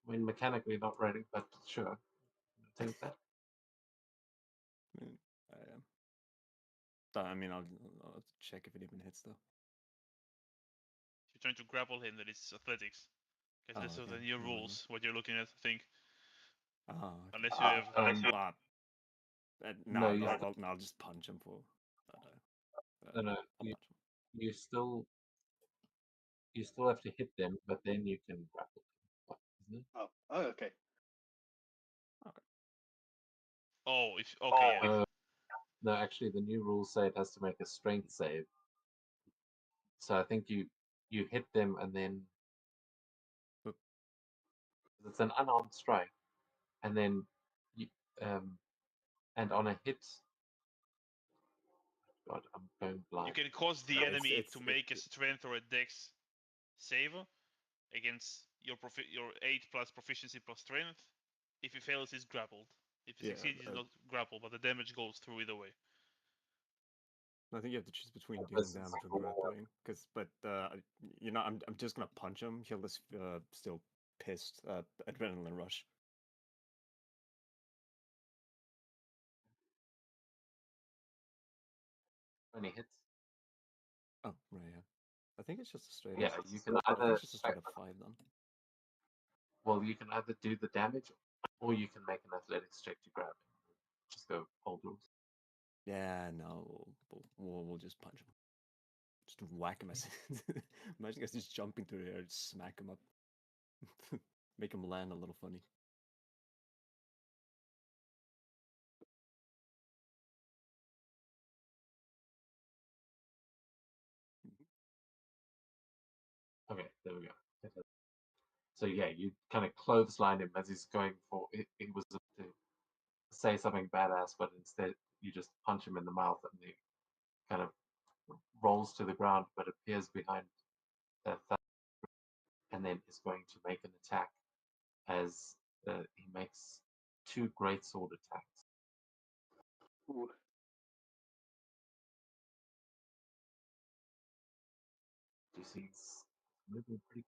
I mean, mechanically not ready, but sure. I think that. I mean, I'll check if it even hits though. If you're trying to grapple him, that is athletics. Because that's okay. the new rules. What you're looking at, I think. Oh, okay. Unless you have. No, No, I'll just punch him for. no, you still have to hit them, but then you can grapple them, isn't it? Oh, okay. Oh, okay, yeah. No, actually, the new rules say it has to make a strength save. So I think you hit them and then it's an unarmed strike, and then you, and on a hit. God, I'm going blind. You can cause the enemy to make a strength or a dex save against your 8+ proficiency plus strength. If he fails, he's grappled. If he succeeds, he's not grappled, but the damage goes through either way. I think you have to choose between dealing damage or grappling. But I'm just gonna punch him. He'll just still pissed. Adrenaline rush. Any hits? Oh right, yeah. I think it's just a straight. Yeah, up, you can I think either it's just a straight up 5 then. Well, you can either do the damage, or you can make an athletics check to grab him. Just go old rules. Yeah, no, we'll just punch him. Just whack him. Imagine guys just jumping through the air, just smack him up, make him land a little funny. Okay, there we go. So yeah, you kind of clothesline him as he's going for. He was to say something badass, but instead you just punch him in the mouth and he kind of rolls to the ground, but appears behind that and then is going to make an attack as he makes 2 great sword attacks. Ooh. You see, he's moving pretty.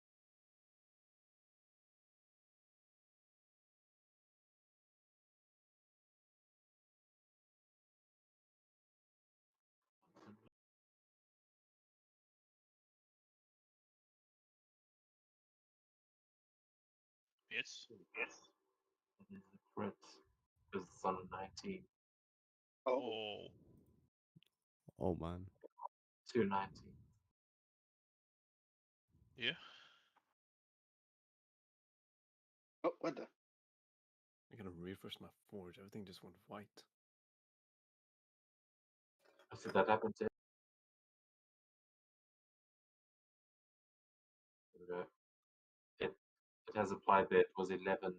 Yes. It is a crit because it's on a 19. Oh. Oh. Oh man. 2 19. Yeah. Oh, what the? I gotta refresh my forge. Everything just went white. So that happened to it. It has applied that it was 11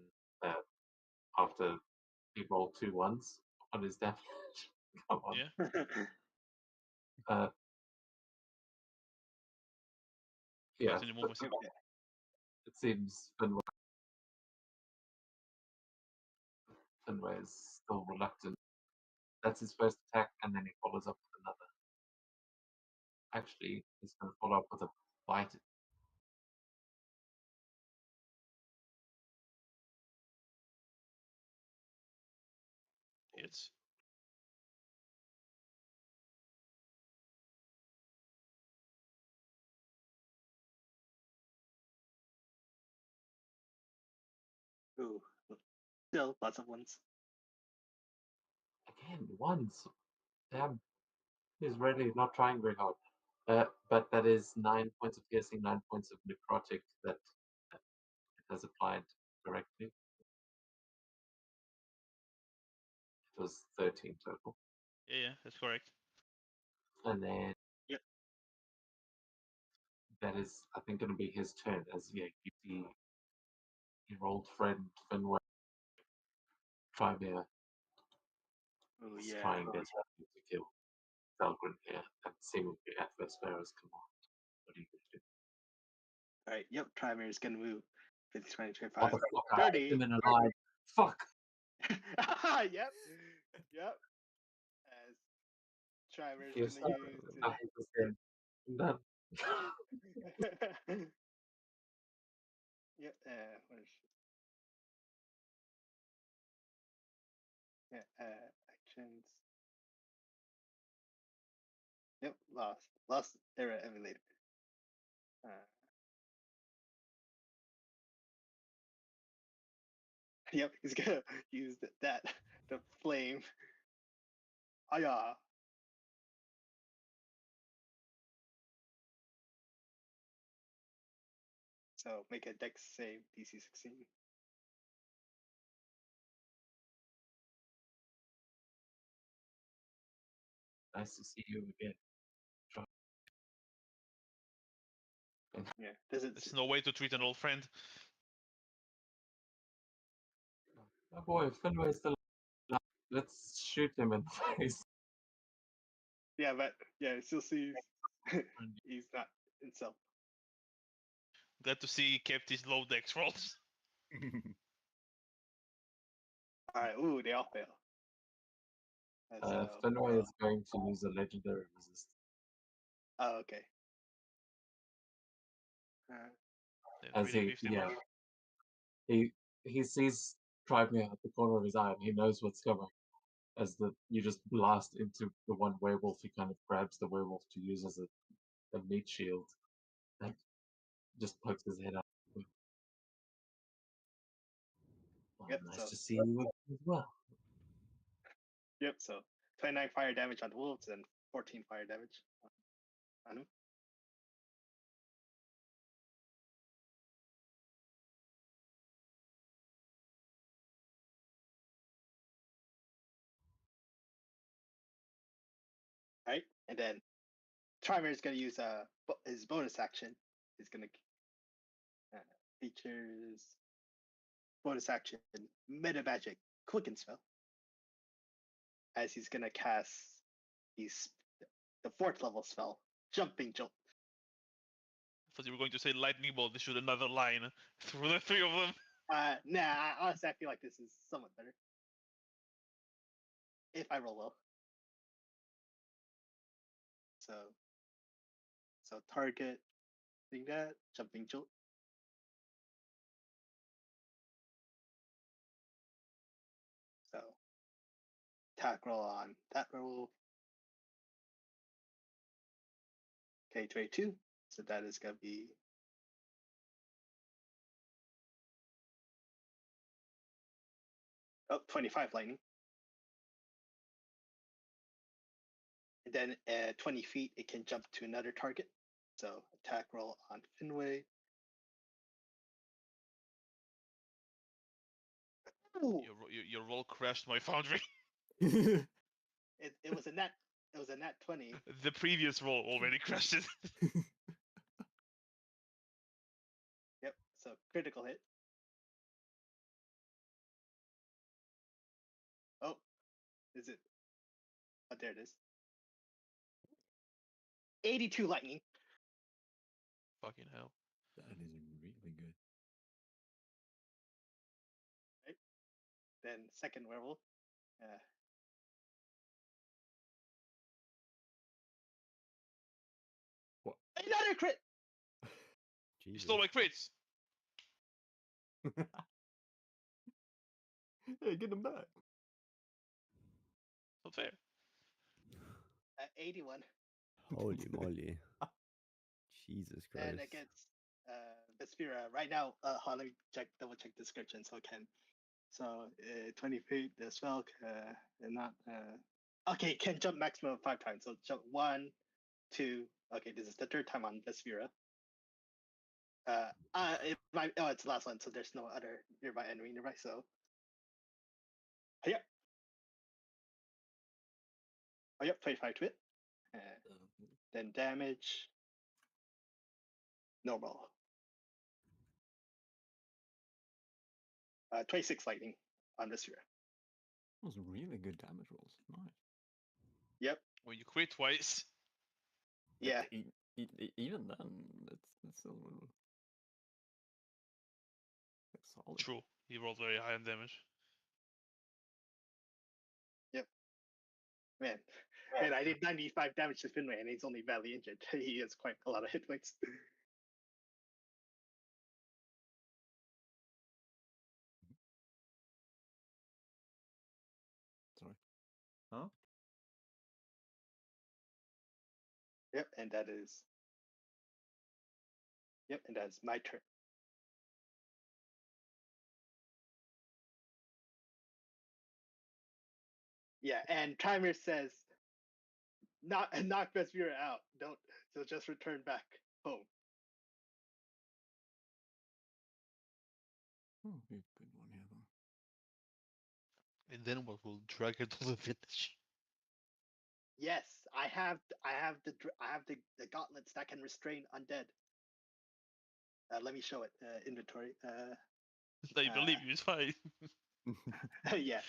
after he rolled 2 ones on his damage. Come on. Yeah. Yeah, Continue moving. it seems Finway is still reluctant. That's his first attack, and then he follows up with another. Actually, he's going to follow up with a bite. Hits. Ooh. Still lots of ones. Again, ones. Damn. He's really not trying very hard. But that is 9 points of piercing, 9 points of necrotic that it has applied correctly. It was 13 total. Yeah, that's correct. And then Yep. that is, I think, going to be his turn as you see your old friend Finway Trymere Oh is yeah. trying desperately to kill Valgrind here and seemingly at Vespera's command. What are you going to do? All right. Yep. Trimer is gonna move. 50, 20, 25, Motherfucker, I 30. kept him in alive. Fuck! Yep. Yep. As Trimer Yes, is gonna use. I hate this game. I'm done. Yep. What is yeah. Actions. Yep. Lost era emulator. Yep. He's gonna use the flame. Aya. So make a dex save DC 16. Nice to see you again. Yeah. Does it? There's no way to treat an old friend. Oh boy, Finway's still alive. Let's shoot him in the face. Yeah, but yeah, it still sees he's not himself. Glad to see he kept his low dex rolls. All right. Ooh, they all fail. That's, Finway is going to use a legendary resist. oh, okay. That As really he, beefed him yeah, up. he sees Tribune at the corner of his eye, and he knows what's coming. As you just blast into the one werewolf, he kind of grabs the werewolf to use as a meat shield, and just pokes his head up. Well, Yep, nice so- to see you as well. Yep. So 29 fire damage on the wolves and 14 fire damage on him. Right, and then Trimer is gonna use his bonus action. He's gonna features bonus action meta magic quicken spell. as he's gonna cast the 4th level spell, Jumping Jolt. I thought you were going to say lightning bolt. They shoot another line through the three of them. Nah, honestly, I feel like this is somewhat better. If I roll well. So target, doing that, Jumping Jolt. So attack roll on that roll. Okay, 22. So that is gonna be 25 lightning. And then at 20 feet, it can jump to another target. So attack roll on Finway. Ooh, Your roll crashed my foundry. it was a net 20. The previous roll already crashed it. Yep. So critical hit. Oh, is it? Oh, there it is. 82 lightning. Fucking hell. That is really good. Then second werewolf. What? Another crit. You Jesus. stole my crits. Hey, get him back. Not fair. 81. Holy moly. Jesus Christ. And against Vespera. Right now, let me double check description so I can. So 20 feet, the spell not okay, can jump maximum of 5 times. So jump 1, 2. Okay, this is the 3rd time on Vespera. It's the last one, so there's no other nearby enemy nearby. So yep. Oh yep, 25 to it. Then damage. Normal. 26 lightning on Vespera. Those really good damage rolls. Nice. Yep. Well, you crit twice. Yeah. Even then, it's still it's solid. True. He rolled very high on damage. Man, I did 95 damage to Finway, and he's only badly injured. He has quite a lot of hit points. Sorry. Huh? Yep, and that is. Yep, and that's my turn. Yeah, and Timer says, knock Vespera out. Don't. So just return back home. Oh, be a good one here, though. And then what will drag her to the finish? Yes, I have the gauntlets that can restrain undead. Let me show it. Inventory. I believe you, it's fine. Yeah.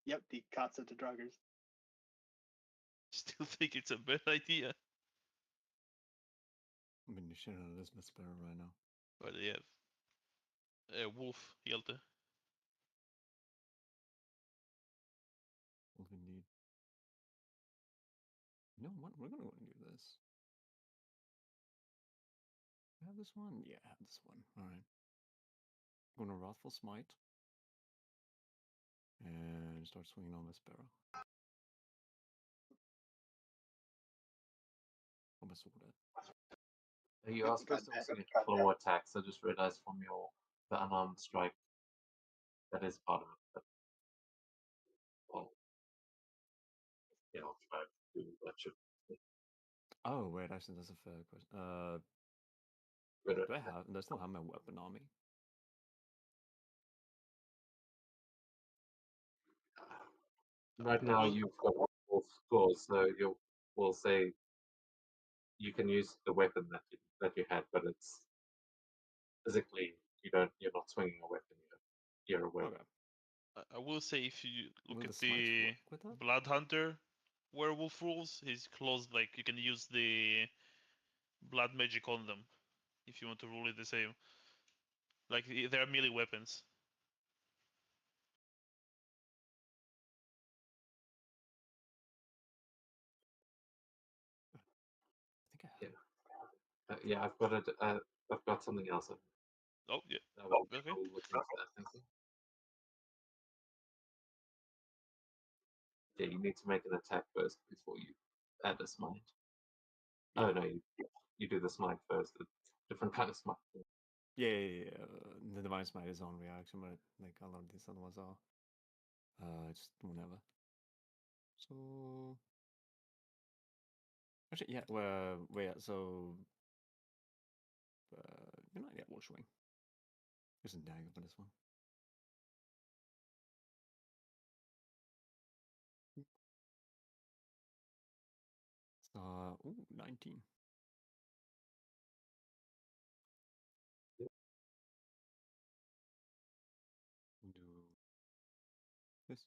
Yep, the Cots of the Draugrs. Still think it's a bad idea. I mean, you should have Elizabeth Sparrow right now. But yeah. Wolf, Hjelte. Wolf indeed. You know what? We're gonna go and do this. I have this one? Yeah, I have this one. Alright. I'm gonna Wrathful Smite. And start swinging on the Sparrow. On my sword. You are supposed to also get claw attacks. I just realized from the unarmed strike that is part of it. But, well, yeah, I'll try to do that. Should Oh wait, actually that's a fair question. Do I still have my weapon on me? Right now you've got wolf claws, so we'll say you can use the weapon that you had, but it's physically you're not swinging a weapon. You're away. Okay. I will say if you look Will at the smites the work with that? Blood Hunter werewolf rules, his clause like you can use the blood magic on them if you want to rule it the same. Like they are melee weapons. I think I have. Yeah. I've got it. I've got something else. Oh yeah. We'll Okay. look into that. Thank you. Yeah, you need to make an attack first before you add a smite. Oh no, you do the smite first. A different kind of smite. Yeah. The divine smite is on reaction, but like a lot of these other ones are. Just whenever. So actually, yeah. Well, yeah. So, yeah, we'll swing. There's a dagger for this one. Ooh, 19. Do this.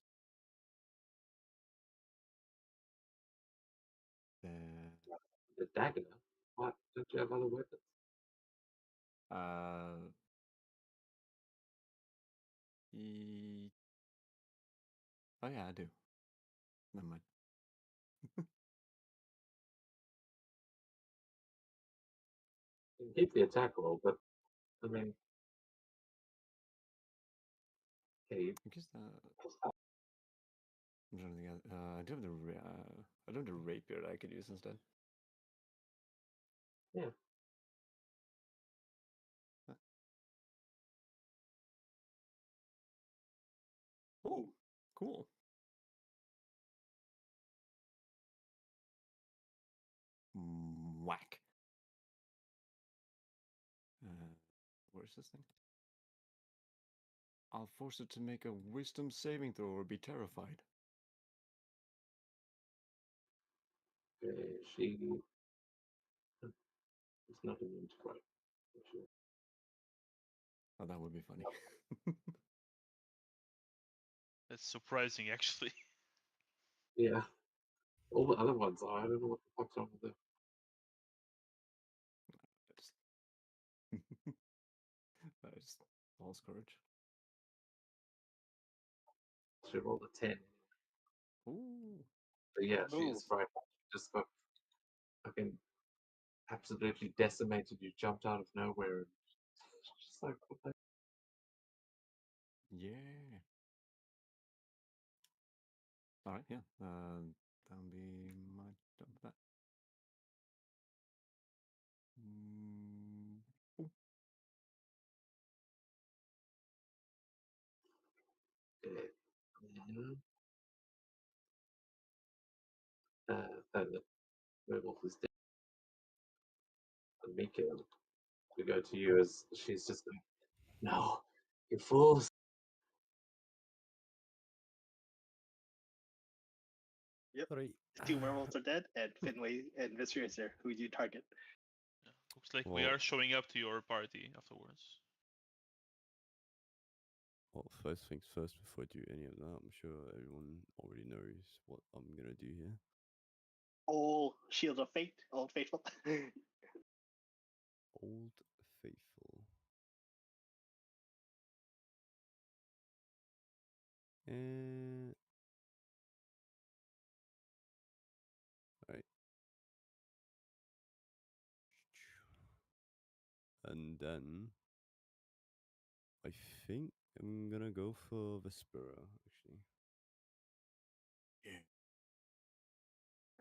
Then, The dagger. What? Don't you have other weapons? Oh yeah, I do. Never mind. You can keep the attack roll, but I mean, okay, I guess I'm trying to think. I do have I do have the rapier that I could use instead. yeah. Oh, cool. Whack. Where's this thing? I'll force it to make a wisdom saving throw or be terrified. She is not immune to fright. for sure. Oh, that would be funny. That's surprising actually. Yeah. All the other ones are. I don't know what the fuck's wrong with them. Just false courage. She rolled a 10. Ooh. But yeah, she Ooh. is frightened. She just got fucking absolutely decimated. You jumped out of nowhere. And just like, what the Yeah. All right. Yeah. That'll be my jump for that. Ooh. then, that werewolf is dead. And Mika, we go to you as she's just going, no, you fools. Yep. Sorry. The two werewolves are dead, and Finway and Mystery is there. Who do you target? Yeah. Looks like we Well- are showing up to your party afterwards. Well, first things first, before I do any of that, I'm sure everyone already knows what I'm gonna do here. Old Shield of Fate, Old Faithful. Old Faithful. Right. And then I think I'm gonna go for Vespera, actually. Yeah.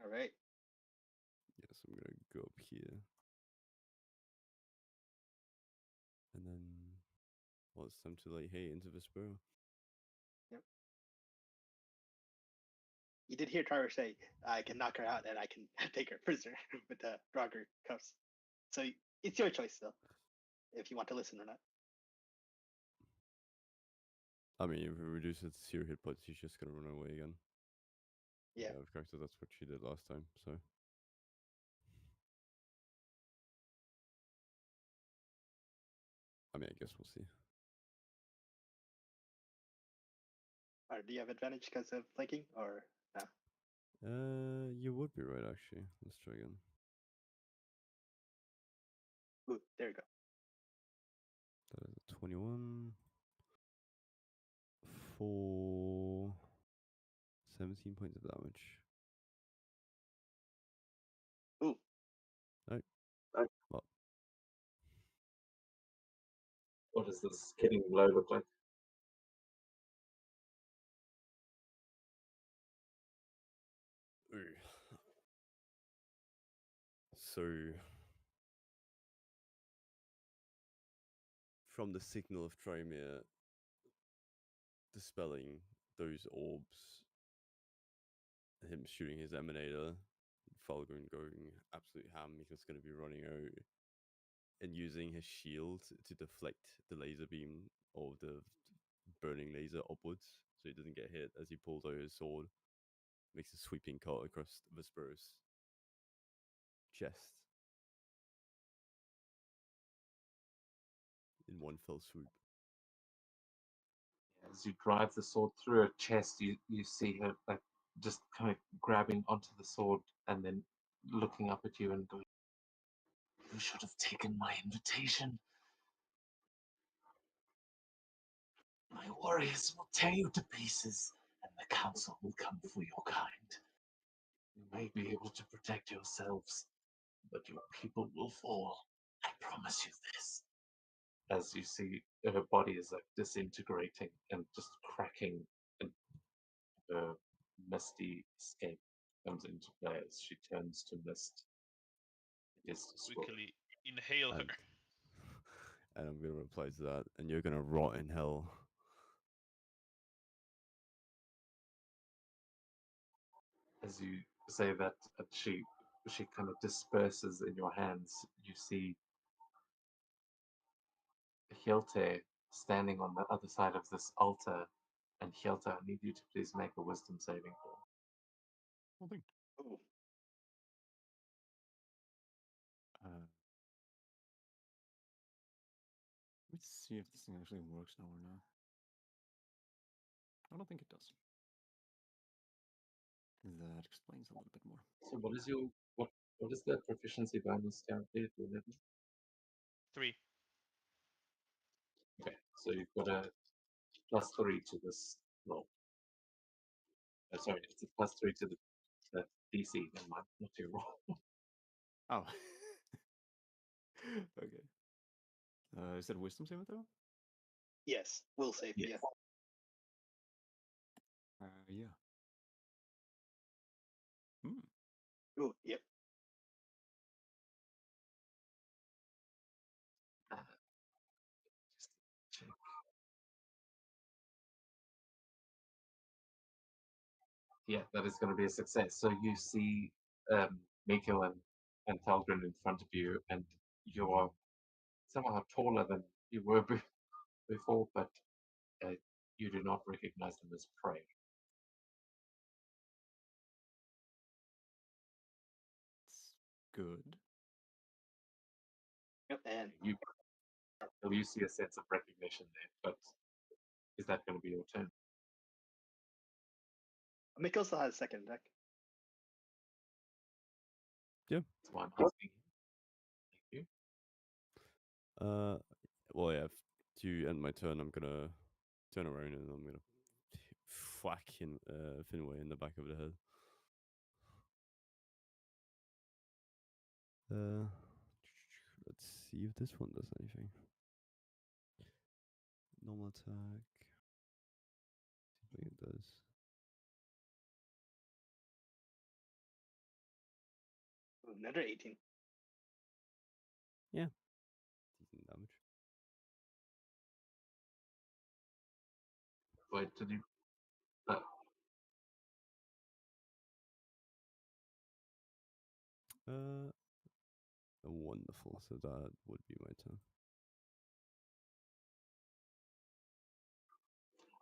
All right. Yes, I'm gonna go up here. And then, well, it's time to like, hey, into Vespera. You did hear Tyra say, "I can knock her out and I can take her prisoner with the Draugr cuffs." So it's your choice, still, if you want to listen or not. I mean, if we reduce it to 0 hit points, she's just gonna run away again. Yeah. Of course, that's what she did last time, so. I mean, I guess we'll see. Or do you have advantage because of flanking? Or no? You would be right actually. Let's try again. Ooh, there you go. That is a 21 for 17 points of damage. Ooh. No. Oh. What? What does this killing blow look like? Ooh. So from the signal of Trymir dispelling those orbs, him shooting his emanator, Falgrim going absolute ham, he's just going to be running out and using his shield to deflect the laser beam of the burning laser upwards so he doesn't get hit as he pulls out his sword. Makes a sweeping cut across Vesper's chest in one fell swoop. As you drive the sword through her chest, you see her like just kind of grabbing onto the sword and then looking up at you and going, "You should have taken my invitation. My warriors will tear you to pieces, and the council will come for your kind. You may be able to protect yourselves, but your people will fall. I promise you this." As you see her body is like disintegrating and just cracking, and her misty escape comes into play as she turns to mist. It is destroyed. Quickly inhale her. And, and I'm going to reply to that, and you're going to rot in hell. As you say that, she kind of disperses in your hands. You see Hielte standing on the other side of this altar, and Hielte, I need you to please make a wisdom saving throw. Well, thing. Ooh. Let's see if this thing actually works now or not. I don't think it does. That explains a little bit more. So what is your what is the proficiency bonus currently at your level? 3. Okay, so you've got a +3 to this roll. Sorry, it's a +3 to the DC. Never mind, not your roll. Oh. Okay. Is that a wisdom saving throw? Yes, will save. Yes. Yeah. Yeah. Hmm. Ooh, yep. Just check. Yeah, that is going to be a success. So you see Mikkel and Talgrin in front of you, and you're somehow taller than you were before, but you do not recognize them as prey. It's good. Yep. And You see a sense of recognition there, but is that going to be your turn? Mikkel still has second deck. That's why I'm asking you. Thank you. Well, yeah, to end my turn, I'm going to turn around and I'm going to whack Finway in the back of the head. Let's see if this one does anything. Normal attack. See if it does. Another 18. Yeah. Decent damage. Wait, did you? Wonderful. So that would be my turn.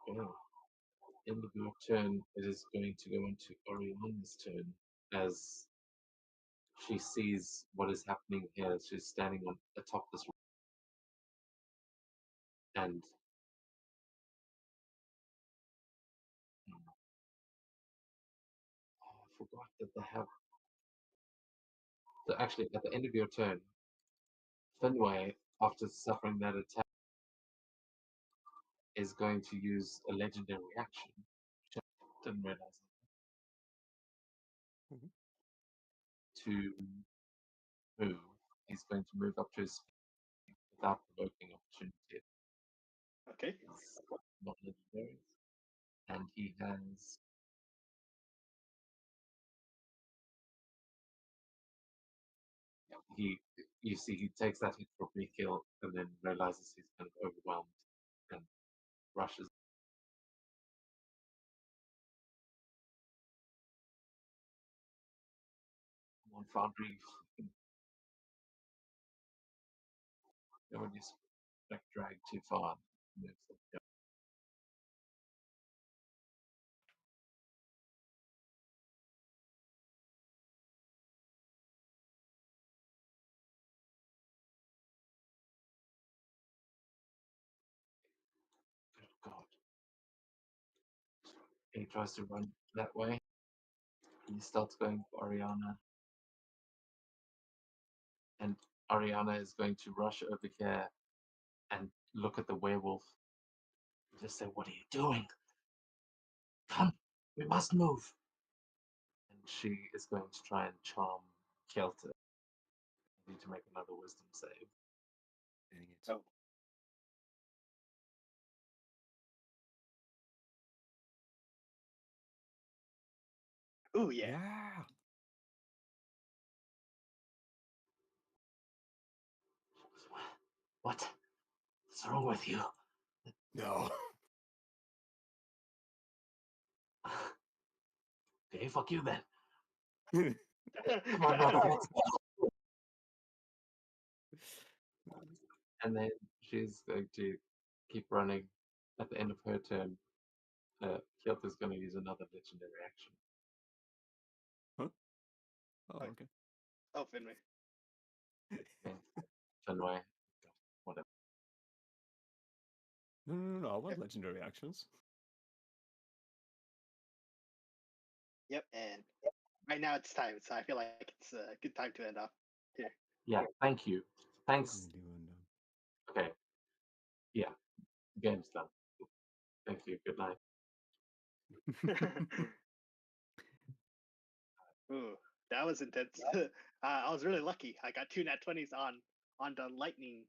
Well, end of your turn, it is going to go into Oriana's turn as she sees what is happening here. She's standing on atop this, and that they have. So actually, at the end of your turn, Finway, after suffering that attack, is going to use a legendary action. Which I didn't realize. Mhm. To move, he's going to move up to his speed without provoking opportunity. Okay. It's not legendary. And he has you see he takes that hit for free kill and then realizes he's kind of overwhelmed and rushes. Come on, Foundry. When you like drag too far, moves them. Good God. He tries to run that way. He starts going for Ariana. And Ariana is going to rush over here and look at the werewolf. Just say, "What are you doing? Come, we must move." And she is going to try and charm Kelter. Need to make another wisdom save. Dang it. Oh. Ooh, yeah. Yeah. What's wrong with you? No. Okay, fuck you then. Come on, brother. Let's go. And then she's going to keep running. At the end of her turn, Kelter's going to use another legendary action. Huh? Oh, Right. okay. Oh, Finway. Okay. Fenway, whatever. No. I want legendary actions. Yep, and right now it's time, so I feel like it's a good time to end off here. Yeah, thank you. Thanks. Doing, Okay. Yeah, game's done. Thank you. Good night. Ooh, that was intense. I was really lucky. I got 2 nat 20s on the lightning